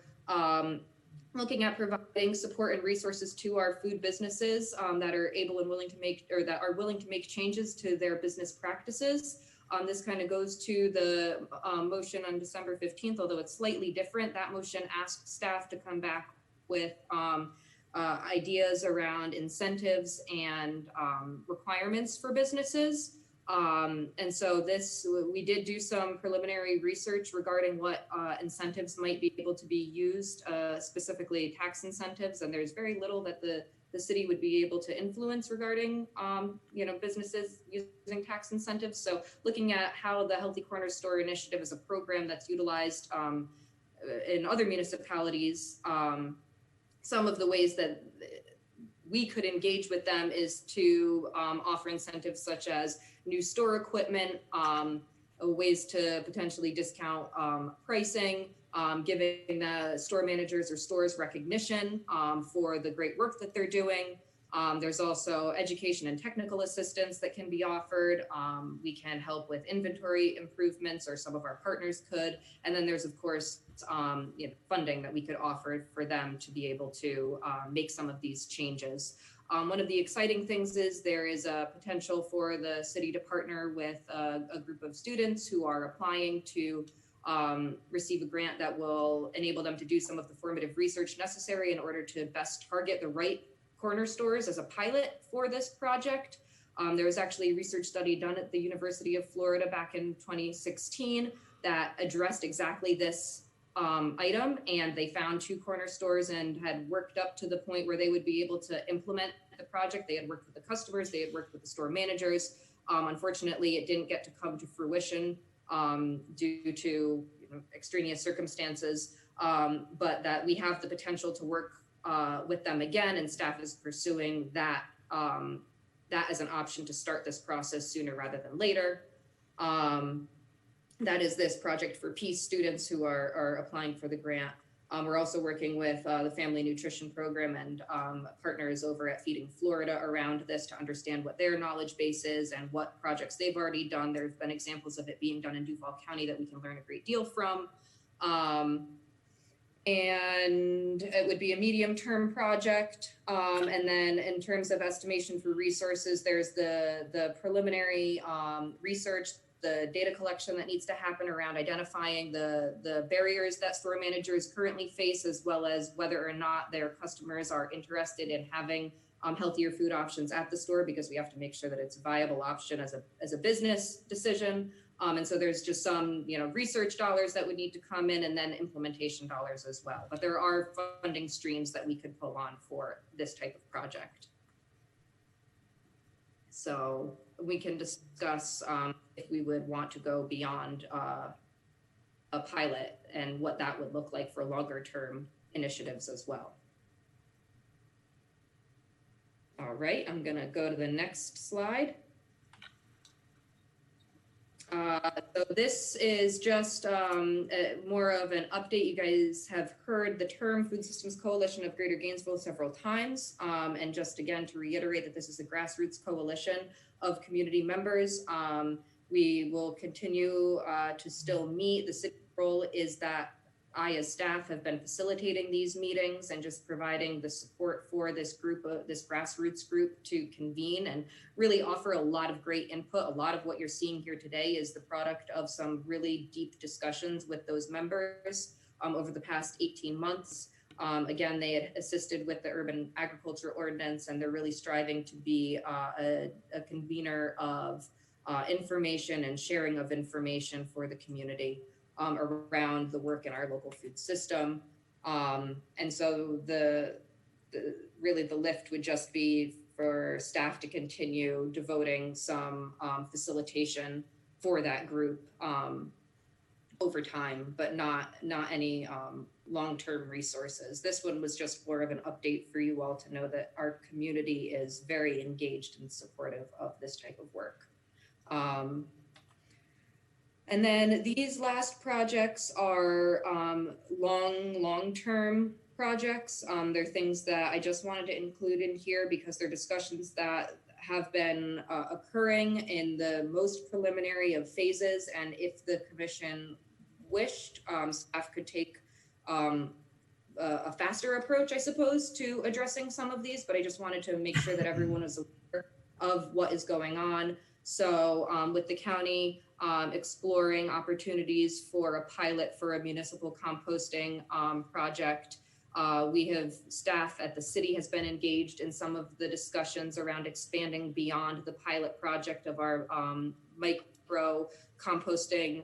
looking at providing support and resources to our food businesses that are able and willing to make, or that are willing to make changes to their business practices. This kind of goes to the motion on December 15th, although it's slightly different. That motion asked staff to come back with ideas around incentives and requirements for businesses. And so we did do some preliminary research regarding what incentives might be able to be used, specifically tax incentives. And there's very little that the city would be able to influence regarding, businesses using tax incentives. So looking at how the Healthy Corner Store Initiative is a program that's utilized in other municipalities, some of the ways that we could engage with them is to offer incentives such as new store equipment, ways to potentially discount pricing, giving the store managers or stores recognition for the great work that they're doing. There's also education and technical assistance that can be offered. We can help with inventory improvements, or some of our partners could. And then there's, of course, funding that we could offer for them to be able to make some of these changes. One of the exciting things is there is a potential for the city to partner with a group of students who are applying to receive a grant that will enable them to do some of the formative research necessary in order to best target the right corner stores as a pilot for this project. There was actually a research study done at the University of Florida back in 2016 that addressed exactly this item, and they found 2 corner stores and had worked up to the point where they would be able to implement the project. They had worked with the customers, they had worked with the store managers. Unfortunately, it didn't get to come to fruition due to extraneous circumstances, but that we have the potential to work with them again, and staff is pursuing that as an option to start this process sooner rather than later. That is this Project for Peace students who are applying for the grant. We're also working with the Family Nutrition Program and partners over at Feeding Florida around this to understand what their knowledge base is and what projects they've already done. There have been examples of it being done in Duval County that we can learn a great deal from. And it would be a medium-term project. And then in terms of estimation for resources, there's the preliminary research, the data collection that needs to happen around identifying the barriers that store managers currently face, as well as whether or not their customers are interested in having healthier food options at the store, because we have to make sure that it's a viable option as a business decision. And so there's just some, research dollars that would need to come in, and then implementation dollars as well. But there are funding streams that we could pull on for this type of project. So we can discuss if we would want to go beyond a pilot and what that would look like for longer term initiatives as well. All right, I'm gonna go to the next slide. So this is just more of an update. You guys have heard the term Food Systems Coalition of Greater Gainesville several times. And just again, to reiterate that this is a grassroots coalition of community members. We will continue to still meet. The city's role is that I, as staff, have been facilitating these meetings and just providing the support for this group, this grassroots group, to convene and really offer a lot of great input. A lot of what you're seeing here today is the product of some really deep discussions with those members over the past 18 months. Again, they had assisted with the urban agriculture ordinance, and they're really striving to be a convener of information and sharing of information for the community around the work in our local food system. And so really the lift would just be for staff to continue devoting some facilitation for that group over time, but not any long-term resources. This one was just more of an update for you all to know that our community is very engaged and supportive of this type of work. And then these last projects are long-term projects. They're things that I just wanted to include in here because they're discussions that have been occurring in the most preliminary of phases. And if the commission wished, staff could take a faster approach, I suppose, to addressing some of these, but I just wanted to make sure that everyone is aware of what is going on. So with the county exploring opportunities for a pilot for a municipal composting project, staff at the city has been engaged in some of the discussions around expanding beyond the pilot project of our micro composting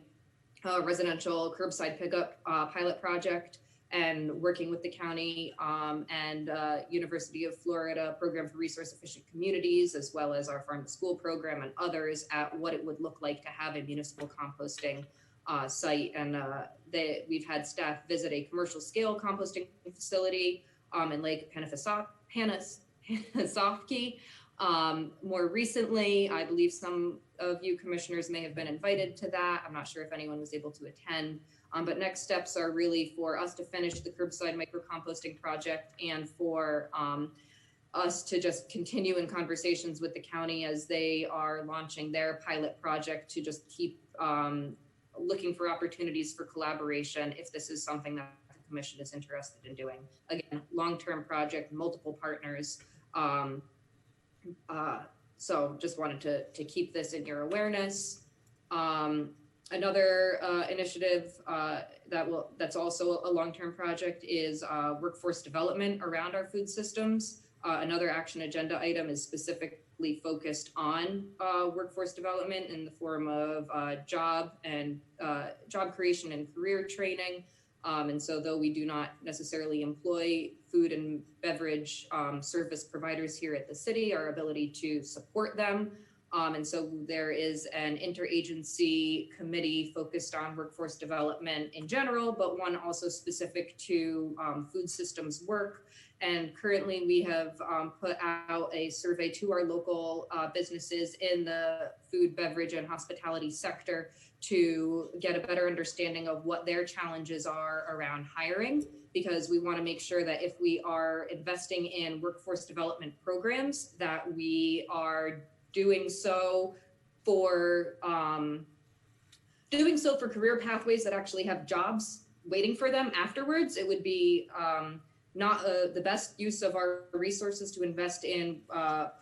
residential curbside pickup pilot project, and working with the county and University of Florida Program for Resource Efficient Communities, as well as our Farm to School program and others, at what it would look like to have a municipal composting site. And we've had staff visit a commercial scale composting facility in Lake Panasoffkee. More recently, I believe some of you commissioners may have been invited to that. I'm not sure if anyone was able to attend. But next steps are really for us to finish the curbside microcomposting project, and for us to just continue in conversations with the county as they are launching their pilot project, to just keep looking for opportunities for collaboration if this is something that the commission is interested in doing. Again, long-term project, multiple partners. So just wanted to keep this in your awareness. Another initiative that's also a long-term project is workforce development around our food systems. Another action agenda item is specifically focused on workforce development in the form of job creation and career training. And so though we do not necessarily employ food and beverage service providers here at the city, our ability to support them. And so there is an interagency committee focused on workforce development in general, but one also specific to food systems work. And currently we have put out a survey to our local businesses in the food, beverage, and hospitality sector to get a better understanding of what their challenges are around hiring, because we want to make sure that if we are investing in workforce development programs, that we are doing so for career pathways that actually have jobs waiting for them afterwards. It would be not the best use of our resources to invest in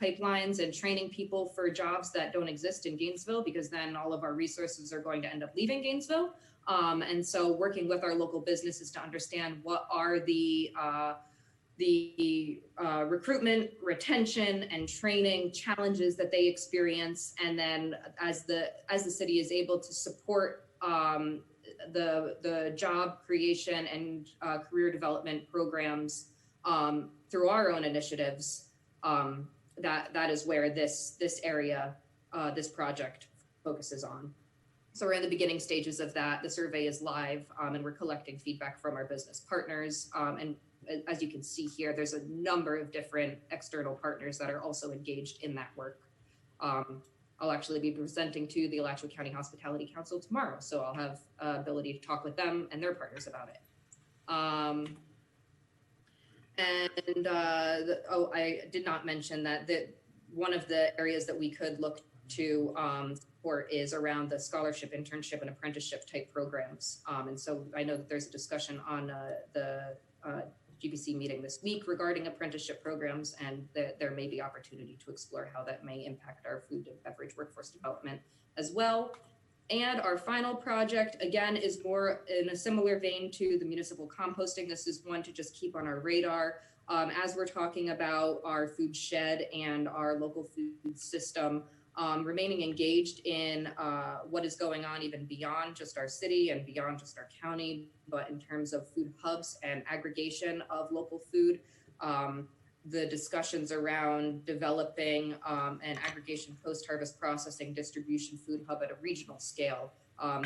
pipelines and training people for jobs that don't exist in Gainesville, because then all of our resources are going to end up leaving Gainesville. And so working with our local businesses to understand what are the recruitment, retention, and training challenges that they experience, and then as the city is able to support the job creation and career development programs through our own initiatives, that is where this area, this project focuses on. So we're in the beginning stages of that. The survey is live, and we're collecting feedback from our business partners. And as you can see here, there's a number of different external partners that are also engaged in that work. I'll actually be presenting to the Alachua County Hospitality Council tomorrow, so I'll have ability to talk with them and their partners about it. I did not mention that one of the areas that we could look to support is around the scholarship, internship, and apprenticeship type programs. And so I know that there's a discussion on the GBC meeting this week regarding apprenticeship programs, and there may be opportunity to explore how that may impact our food and beverage workforce development as well. And our final project, again, is more in a similar vein to the municipal composting. This is one to just keep on our radar as we're talking about our food shed and our local food system. Remaining engaged in what is going on even beyond just our city and beyond just our county, but in terms of food hubs and aggregation of local food. The discussions around developing an aggregation post-harvest processing distribution food hub at a regional scale.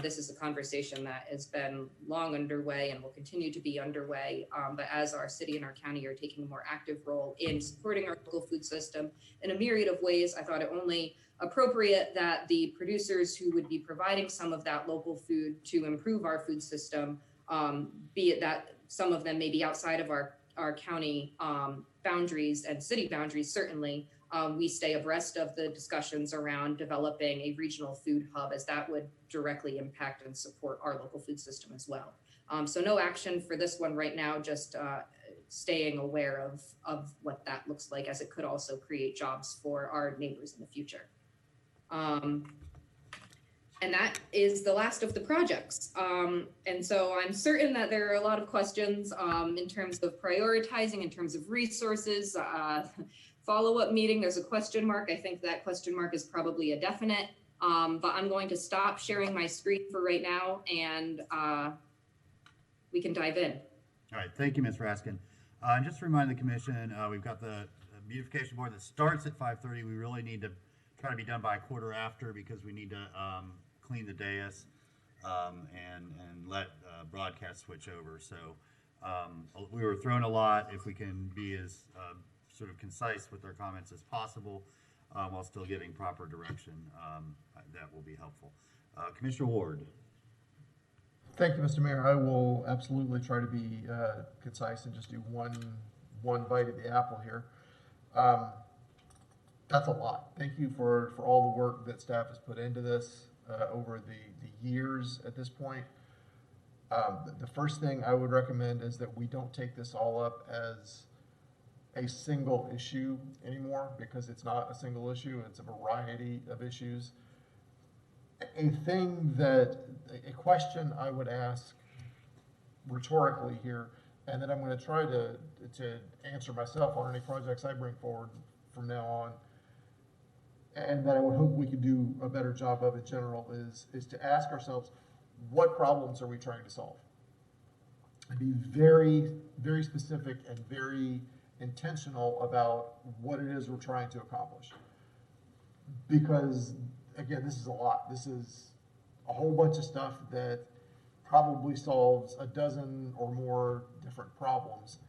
This is a conversation that has been long underway and will continue to be underway. But as our city and our county are taking a more active role in supporting our local food system in a myriad of ways, I thought it only appropriate that the producers who would be providing some of that local food to improve our food system, be it that some of them may be outside of our county boundaries and city boundaries, certainly, we stay abreast of the discussions around developing a regional food hub, as that would directly impact and support our local food system as well. So no action for this one right now, just staying aware of what that looks like, as it could also create jobs for our neighbors in the future. And that is the last of the projects. And so I'm certain that there are a lot of questions in terms of prioritizing, in terms of resources, follow-up meeting, there's a question mark. I think that question mark is probably a definite, but I'm going to stop sharing my screen for right now and we can dive in. All right, thank you, Ms. Raskin. And just to remind the commission, we've got the beautification board that starts at 5:30. We really need to try to be done by a quarter after because we need to clean the dais and let broadcast switch over. So we were thrown a lot. If we can be as sort of concise with our comments as possible while still giving proper direction, that will be helpful. Commissioner Ward. Thank you, Mr. Mayor. I will absolutely try to be concise and just do one bite of the apple here. That's a lot. Thank you for all the work that staff has put into this over the years at this point. The first thing I would recommend is that we don't take this all up as a single issue anymore, because it's not a single issue, it's a variety of issues. A question I would ask rhetorically here, and then I'm going to try to answer myself on any projects I bring forward from now on, and that I would hope we could do a better job of in general, is to ask ourselves, what problems are we trying to solve? And be very, very specific and very intentional about what it is we're trying to accomplish. Because, again, this is a lot. This is a whole bunch of stuff that probably solves a dozen or more different problems.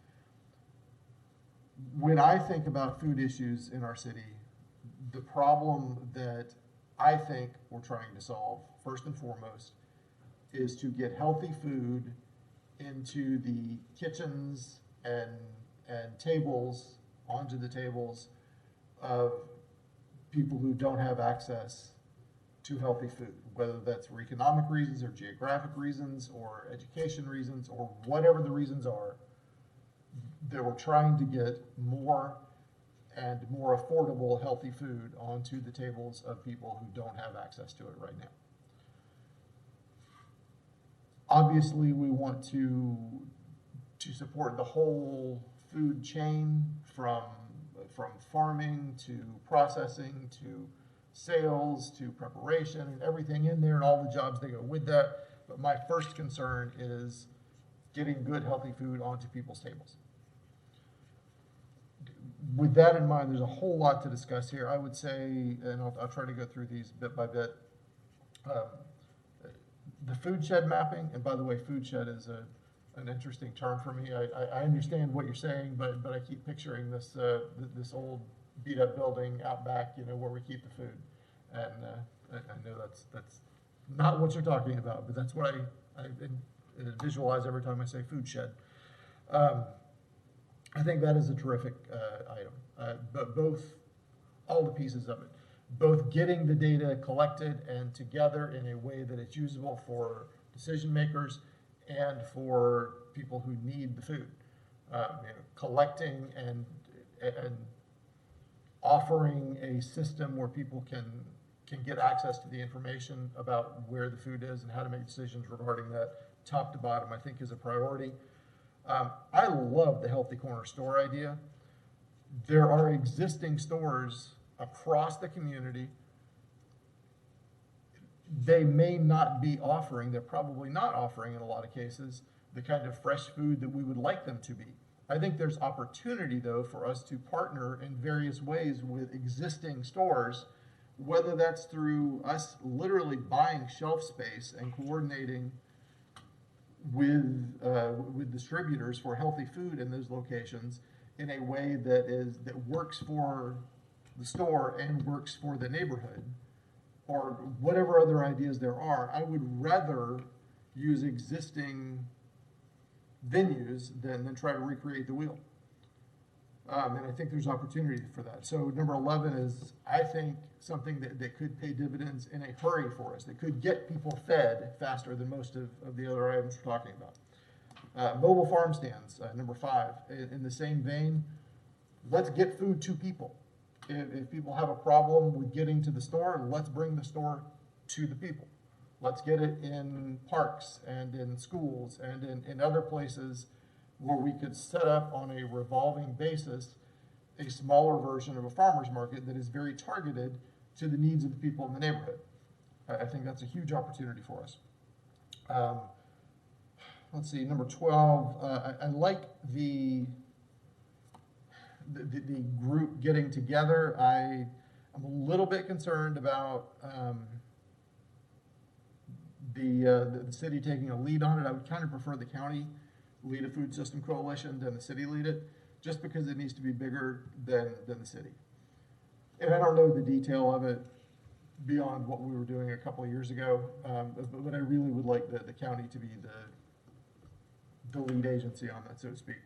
When I think about food issues in our city, the problem that I think we're trying to solve, first and foremost, is to get healthy food into the kitchens and tables, onto the tables of people who don't have access to healthy food, whether that's for economic reasons or geographic reasons or education reasons or whatever the reasons are, that we're trying to get more and more affordable healthy food onto the tables of people who don't have access to it right now. Obviously, we want to support the whole food chain from farming to processing to sales to preparation and everything in there and all the jobs that go with that. But my first concern is getting good, healthy food onto people's tables. With that in mind, there's a whole lot to discuss here. I would say, and I'll try to go through these bit by bit. The food shed mapping, and by the way, food shed is an interesting term for me. I understand what you're saying, but I keep picturing this this old beat up building out back, where we keep the food. And I know that's not what you're talking about, but that's what I visualize every time I say food shed. I think that is a terrific item, but all the pieces of it, both getting the data collected and together in a way that it's usable for decision makers and for people who need the food, collecting and offering a system where people can get access to the information about where the food is and how to make decisions regarding that top to bottom, I think is a priority. I love the Healthy Corner store idea. There are existing stores across the community. They may not be offering, they're probably not offering in a lot of cases, the kind of fresh food that we would like them to be. I think there's opportunity, though, for us to partner in various ways with existing stores, whether that's through us literally buying shelf space and coordinating with distributors for healthy food in those locations in a way that works for the store and works for the neighborhood, or whatever other ideas there are. I would rather use existing venues than try to recreate the wheel. And I think there's opportunity for that. So number 11 is, I think, something that could pay dividends in a hurry for us, that could get people fed faster than most of the other items we're talking about. Mobile farm stands, number 5. In the same vein, let's get food to people. If people have a problem with getting to the store, let's bring the store to the people. Let's get it in parks and in schools and in other places where we could set up on a revolving basis a smaller version of a farmer's market that is very targeted to the needs of the people in the neighborhood. I think that's a huge opportunity for us. Let's see, number 12, I like the group getting together. I'm a little bit concerned about the city taking a lead on it. I would kind of prefer the county lead a food system coalition than the city lead it, just because it needs to be bigger than the city. And I don't know the detail of it beyond what we were doing a couple of years ago, but I really would like the county to be the lead agency on that, so to speak.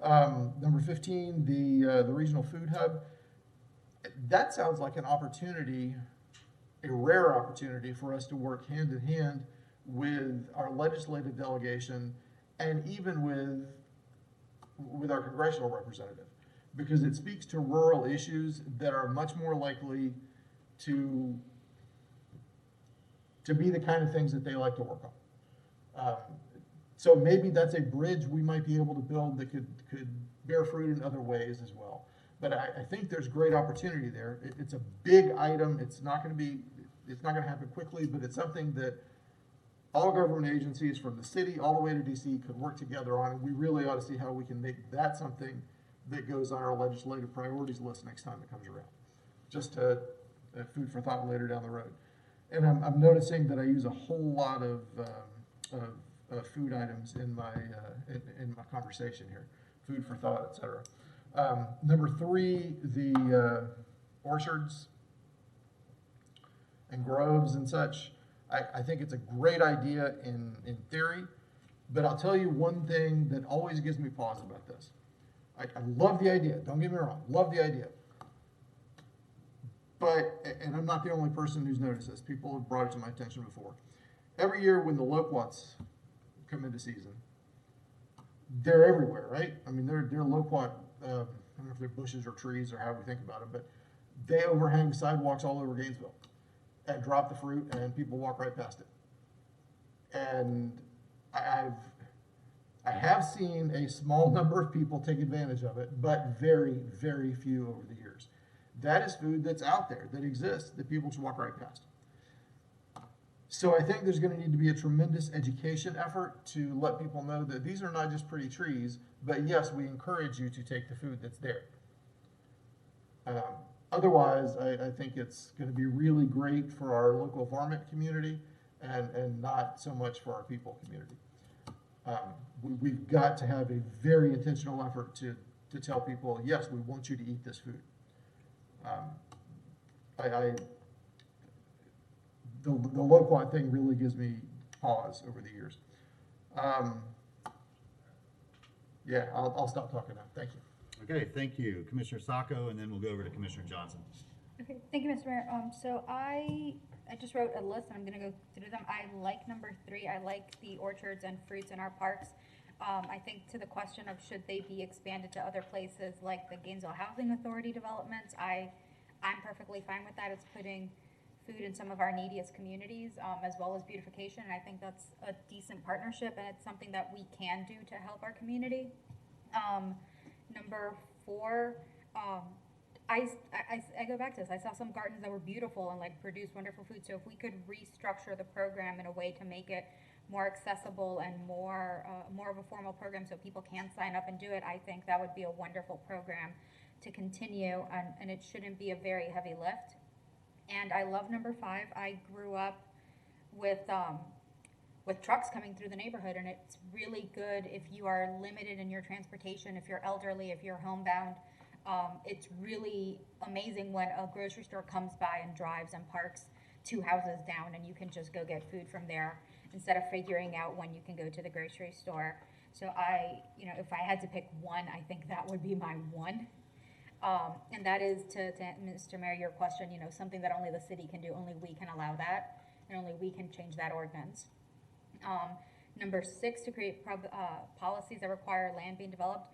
Number 15, the regional food hub. That sounds like an opportunity, a rare opportunity for us to work hand in hand with our legislative delegation and even with our congressional representative, because it speaks to rural issues that are much more likely to be the kind of things that they like to work on. So maybe that's a bridge we might be able to build that could bear fruit in other ways as well. But I think there's great opportunity there. It's a big item. It's not going to happen quickly, but it's something that all government agencies from the city all the way to DC could work together on, and we really ought to see how we can make that something that goes on our legislative priorities list next time it comes around. Just food for thought later down the road. And I'm noticing that I use a whole lot of food items in my conversation here. Food for thought, etc. Number 3, the orchards and groves and such. I think it's a great idea in theory, but I'll tell you one thing that always gives me pause about this. I love the idea, don't get me wrong, love the idea. But, and I'm not the only person who's noticed this, people have brought it to my attention before. Every year when the loquats come into season, they're everywhere, right? I mean, they're loquat, I don't know if they're bushes or trees or how we think about it, but they overhang sidewalks all over Gainesville and drop the fruit, and people walk right past it. And I have seen a small number of people take advantage of it, but very, very few over the years. That is food that's out there, that exists, that people just walk right past. So I think there's going to need to be a tremendous education effort to let people know that these are not just pretty trees, but yes, we encourage you to take the food that's there. Otherwise, I think it's going to be really great for our local varmint community and not so much for our people community. We've got to have a very intentional effort to tell people, yes, we want you to eat this food. The loquat thing really gives me pause over the years. Yeah, I'll stop talking now. Thank you. Okay, thank you, Commissioner Sacco, and then we'll go over to Commissioner Johnson. Okay, thank you, Mr. Mayor. So I just wrote a list, and I'm gonna go through them. I like number 3. I like the orchards and fruits in our parks. I think to the question of should they be expanded to other places like the Gainesville Housing Authority developments, I'm perfectly fine with that. It's putting food in some of our neediest communities, as well as beautification. And I think that's a decent partnership, and it's something that we can do to help our community. Number 4, I go back to this. I saw some gardens that were beautiful and like produced wonderful food. So if we could restructure the program in a way to make it more accessible and more of a formal program so people can sign up and do it, I think that would be a wonderful program to continue, and it shouldn't be a very heavy lift. And I love number 5. I grew up with trucks coming through the neighborhood, and it's really good if you are limited in your transportation, if you're elderly, if you're homebound. It's really amazing when a grocery store comes by and drives and parks 2 houses down, and you can just go get food from there instead of figuring out when you can go to the grocery store. So if I had to pick one, I think that would be my one. And that is to Mr. Mayor, your question, something that only the city can do, only we can allow that, and only we can change that ordinance. Number 6, to create policies that require land being developed.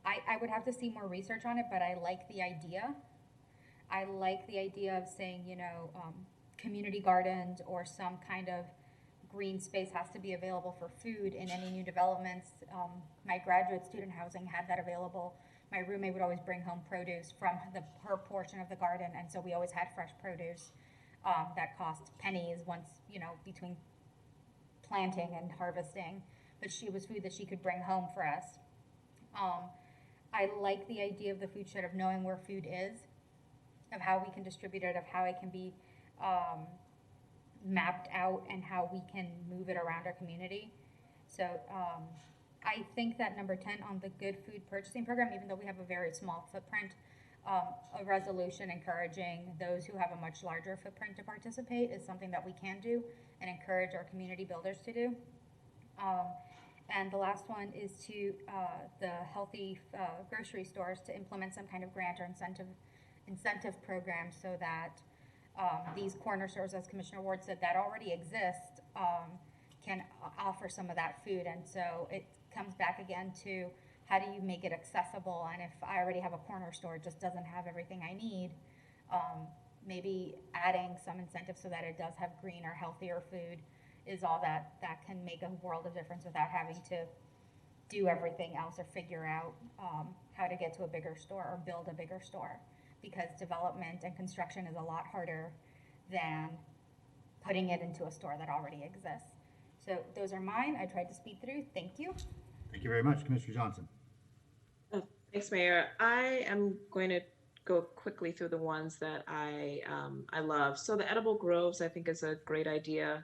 I would have to see more research on it, but I like the idea. I like the idea of saying, you know, community gardens or some kind of green space has to be available for food in any new developments. My graduate student housing had that available. My roommate would always bring home produce from her portion of the garden, and so we always had fresh produce that cost pennies once, you know, between planting and harvesting, but she was food that she could bring home for us. I like the idea of the food shed, of knowing where food is, of how we can distribute it, of how it can be mapped out, and how we can move it around our community. So I think that number 10 on the good food purchasing program, even though we have a very small footprint, a resolution encouraging those who have a much larger footprint to participate is something that we can do and encourage our community builders to do. And the last one is to the healthy grocery stores to implement some kind of grant or incentive program so that these corner stores, as Commissioner Ward said, that already exist, can offer some of that food. And so it comes back again to, how do you make it accessible? And if I already have a corner store, it just doesn't have everything I need, maybe adding some incentive so that it does have greener, healthier food is all that can make a world of difference without having to do everything else or figure out how to get to a bigger store or build a bigger store, because development and construction is a lot harder than putting it into a store that already exists. So those are mine. I tried to speed through. Thank you. Thank you very much, Commissioner Johnson. Oh, thanks, Mayor. I am going to go quickly through the ones that I love. So the edible groves, I think, is a great idea.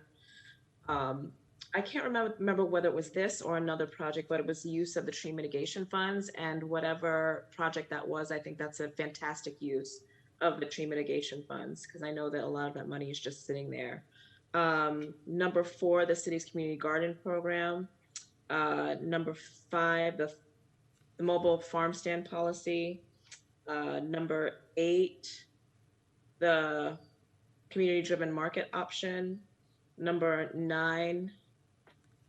I can't remember whether it was this or another project, but it was the use of the tree mitigation funds, and whatever project that was, I think that's a fantastic use of the tree mitigation funds, because I know that a lot of that money is just sitting there. Number 4, the city's community garden program. Number 5, the mobile farm stand policy. Number 8, the community-driven market option. Number 9,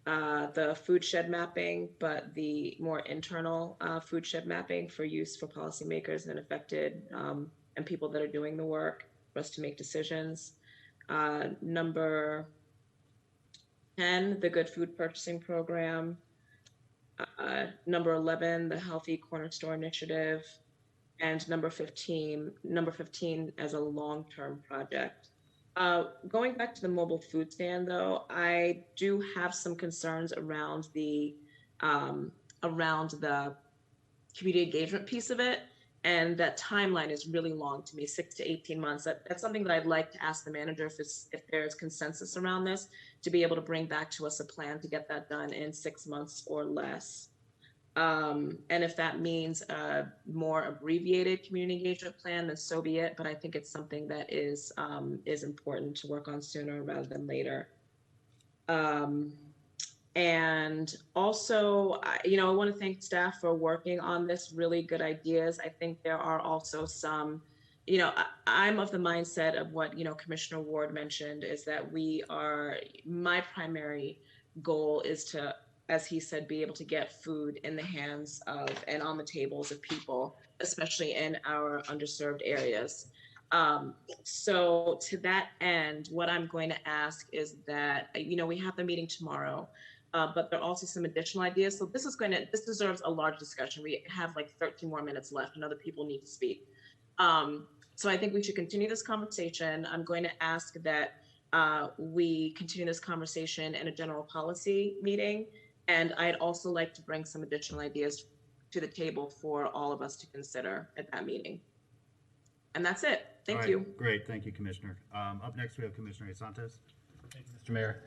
the food shed mapping, but the more internal food shed mapping for use for policymakers and affected and people that are doing the work for us to make decisions. Number 10, the good food purchasing program. Number 11, the healthy corner store initiative. And number 15 as a long-term project. Going back to the mobile food stand, though, I do have some concerns around the community engagement piece of it, and that timeline is really long to me, 6 to 18 months. That's something that I'd like to ask the manager if there's consensus around this, to be able to bring back to us a plan to get that done in 6 months or less. And if that means a more abbreviated community engagement plan, then so be it. But I think it's something that is important to work on sooner rather than later. And also, I want to thank staff for working on this, really good ideas. I think there are also some, I'm of the mindset of what, Commissioner Ward mentioned, is that my primary goal is to, as he said, be able to get food in the hands of and on the tables of people, especially in our underserved areas. So to that end, what I'm going to ask is that, we have the meeting tomorrow, but there are also some additional ideas. So this deserves a large discussion. We have like 13 more minutes left and other people need to speak. So I think we should continue this conversation. I'm going to ask that we continue this conversation in a general policy meeting. And I'd also like to bring some additional ideas to the table for all of us to consider at that meeting. And that's it. Thank you. Great. Thank you, Commissioner. Up next, we have Commissioner Santos. Thank you, Mr. Mayor.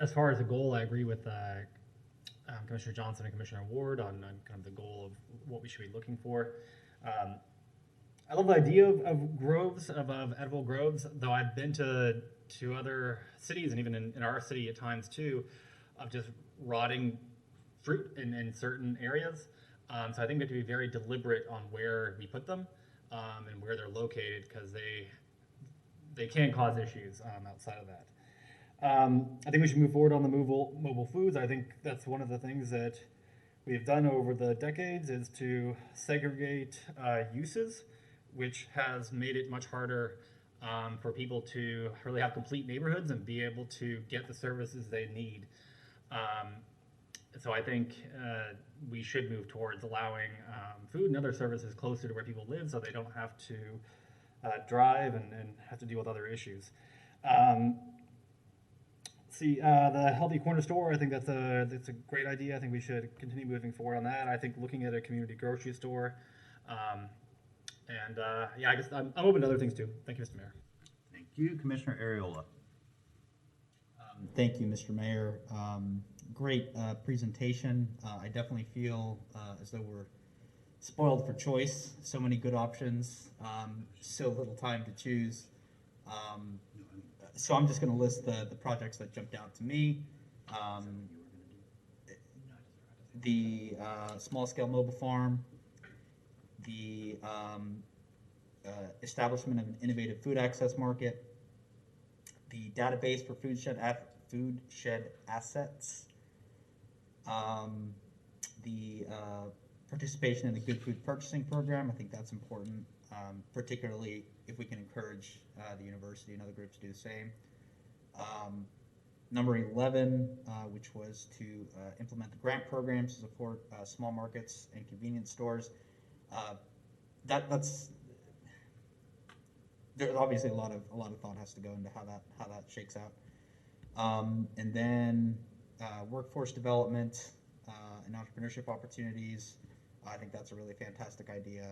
As far as the goal, I agree with Commissioner Johnson and Commissioner Ward on kind of the goal of what we should be looking for. I love the idea of groves, of edible groves, though I've been to other cities and even in our city at times too, of just rotting fruit in certain areas. So I think we have to be very deliberate on where we put them and where they're located, because they can cause issues outside of that. I think we should move forward on the mobile foods. I think that's one of the things that we've done over the decades, is to segregate uses which has made it much harder for people to really have complete neighborhoods and be able to get the services they need. So I think we should move towards allowing food and other services closer to where people live, so they don't have to drive and have to deal with other issues. The Healthy Corner Store, I think that's a great idea. I think we should continue moving forward on that. I think looking at a community grocery store, I guess I'm open to other things too. Thank you, Mr. Mayor. Thank you, Commissioner Ariola. Thank you, Mr. Mayor. Great presentation. I definitely feel as though we're spoiled for choice. So many good options, so little time to choose. So I'm just going to list the projects that jumped out to me. The small-scale mobile farm, the establishment of an innovative food access market, the database for food shed assets, the participation in the Good Food Purchasing Program. I think that's important, particularly if we can encourage the university and other groups to do the same. Number 11, which was to implement the grant programs to support small markets and convenience stores. There's obviously a lot of thought has to go into how that shakes out. And then workforce development and entrepreneurship opportunities. I think that's a really fantastic idea.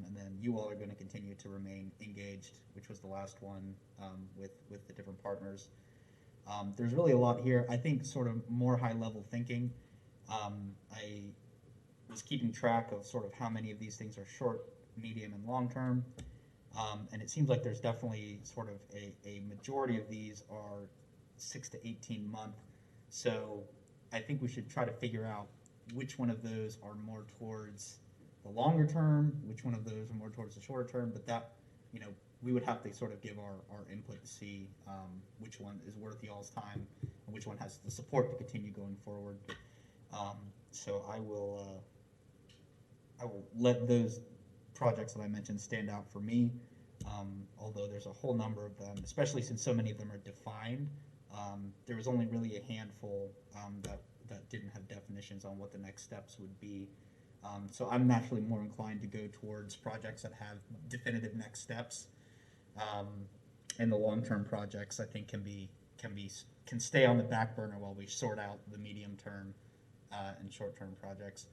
And then you all are going to continue to remain engaged, which was the last one with the different partners. There's really a lot here. I think sort of more high-level thinking. I was keeping track of sort of how many of these things are short, medium, and long-term. And it seems like there's definitely sort of a majority of these are 6 to 18 month. So I think we should try to figure out which one of those are more towards the longer term, which one of those are more towards the shorter term, but that, we would have to sort of give our input to see which one is worth y'all's time and which one has the support to continue going forward. So I will let those projects that I mentioned stand out for me, although there's a whole number of them, especially since so many of them are defined. There was only really a handful that didn't have definitions on what the next steps would be. So I'm naturally more inclined to go towards projects that have definitive next steps. And the long-term projects, I think, can stay on the back burner while we sort out the medium-term and short-term projects.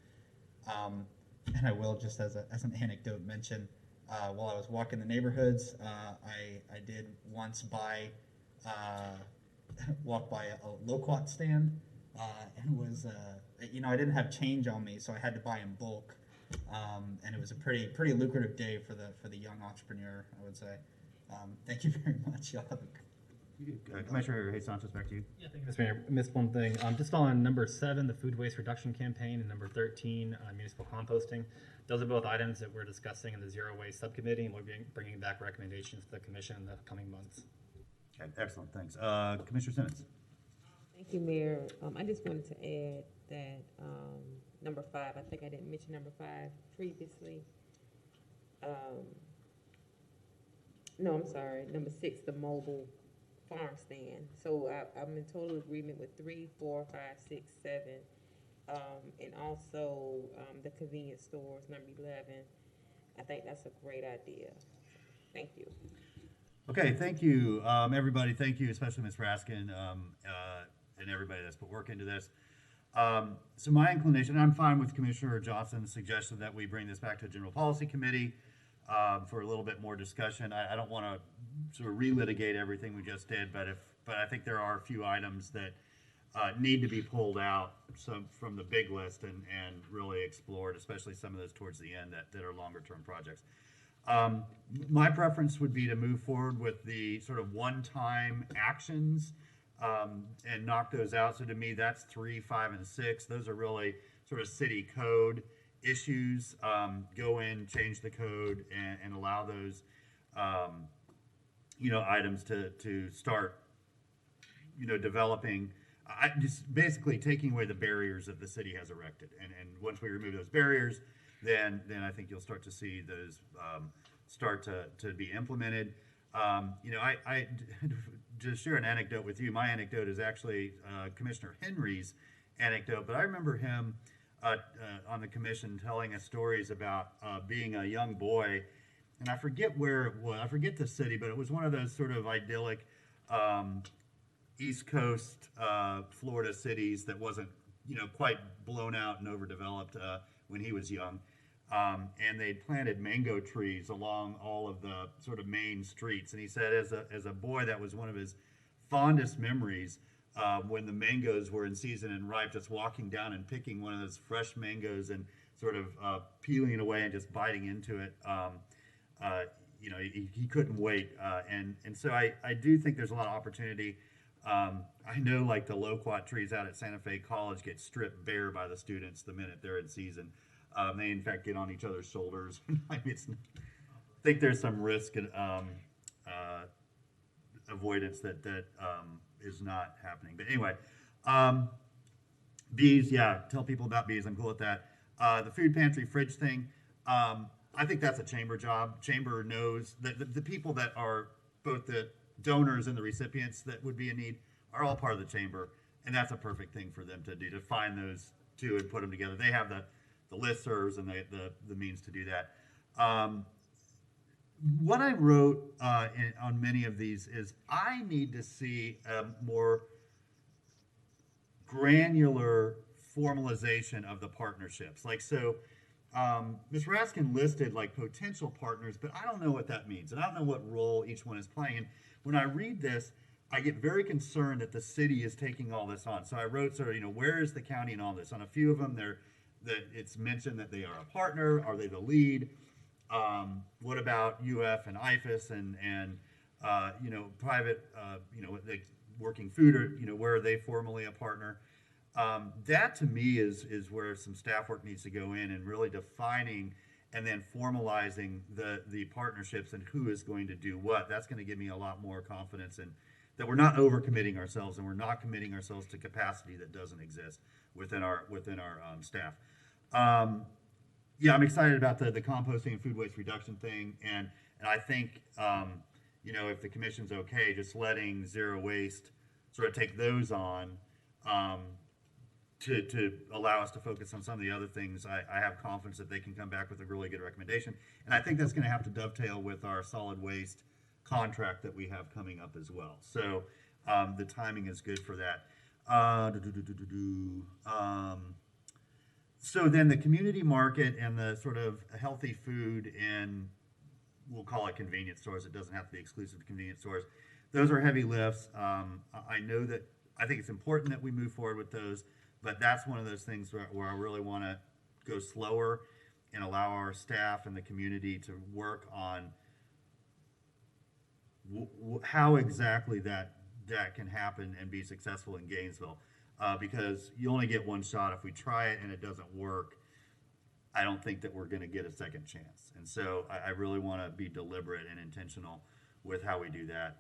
And I will, just as an anecdote, mention while I was walking the neighborhoods, I did once walk by a loquat stand, and was I didn't have change on me, so I had to buy in bulk, and it was a pretty lucrative day for the young entrepreneur, I would say. Thank you very much. Y'all have a Commissioner Santos, back to you. Yeah, thank you, Mr. Mayor. I missed one thing. Just on number 7, the food waste reduction campaign, and number 13, municipal composting. Those are both items that we're discussing in the zero waste subcommittee, and we'll be bringing back recommendations to the commission in the coming months. Okay, excellent, thanks. Commissioner Simmons. Thank you, Mayor. I just wanted to add that number 5, I think I didn't mention number 5 previously. No, I'm sorry, number 6, the mobile farm stand. So I'm in total agreement with 3, 4, 5, 6, 7, and also the convenience stores, number 11. I think that's a great idea. Thank you. Okay, thank you, everybody. Thank you, especially Ms. Raskin, and everybody that's put work into this. So my inclination, I'm fine with Commissioner Johnson's suggestion that we bring this back to the General Policy Committee for a little bit more discussion. I don't want to sort of relitigate everything we just did, but I think there are a few items that need to be pulled out from the big list and really explored, especially some of those towards the end that are longer term projects. My preference would be to move forward with the sort of one-time actions and knock those out. So to me, that's 3, 5, and 6. Those are really sort of city code issues. Go in, change the code, and allow those items to start developing. Just basically taking away the barriers that the city has erected, and once we remove those barriers, then I think you'll start to see those start to be implemented. You know, I to share an anecdote with you. My anecdote is actually Commissioner Henry's anecdote, but I remember him on the commission telling us stories about being a young boy, and I forget where it was. I forget the city, but it was one of those sort of idyllic East Coast Florida cities that wasn't, you know, quite blown out and overdeveloped when he was young. And they planted mango trees along all of the sort of main streets. And he said, as a boy, that was one of his fondest memories when the mangoes were in season and ripe, just walking down and picking one of those fresh mangoes and sort of peeling it away and just biting into it. You know, he couldn't wait. And so I do think there's a lot of opportunity. I know, like, the loquat trees out at Santa Fe College get stripped bare by the students the minute they're in season. They, in fact, get on each other's shoulders. I think there's some risk and avoidance that is not happening. But anyway, bees, yeah, tell people about bees. I'm cool with that. The food pantry fridge thing, I think that's a chamber job. Chamber knows that the people that are both the donors and the recipients that would be in need are all part of the chamber, and that's a perfect thing for them to do, to find those two and put them together. They have the listservs and the means to do that. What I wrote on many of these is I need to see a more granular formalization of the partnerships. Like, so Ms. Raskin listed like potential partners, but I don't know what that means, and I don't know what role each one is playing. And when I read this, I get very concerned that the city is taking all this on. So I wrote sort of, you know, where is the county in all this? On a few of them, that it's mentioned that they are a partner. Are they the lead? What about UF and IFAS and you know, private, you know, like working food, or, you know, where are they formally a partner? That to me is where some staff work needs to go in and really defining and then formalizing the partnerships and who is going to do what. That's going to give me a lot more confidence in that we're not overcommitting ourselves and we're not committing ourselves to capacity that doesn't exist within our staff. Yeah, I'm excited about the composting and food waste reduction thing, and I think you know, if the commission's okay, just letting zero waste sort of take those on to allow us to focus on some of the other things, I have confidence that they can come back with a really good recommendation, and I think that's going to have to dovetail with our solid waste contract that we have coming up as well. So the timing is good for that. So then the community market and the sort of healthy food in, we'll call it convenience stores. It doesn't have to be exclusive to convenience stores. Those are heavy lifts. I know that I think it's important that we move forward with those, but that's one of those things where I really want to go slower and allow our staff and the community to work on how exactly that can happen and be successful in Gainesville. Because you only get one shot. If we try it and it doesn't work, I don't think that we're going to get a second chance. And so I really want to be deliberate and intentional with how we do that.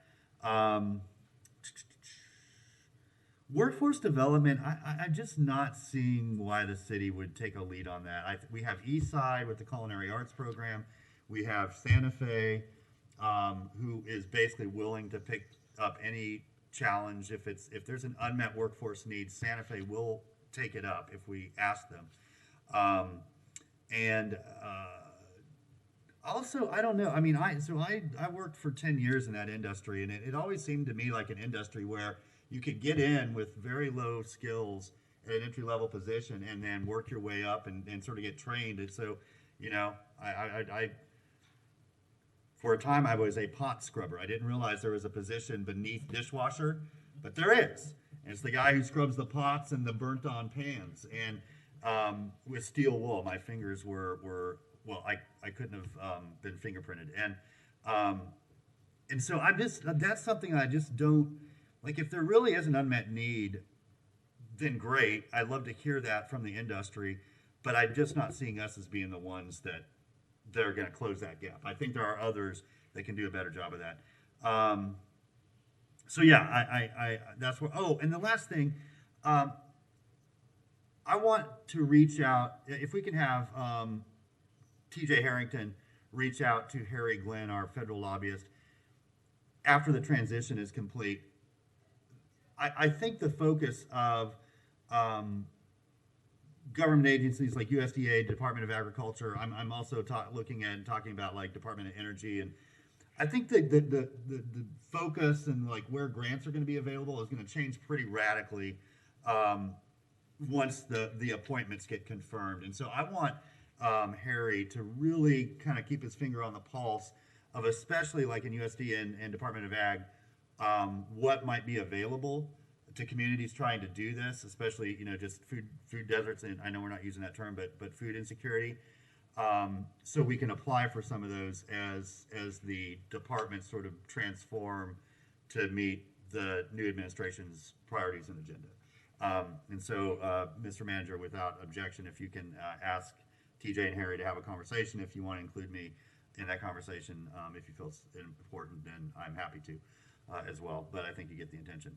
Workforce development, I'm just not seeing why the city would take a lead on that. We have Eastside with the culinary arts program. We have Santa Fe, who is basically willing to pick up any challenge. If there's an unmet workforce need, Santa Fe will take it up if we ask them. Also, I don't know. I mean, I worked for 10 years in that industry, and it always seemed to me like an industry where you could get in with very low skills at an entry-level position and then work your way up and sort of get trained. And so, you know, I for a time, I was a pot scrubber. I didn't realize there was a position beneath dishwasher, but there is. And it's the guy who scrubs the pots and the burnt-on pans. And with steel wool, my fingers were well, I couldn't have been fingerprinted. And so that's something I just don't, like, if there really is an unmet need, then great. I'd love to hear that from the industry, but I'm just not seeing us as being the ones that they're going to close that gap. I think there are others that can do a better job of that. So yeah, I that's what. Oh, and the last thing, I want to reach out if we can have T.J. Harrington reach out to Harry Glenn, our federal lobbyist, after the transition is complete. I think the focus of government agencies like USDA, Department of Agriculture, I'm also looking at and talking about like Department of Energy, and I think that the focus and like where grants are going to be available is going to change pretty radically once the appointments get confirmed. And so I want Harry to really kind of keep his finger on the pulse of, especially like in USD and Department of Ag, what might be available to communities trying to do this, especially, you know, just food deserts, and I know we're not using that term, but food insecurity. So we can apply for some of those as the departments sort of transform to meet the new administration's priorities and agenda. And so, Mr. Manager, without objection, if you can ask TJ and Harry to have a conversation, if you want to include me in that conversation, if you feel it's important, then I'm happy to as well. But I think you get the intention.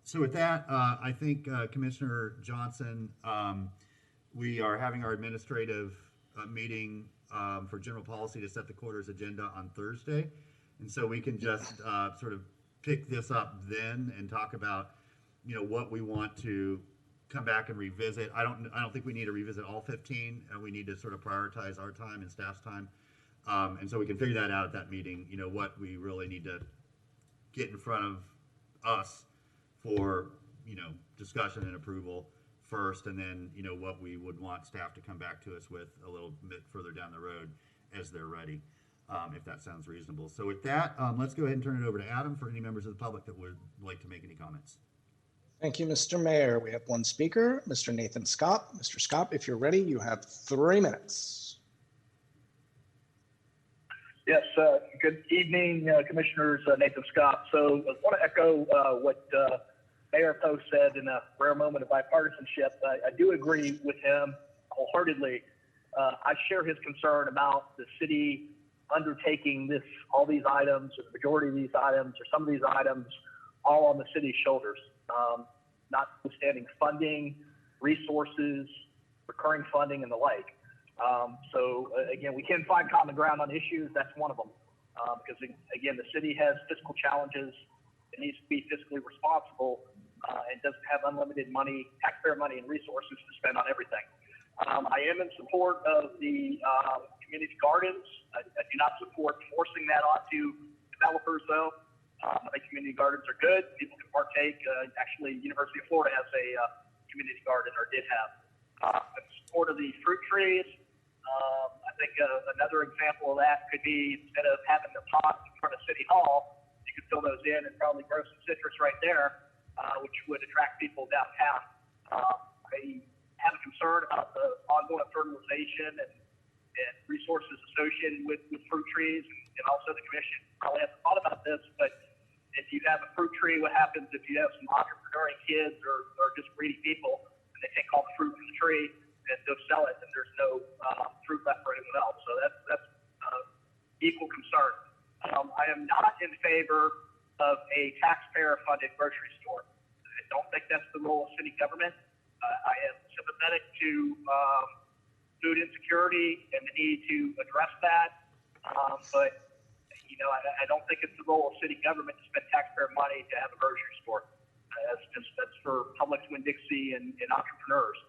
So with that, I think Commissioner Johnson, we are having our administrative meeting for general policy to set the quarter's agenda on Thursday. And so we can just sort of pick this up then and talk about, you know, what we want to come back and revisit. I don't think we need to revisit all 15, and we need to sort of prioritize our time and staff's time. And so we can figure that out at that meeting, you know, what we really need to get in front of us for, you know, discussion and approval first, and then, you know, what we would want staff to come back to us with a little bit further down the road as they're ready, if that sounds reasonable. So with that, let's go ahead and turn it over to Adam for any members of the public that would like to make any comments. Thank you, Mr. Mayor. We have one speaker, Mr. Nathan Scott. Mr. Scott, if you're ready, you have 3 minutes. Yes, good evening, Commissioners. Nathan Scott. So I want to echo what Mayor Poe said in a rare moment of bipartisanship. I do agree with him wholeheartedly. I share his concern about the city undertaking all these items, or the majority of these items, or some of these items, all on the city's shoulders, notwithstanding funding, resources, recurring funding, and the like. So again, we can find common ground on issues. That's one of them. Because again, the city has fiscal challenges. It needs to be fiscally responsible and doesn't have unlimited money, taxpayer money, and resources to spend on everything. I am in support of the community gardens. I do not support forcing that onto developers, though. I think community gardens are good. People can partake. Actually, University of Florida has a community garden, or did have. I'm in support of the fruit trees. I think another example of that could be, instead of having the pots in front of City Hall, you could fill those in and probably grow some citrus right there, which would attract people downtown. I have a concern about the ongoing fertilization and resources associated with fruit trees, and also the commission probably hasn't thought about this, but if you have a fruit tree, what happens if you have some entrepreneurial kids or just greedy people, and they take all the fruit from the tree and go sell it, and there's no fruit left for anyone else. So that's equal concern. I am not in favor of a taxpayer-funded grocery store. I don't think that's the role of city government. I am sympathetic to food insecurity and the need to address that, but you know, I don't think it's the role of city government to spend taxpayer money to have a grocery store. That's for Publix, Winn-Dixie, and entrepreneurs.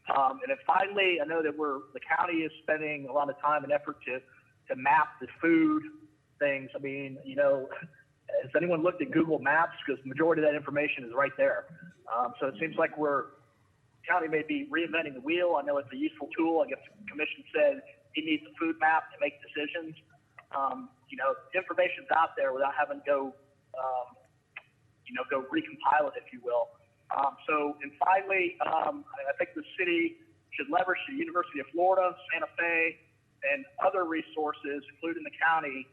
And then finally, I know that the county is spending a lot of time and effort to map the food things. I mean, you know, has anyone looked at Google Maps? Because the majority of that information is right there. So it seems like the county may be reinventing the wheel. I know it's a useful tool. I guess the commission said it needs a food map to make decisions. You know, information's out there without having to go recompile it, if you will. And finally, I think the city should leverage the University of Florida, Santa Fe, and other resources, including the county,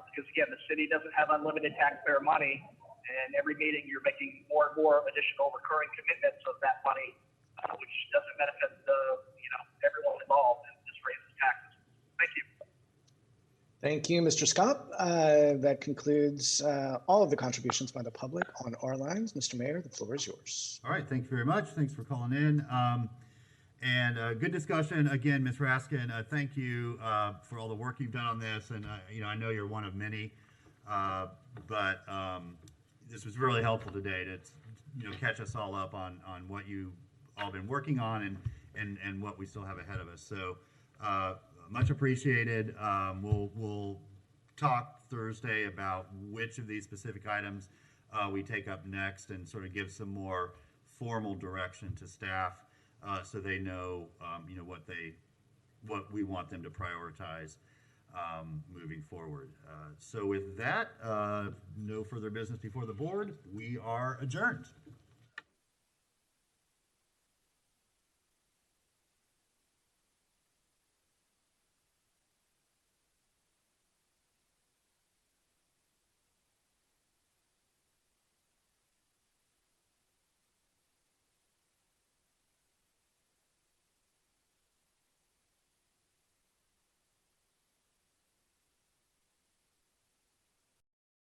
because again, the city doesn't have unlimited taxpayer money, and every meeting you're making more and more additional recurring commitments of that money, which doesn't benefit everyone involved and just raises taxes. Thank you. Thank you, Mr. Scott. That concludes all of the contributions by the public on our lines. Mr. Mayor, the floor is yours. All right, thank you very much. Thanks for calling in. And good discussion. Again, Ms. Raskin, thank you for all the work you've done on this. And, I know you're one of many, but this was really helpful today to, catch us all up on what you all been working on and what we still have ahead of us. So much appreciated. We'll talk Thursday about which of these specific items we take up next and sort of give some more formal direction to staff so they know, what we want them to prioritize moving forward. So with that, no further business before the board. We are adjourned.